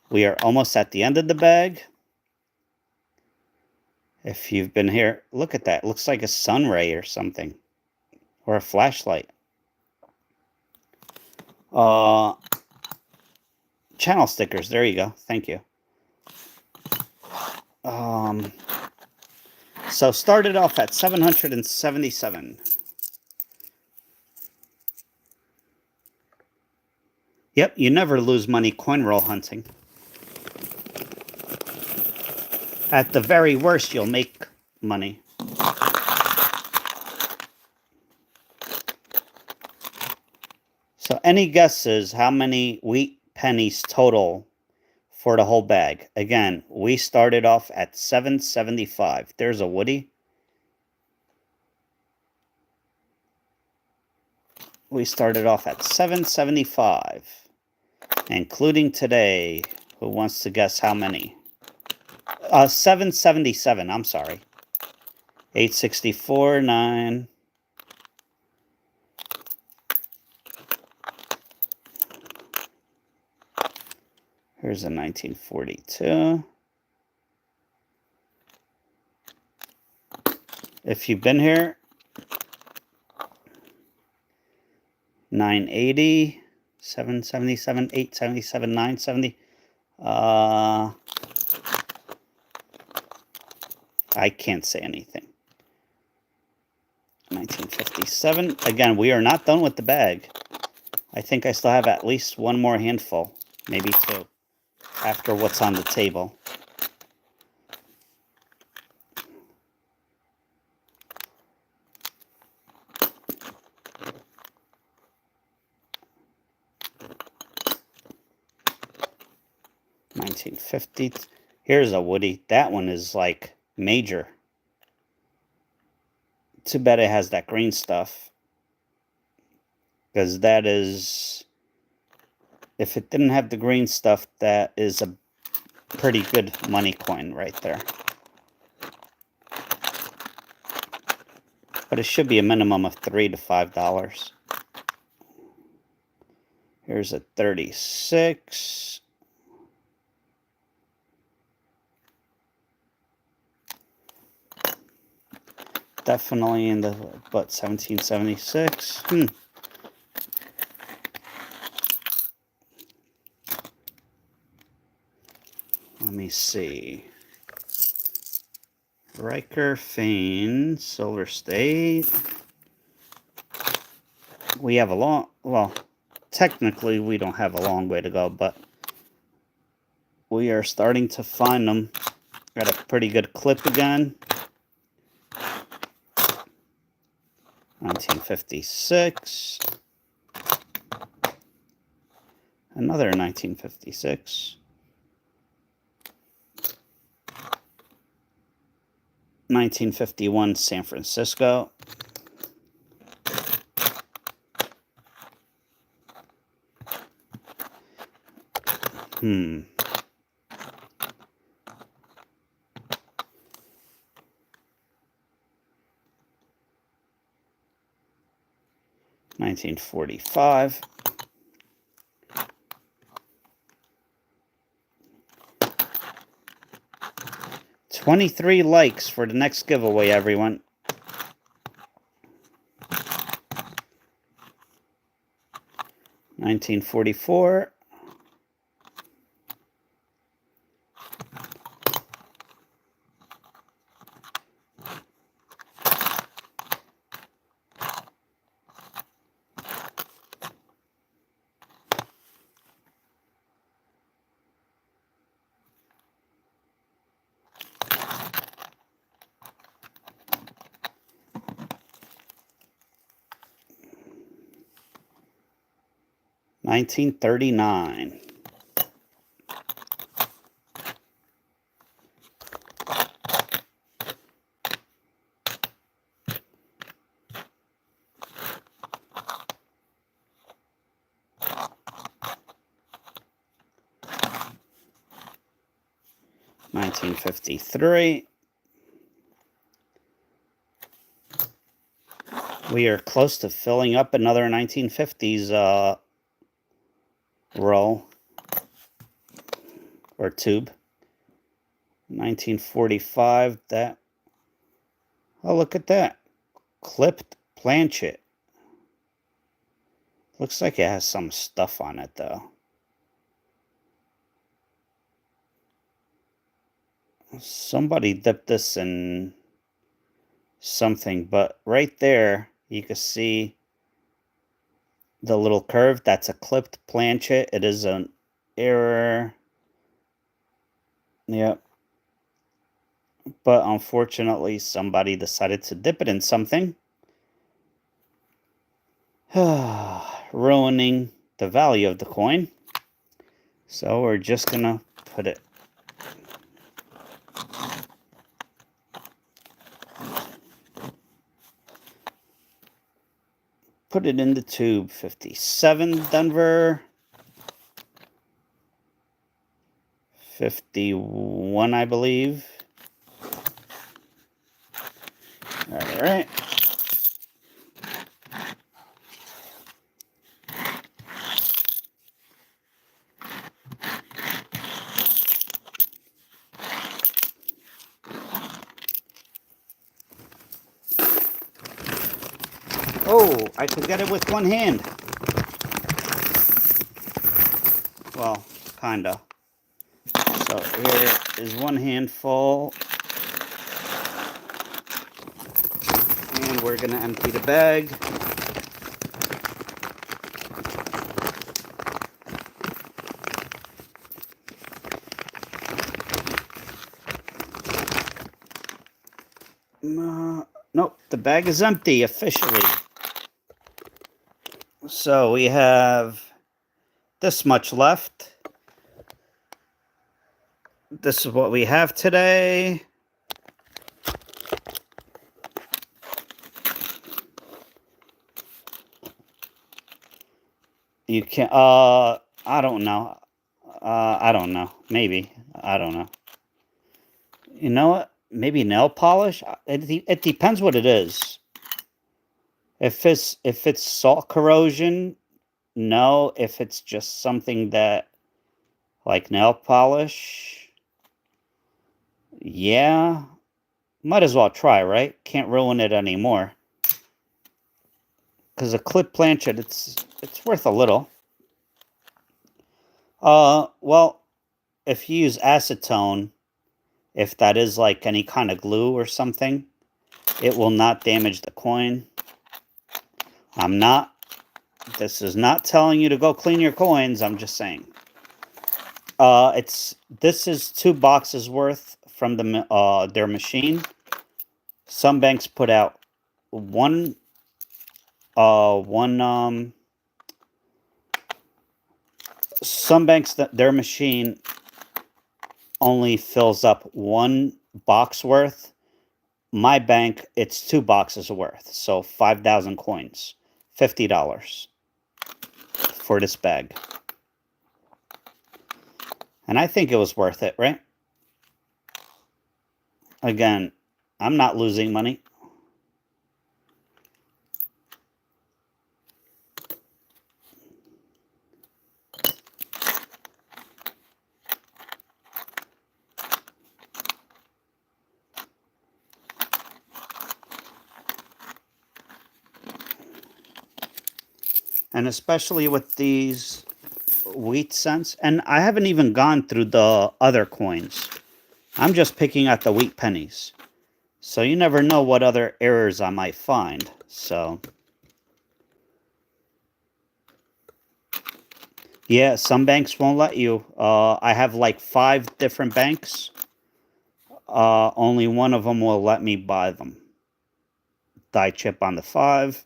We are almost at the end of the bag. If you've been here, look at that. It looks like a sun ray or something, or a flashlight. Channel stickers. There you go. Thank you. So started off at 777. Yep, you never lose money coin roll hunting. At the very worst, you'll make money. So any guesses how many wheat pennies total for the whole bag? Again, we started off at 775. There's a woody. We started off at 775, including today. Who wants to guess how many? 777, I'm sorry. 864, 9. Here's a 1942. If you've been here, 980, 777, 877, 970. I can't say anything. 1957. Again, we are not done with the bag. I think I still have at least one more handful, maybe two, after what's on the table. 1950. Here's a Woody. That one is like major. Too bad it has that green stuff. Because that is... If it didn't have the green stuff, that is a pretty good money coin right there. But it should be a minimum of $3 to $5. Here's a 36. Definitely in the, what, 1776? Let me see. Riker, Fane, Silver State. We have a long, well, technically we don't have a long way to go, but we are starting to find them at a pretty good clip again. 1956. Another 1956. 1951 San Francisco. Hmm. $1945. $23 likes for the next giveaway, everyone. $1944. $1939. $1953. We are close to filling up another 1950s roll or tube. 1945. That. Oh, look at that. Clipped planchet. Looks like it has some stuff on it, though. Somebody dipped this in something, but right there you can see the little curve. That's a clipped planchet. It is an error. Yep. But unfortunately, somebody decided to dip it in something. Ruining the value of the coin. So we're just gonna put it in the tube. 57 Denver. 51, I believe. All right. Oh, I could get it with one hand. Well, kinda. So here is one handful. And we're gonna empty the bag. Nope, the bag is empty officially. So we have this much left. this is what we have today. You can, I don't know. I don't know. Maybe. I don't know. You know what? Maybe nail polish? It depends what it is. If it's salt corrosion, no. If it's just something that, like nail polish, yeah. Might as well try, right? Can't ruin it anymore. Because a clip planchet, it's worth a little. Well, if you use acetone, if that is like any kind of glue or something, it will not damage the coin. This is not telling you to go clean your coins, I'm just saying. This is 2 boxes worth from their machine. Some banks put out one some banks, that their machine only fills up 1 box worth. My bank, it's 2 boxes worth, so 5,000 coins, $50 for this bag. And I think it was worth it, right? Again, I'm not losing money. And especially with these wheat cents. And I haven't even gone through the other coins. I'm just picking out the wheat pennies. So you never know what other errors I might find. So yeah, some banks won't let you. I have like 5 different banks. Only one of them will let me buy them. Die chip on the 5.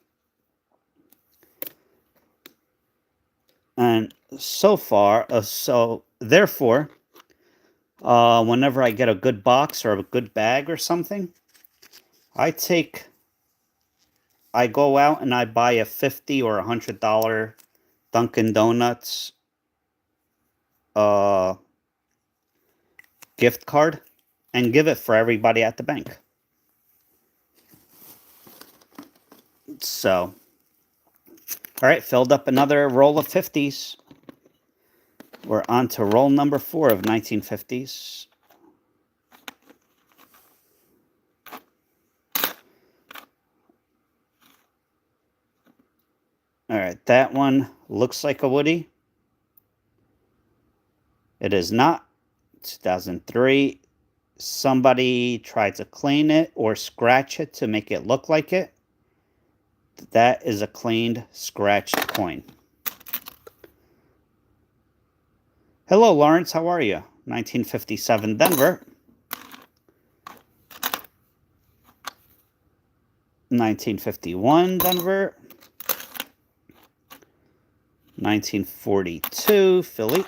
And so far, therefore, whenever I get a good box or a good bag or something, I go out and I buy a $50 or $100 Dunkin' Donuts gift card and give it for everybody at the bank. So, all right, filled up another roll of 50s. We're on to roll number 4 of 1950s. All right, that one looks like a Woody. It is not. 2003. Somebody tried to clean it or scratch it to make it look like it. That is a cleaned, scratched coin. Hello, Lawrence. How are you? 1957 Denver. 1951 Denver. 1942 Philly.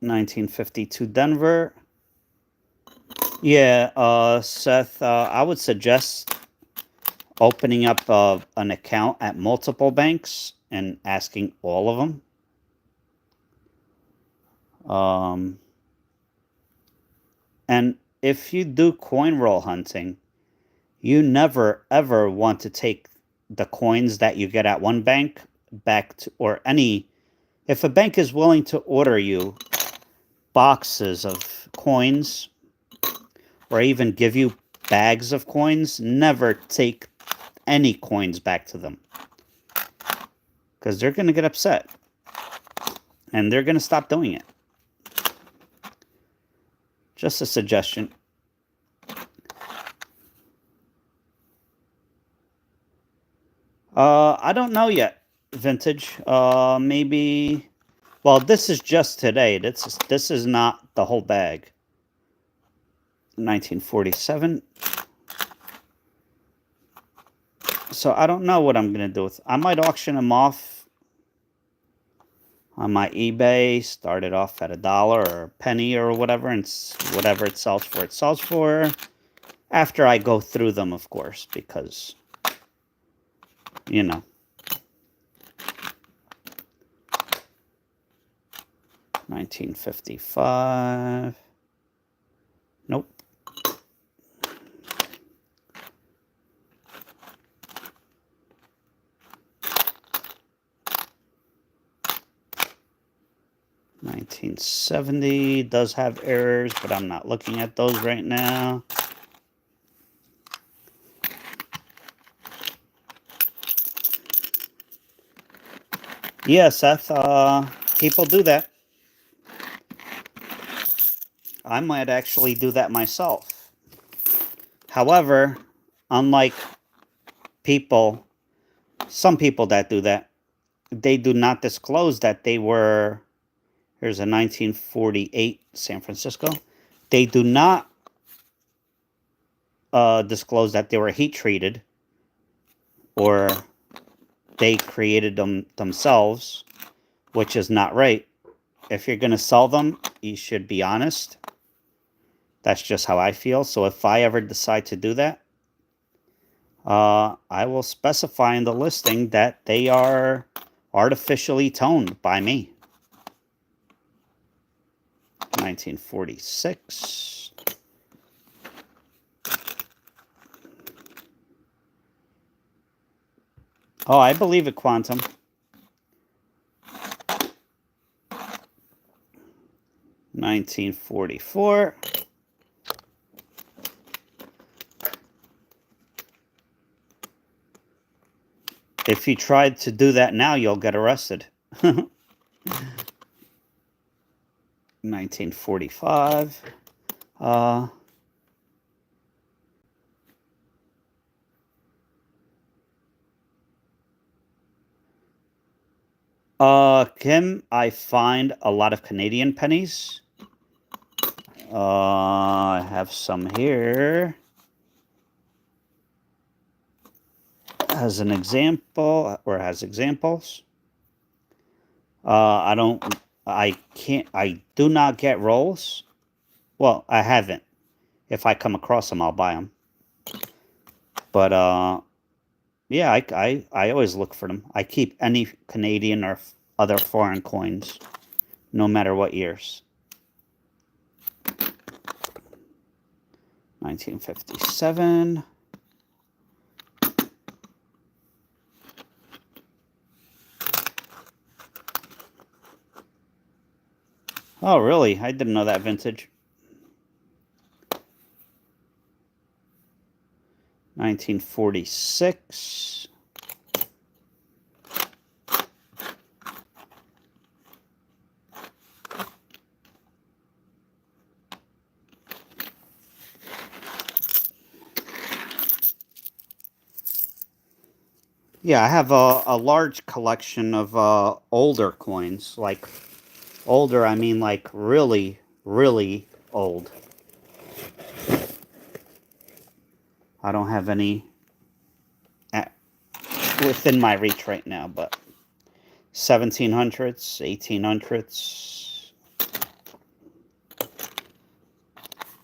1952 Denver. Yeah, Seth, I would suggest opening up an account at multiple banks and asking all of them. And if you do coin roll hunting, you never ever want to take the coins that you get at one bank back to, or any, if a bank is willing to order you boxes of coins or even give you bags of coins, never take any coins back to them, because they're going to get upset and they're going to stop doing it. Just a suggestion. I don't know yet, Vintage. Maybe, well, this is just today. This is not the whole bag. 1947. So I don't know what I'm going to do with. I might auction them off on my eBay. Started off at $1 or a penny or whatever, and whatever it sells for, it sells for. After I go through them, of course, because, you know. 1955. Nope. $1970 does have errors, but I'm not looking at those right now. Yeah, Seth, people do that. I might actually do that myself. However, unlike some people that do that, they do not disclose that they were, here's a 1948 San Francisco. They do not disclose that they were heat treated or they created them themselves, which is not right. If you're going to sell them, you should be honest. That's just how I feel. So if I ever decide to do that, I will specify in the listing that they are artificially toned by me. 1946. Oh, I believe it, Quantum. 1944. If you tried to do that now, you'll get arrested. 1945. Kim, I find a lot of Canadian pennies. I have some here as an example, or has examples. I do not get rolls. Well, I haven't. If I come across them, I'll buy them. But, yeah, I always look for them. I keep any Canadian or other foreign coins, no matter what years. 1957. Oh, really? I didn't know that vintage. 1946. Yeah, I have a large collection of older coins. Like, older, I mean like really, really old. I don't have any within my reach right now, but 1700s, 1800s,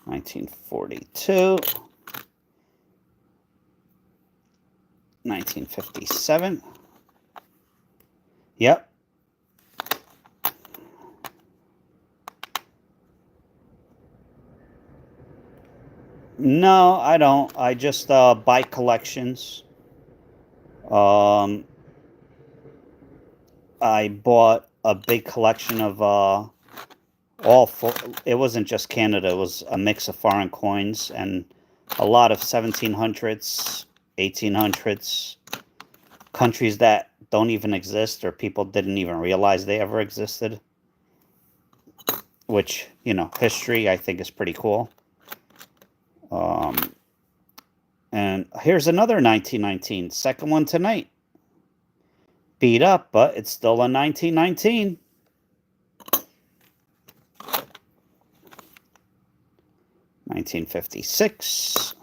1942, 1957. Yep. No, I don't. I just buy collections. I bought a big collection of it wasn't just Canada, it was a mix of foreign coins and a lot of 1700s, 1800s, countries that don't even exist or people didn't even realize they ever existed. Which, you know, history I think is pretty cool. And here's another 1919, second one tonight. Beat up, but it's still a 1919. 1956.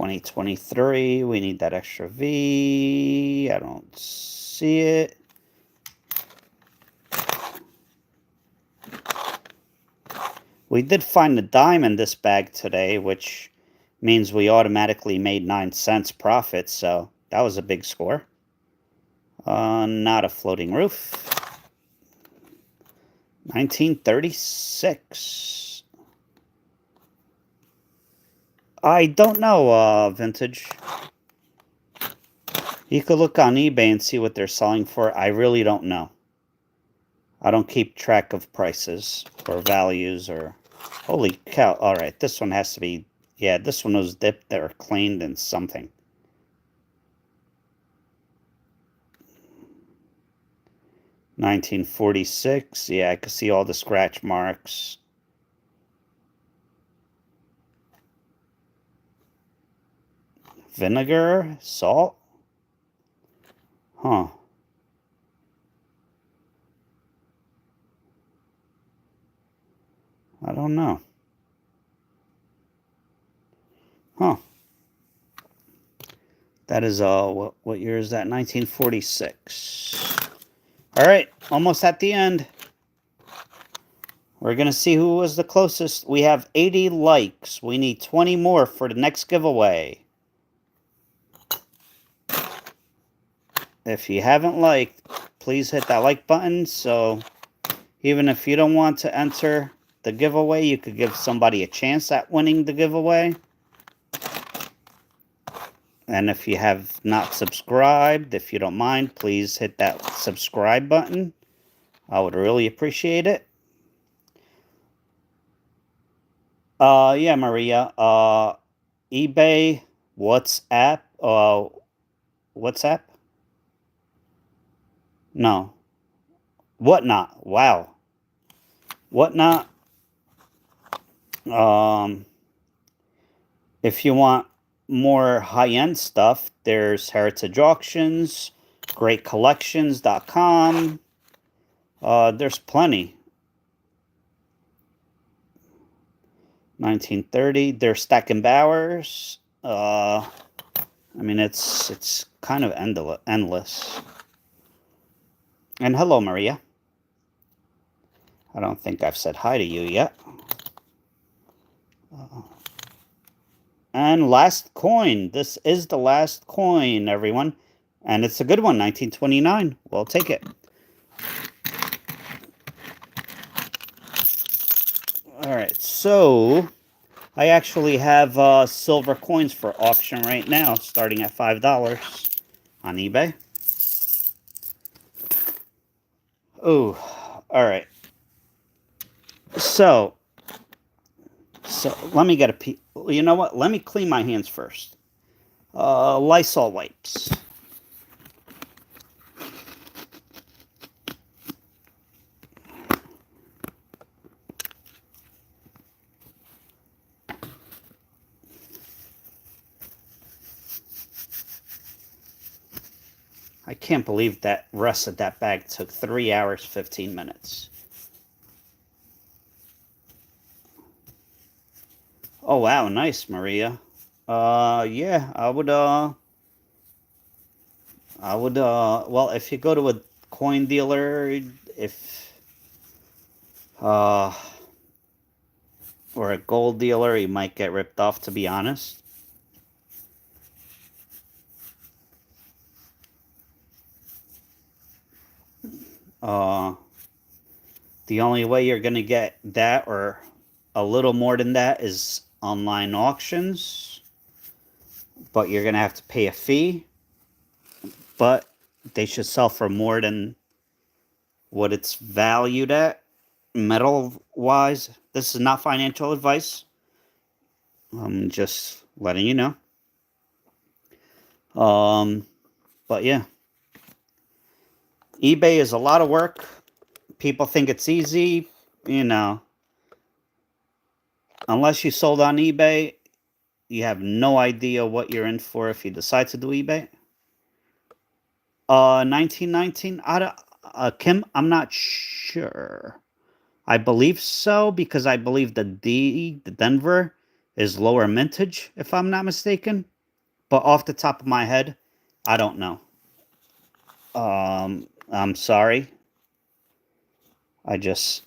2023. We need that extra V. I don't see it. We did find a dime in this bag today, which means we automatically made 9 cents profit, so that was a big score. Not a floating roof. 1936. I don't know, vintage. You could look on eBay and see what they're selling for. I really don't know. I don't keep track of prices or values or... Holy cow. Alright, this one has to be... Yeah, this one was dipped or cleaned in something. $1946. Yeah, I can see all the scratch marks. Vinegar? Salt? Huh. I don't know. Huh. That is, what year is that? 1946. All right, almost at the end. We're going to see who was the closest. We have 80 likes. We need 20 more for the next giveaway. If you haven't liked, please hit that like button. So even if you don't want to enter the giveaway, you could give somebody a chance at winning the giveaway. And if you have not subscribed, if you don't mind, please hit that subscribe button. I would really appreciate it. Yeah, Maria. eBay, WhatsApp, WhatsApp? No. Whatnot. Wow. Whatnot. If you want more high-end stuff, there's Heritage Auctions, GreatCollections.com. There's plenty. 1930. There's Stack and Bowers. I mean, it's kind of endless. And hello, Maria. I don't think I've said hi to you yet. And last coin. This is the last coin, everyone. And it's a good one, 1929. We'll take it. Alright, so I actually have silver coins for auction right now, starting at $5 on eBay. Oh, alright. So let me get a... You know what? Let me clean my hands first. Lysol wipes. I can't believe that rest of that bag took 3 hours, 15 minutes. Oh, wow. Nice, Maria. Yeah, well, if you go to a coin dealer, or a gold dealer, you might get ripped off, to be honest. The only way you're going to get that or a little more than that is online auctions, but you're going to have to pay a fee, but they should sell for more than what it's valued at, metal-wise. This is not financial advice. I'm just letting you know. But yeah. eBay is a lot of work. People think it's easy, you know. Unless you sold on eBay, you have no idea what you're in for if you decide to do eBay. 1919, Kim, I'm not sure. I believe so, because I believe the Denver is lower mintage, if I'm not mistaken. But off the top of my head, I don't know. I'm sorry.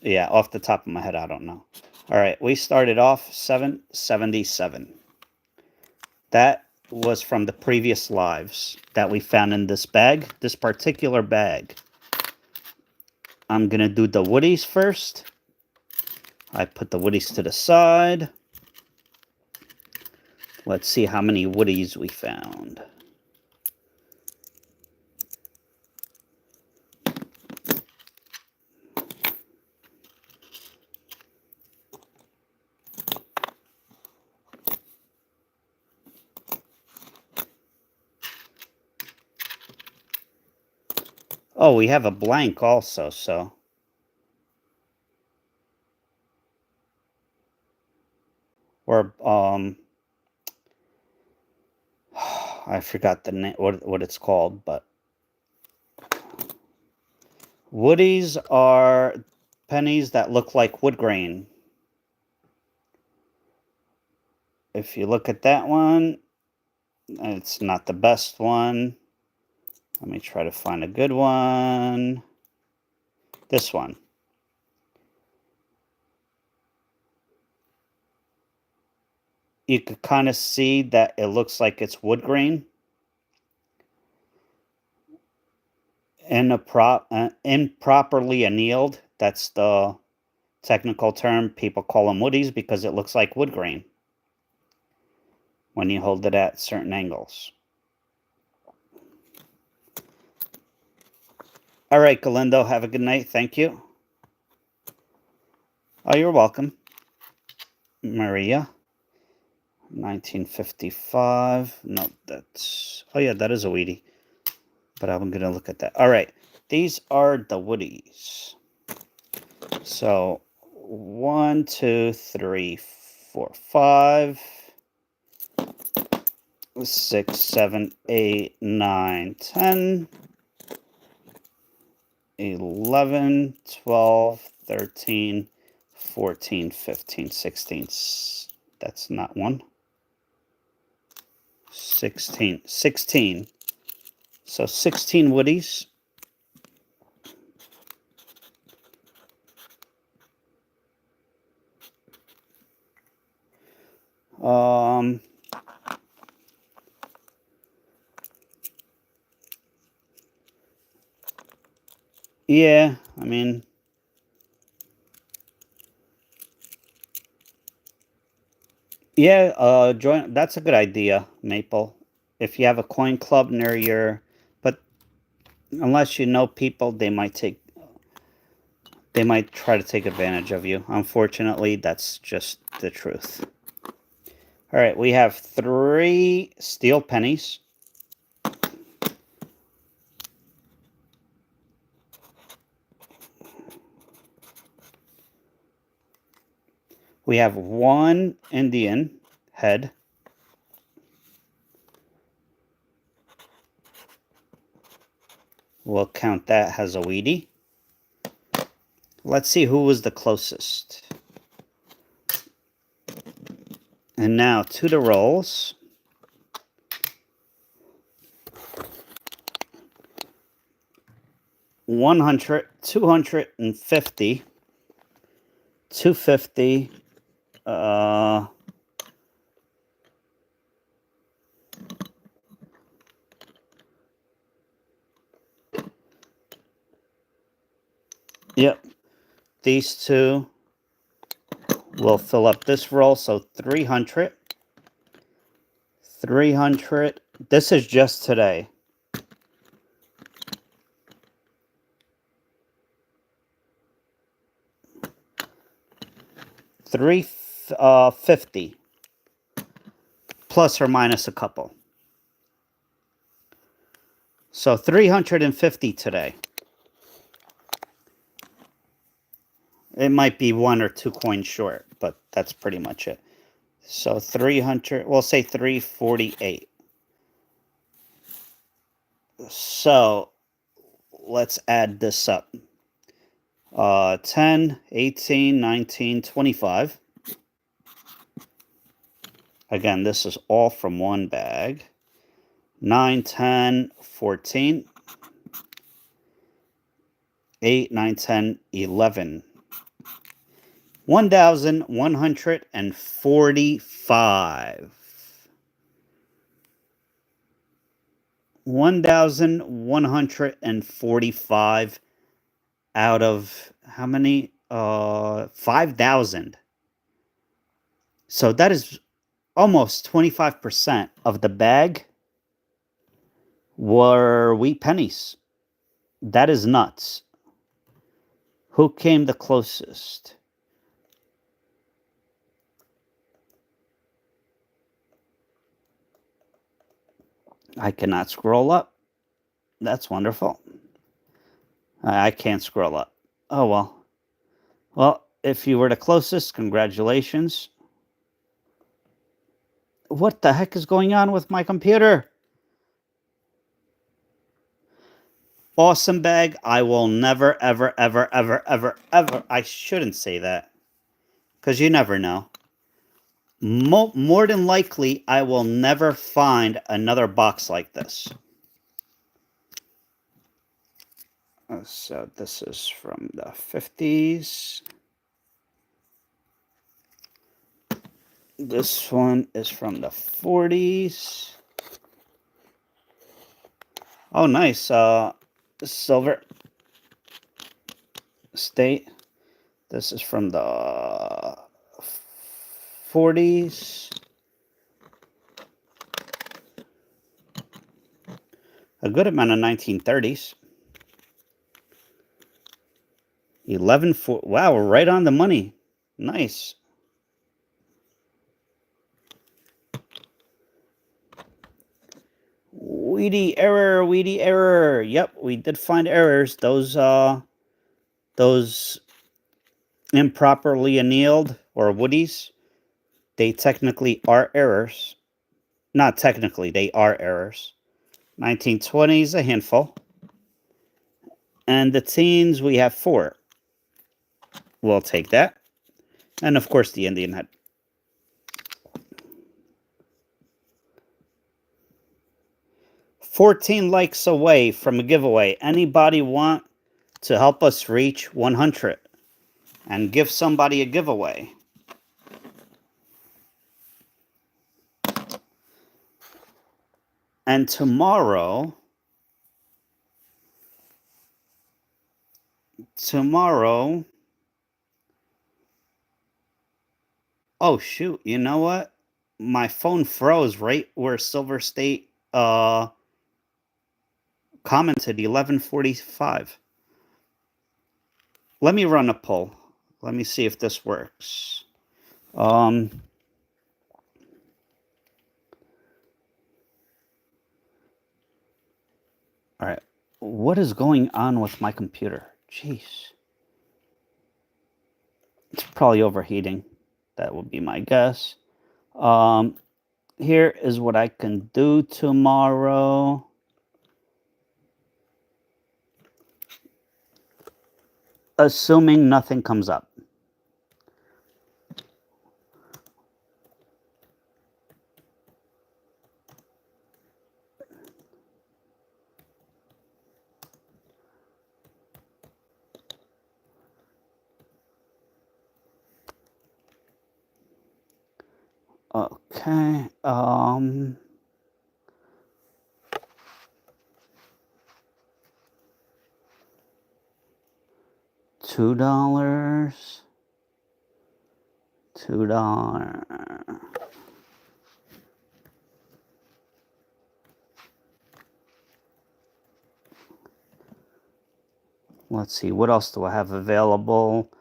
Yeah, off the top of my head, I don't know. All right, we started off 777. That was from the previous lives that we found in this bag, this particular bag. I'm going to do the woodies first. I put the woodies to the side. Let's see how many woodies we found. Oh, we have a blank also, so. Or, I forgot the name, what it's called, but. Woodies are pennies that look like wood grain. If you look at that one, it's not the best one. Let me try to find a good one. This one. You could kind of see that it looks like it's wood grain. And improperly annealed. That's the technical term. People call them woodies because it looks like wood grain when you hold it at certain angles. All right, Galindo, have a good night. Thank you. Oh, you're welcome. Maria, 1955. No, that's... Oh, yeah, that is a weedie. But I'm going to look at that. All right, these are the woodies. So, 1, 2, 3, 4, 5... 6, 7, 8, 9, 10, 11, 12, 13, 14, 15, 16. That's not one. 16. 16. So 16 woodies. Yeah, I mean, yeah, join. That's a good idea, Maple. If you have a coin club near your, but unless you know people, they might try to take advantage of you. Unfortunately, that's just the truth. All right, we have 3 steel pennies. We have 1 Indian head. We'll count that as a weedie. Let's see who was the closest. And now to the rolls. $100, $250, $250, yep, these two will fill up this roll, so 300, 300, this is just today. $350 plus or minus a couple. So 350 today. It might be 1 or 2 coins short, but that's pretty much it. So 300, we'll say 348. So let's add this up. 10, 18, 19, 25. Again, this is all from one bag. 9, 10, 14. 8, 9, 10, 11. 1,145. 1,145 out of how many? 5,000. So that is almost 25% of the bag were wheat pennies. That is nuts. Who came the closest? I cannot scroll up. That's wonderful. I can't scroll up. Oh, well. Well, if you were the closest, congratulations. What the heck is going on with my computer? Awesome bag. I will never, ever, ever, ever, ever, ever. I shouldn't say that. Because you never know. More than likely, I will never find another box like this. So this is from the 50s. This one is from the 40s. Oh, nice. Silver State. This is from the 40s. A good amount of 1930s. 11. Wow, we're right on the money. Nice. Weedy error, weedy error. Yep, we did find errors. Those improperly annealed or woodies, they technically are errors. Not technically, they are errors. 1920s, a handful. And the teens, we have 4. We'll take that. And of course, the Indian head. $14 likes away from a giveaway. Anybody want to help us reach 100 and give somebody a giveaway? And tomorrow, oh shoot, you know what? My phone froze right where Silver State commented 11:45. Let me run a poll. Let me see if this works. All right. What is going on with my computer? Jeez. It's probably overheating. That would be my guess. Here is what I can do tomorrow. Assuming nothing comes up. Okay. $2. $2. Let's see, what else do I have available?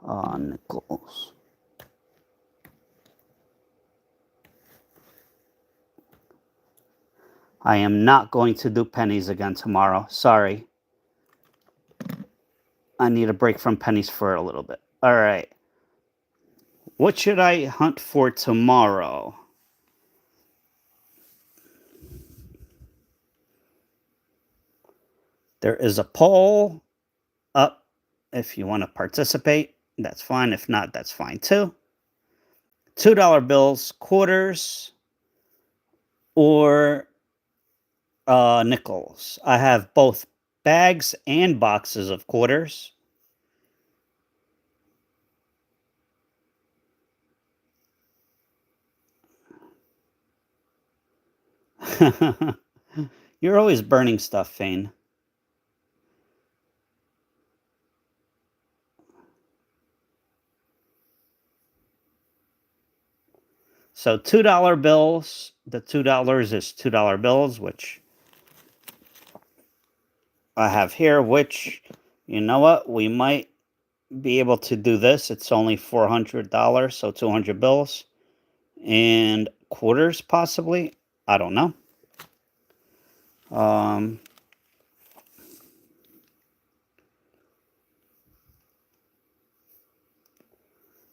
Nickels. I am not going to do pennies again tomorrow. Sorry. I need a break from pennies for a little bit. All right. What should I hunt for tomorrow? There is a poll up if you want to participate. That's fine. If not, that's fine too. $2 bills, quarters, or Nickels. I have both bags and boxes of quarters. You're always burning stuff, Fane. So $2 bills. The $2 is $2 bills, which I have here, which, you know what? We might be able to do this. It's only $400, so 200 bills. And quarters, possibly. I don't know.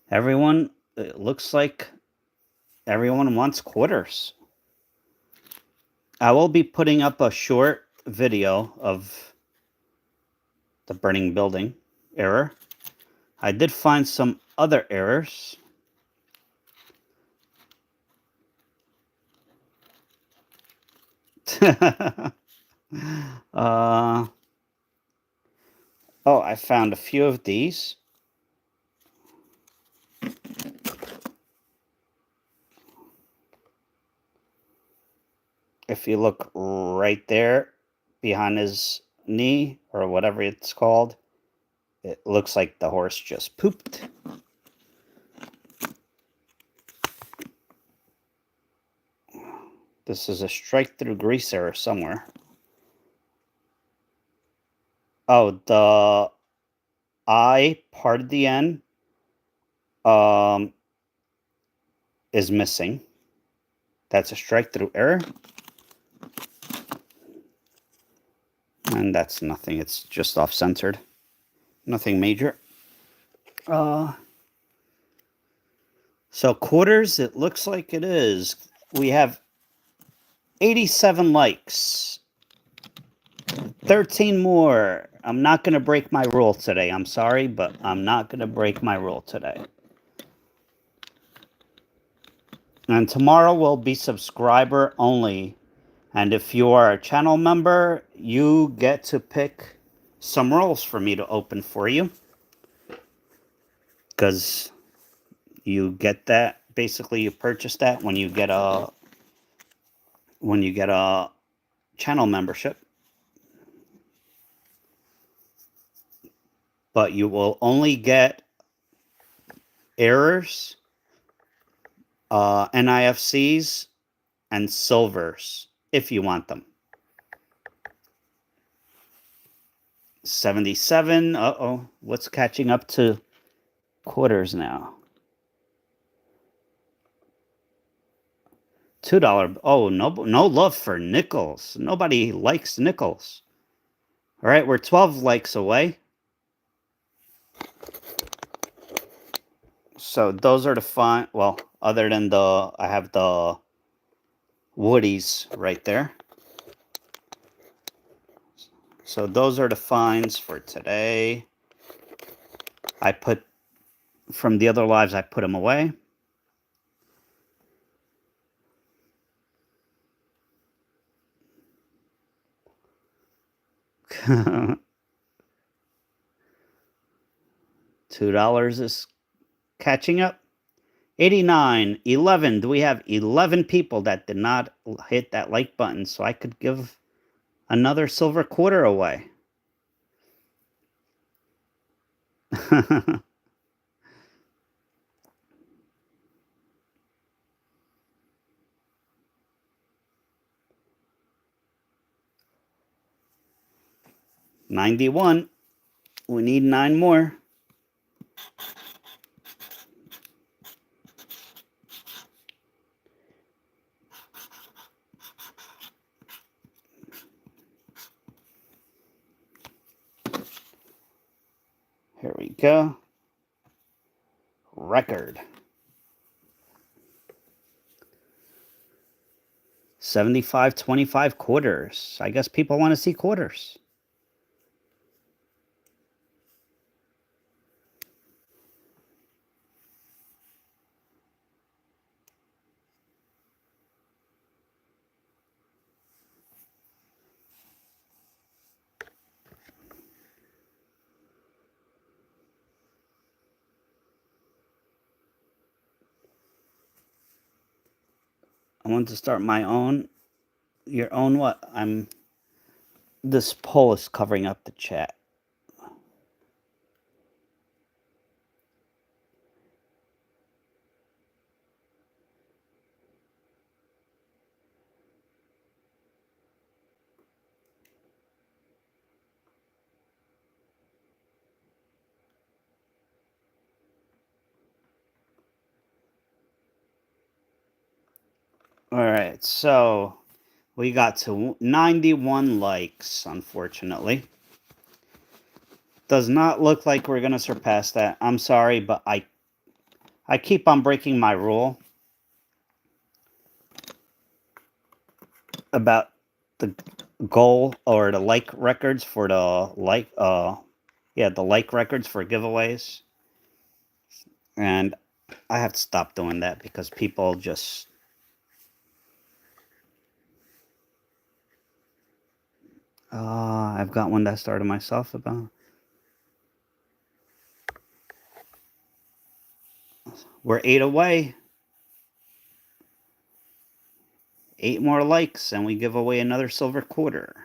Everyone, it looks like everyone wants quarters. I will be putting up a short video of the burning building error. I did find some other errors. Oh, I found a few of these. If you look right there behind his knee, or whatever it's called, it looks like the horse just pooped. This is a strike through grease error somewhere. Oh, the I part of the N is missing. That's a strike through error. And that's nothing. It's just off centered. Nothing major. So quarters, it looks like it is. We have 87 likes. 13 more. I'm not going to break my rule today. I'm sorry, but I'm not going to break my rule today. And tomorrow will be subscriber only. And if you are a channel member, you get to pick some rolls for me to open for you. Because you get that. Basically, you purchase that when you get a channel membership. But you will only get errors, NIFCs, and silvers if you want them. 77. Uh-oh. What's catching up to quarters now? $2. Oh, no love for nickels. Nobody likes nickels. All right, we're 12 likes away. So those are the fine. Well, other than I have the Woodies right there. So those are the fines for today. I put, from the other lives, I put them away. $2 is catching up. 89, 11. Do we have 11 people that did not hit that like button? So I could give another silver quarter away. $91. We need 9 more. Here we go. Record. 75.25 quarters. I guess people want to see quarters. I want to start my own. Your own what? This poll is covering up the chat. All right, so we got to 91 likes, unfortunately. Does not look like we're going to surpass that. I'm sorry, but I keep on breaking my rule about the goal or the like records for the the like records for giveaways. And I have to stop doing that because people just I've got one that started myself about. We're 8 away. 8 more likes and we give away another silver quarter.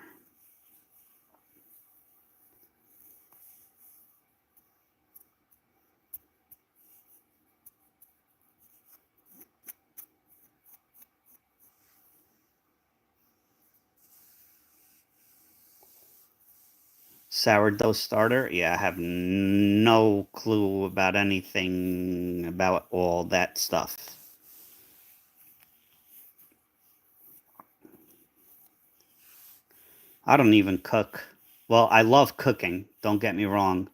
Sourdough starter? Yeah, I have no clue about anything about all that stuff. I don't even cook. Well, I love cooking, don't get me wrong.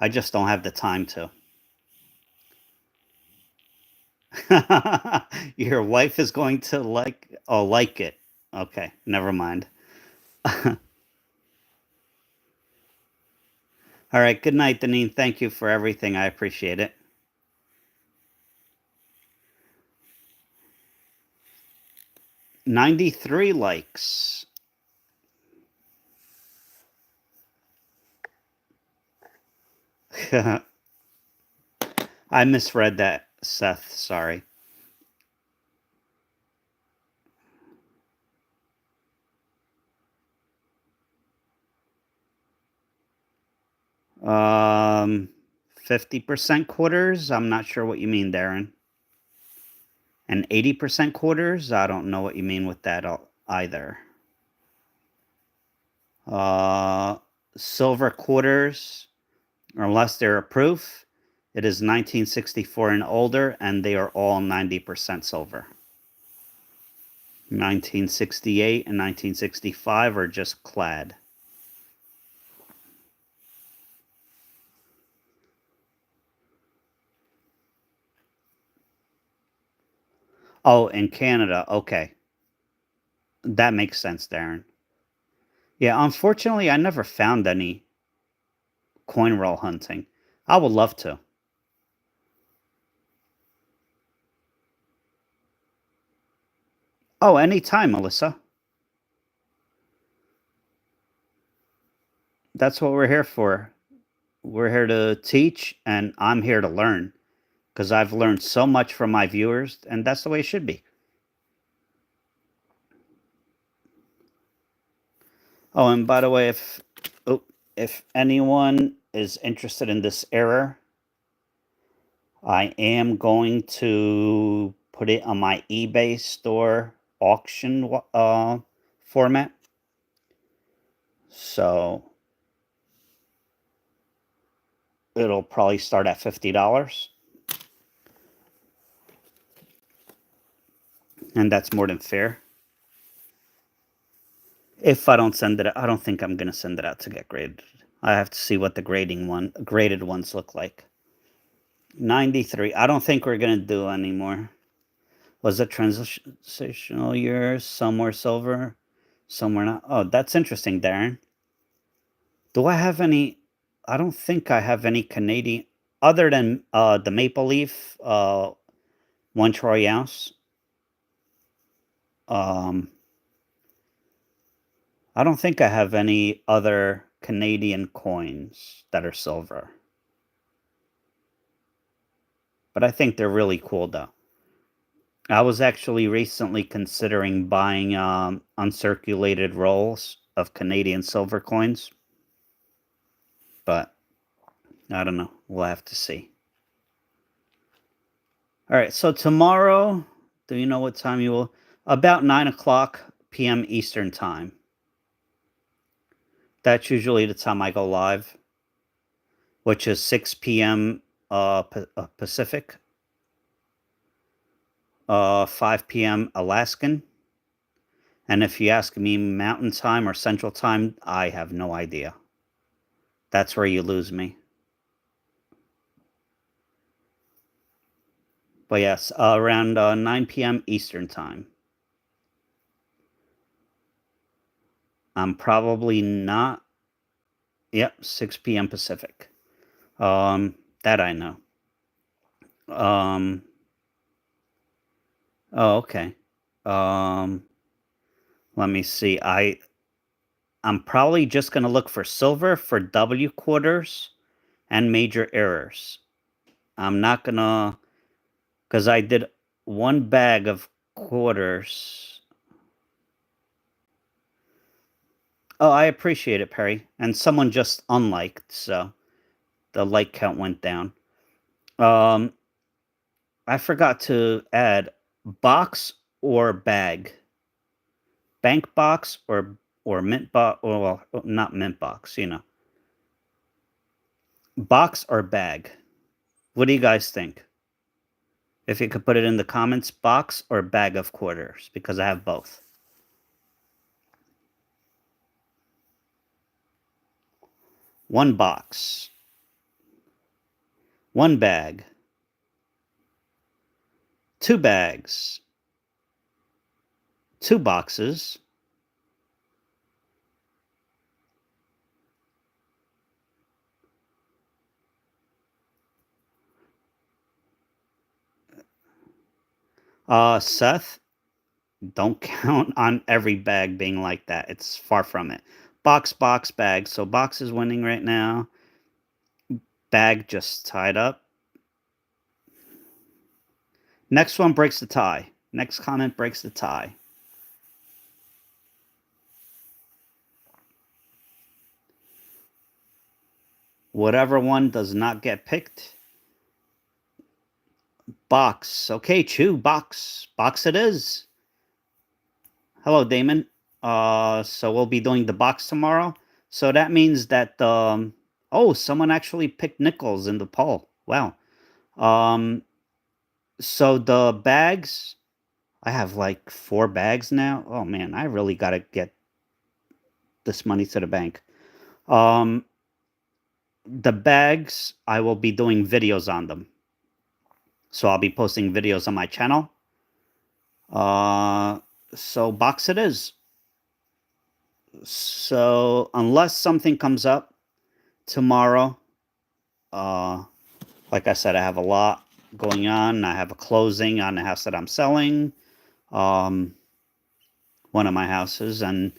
I just don't have the time to. Your wife is going to like it. Okay, never mind. All right, good night, Deneen. Thank you for everything. I appreciate it. 93 likes. I misread that, Seth. Sorry. Um, 50% quarters? I'm not sure what you mean, Darren. And 80% quarters? I don't know what you mean with that either. Silver quarters, unless they're a proof, it is 1964 and older, and they are all 90% silver. 1968 and 1965 are just clad. Oh, in Canada. Okay. That makes sense, Darren. Yeah, unfortunately, I never found any coin roll hunting. I would love to. Oh, anytime, Melissa. That's what we're here for. We're here to teach, and I'm here to learn because I've learned so much from my viewers, and that's the way it should be. Oh, and by the way, if anyone is interested in this error, I am going to put it on my eBay store auction format. So it'll probably start at $50. And that's more than fair. If I don't send it, I don't think I'm going to send it out to get graded. I have to see what the graded ones look like. 93. I don't think we're going to do anymore. Was it transitional years? Some were silver, some were not. Oh, that's interesting, Darren. Do I have any? I don't think I have any Canadian other than the Maple Leaf one Troyhouse. I don't think I have any other Canadian coins that are silver. But I think they're really cool, though. I was actually recently considering buying uncirculated rolls of Canadian silver coins, but I don't know. We'll have to see. All right, so tomorrow, do you know what time you will? About 9 o'clock p.m. Eastern time. That's usually the time I go live, which is 6 p.m. Pacific, 5 p.m. Alaskan. And if you ask me Mountain Time or Central Time, I have no idea. That's where you lose me. But yes, around 9 p.m. Eastern Time. I'm probably not. Yep, 6 p.m. Pacific. That I know. Um, oh, okay. Um, let me see. I'm probably just gonna look for silver for W quarters and major errors. I'm not gonna, because I did one bag of quarters. Oh, I appreciate it, Perry. And someone just unliked, so the like count went down. Um, I forgot to add box or bag, bank box or mint box, or well, not mint box, box or bag. What do you guys think? If you could put it in the comments, box or bag of quarters, because I have both. One box, one bag, two bags, two boxes, Seth, don't count on every bag being like that. It's far from it. Box, box, bag. So box is winning right now. Bag just tied up. Next one breaks the tie. Next comment breaks the tie. Whatever one does not get picked. Box. Okay, Chew, box. Box it is. Hello, Damon. So we'll be doing the box tomorrow. So that means that oh, someone actually picked nickels in the poll. Wow. Um so the bags, I have like 4 bags now. Oh man, I really got to get this money to the bank. Um the bags, I will be doing videos on them. So I'll be posting videos on my channel. So box it is. So unless something comes up tomorrow, like I said, I have a lot going on. I have a closing on the house that I'm selling, one of my houses, and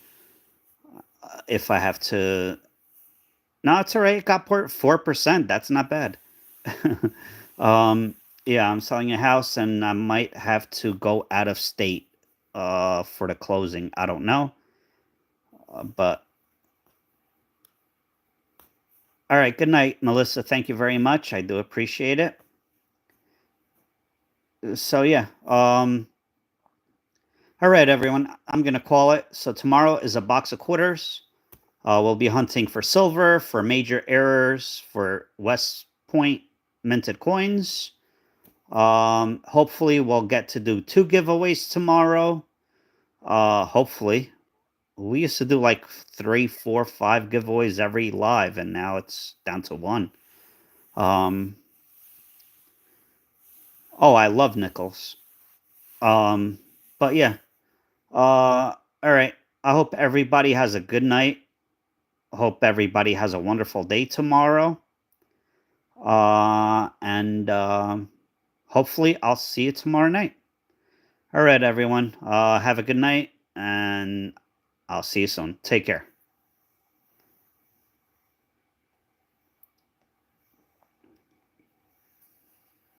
if I have to, no, it's all right. It got 4%. That's not bad. Yeah, I'm selling a house, and I might have to go out of state for the closing. I don't know, but all right. Good night, Melissa. Thank you very much. I do appreciate it. So yeah, all right, everyone. I'm gonna call it. So tomorrow is a box of quarters. We'll be hunting for silver, for major errors, for West Point minted coins. Hopefully we'll get to do 2 giveaways tomorrow. Hopefully. We used to do like 3, 4, 5 giveaways every live, and now it's down to 1. Oh, I love nickels. But yeah. All right. I hope everybody has a good night. I hope everybody has a wonderful day tomorrow. And hopefully I'll see you tomorrow night. All right, everyone. Have a good night, and I'll see you soon. Take care.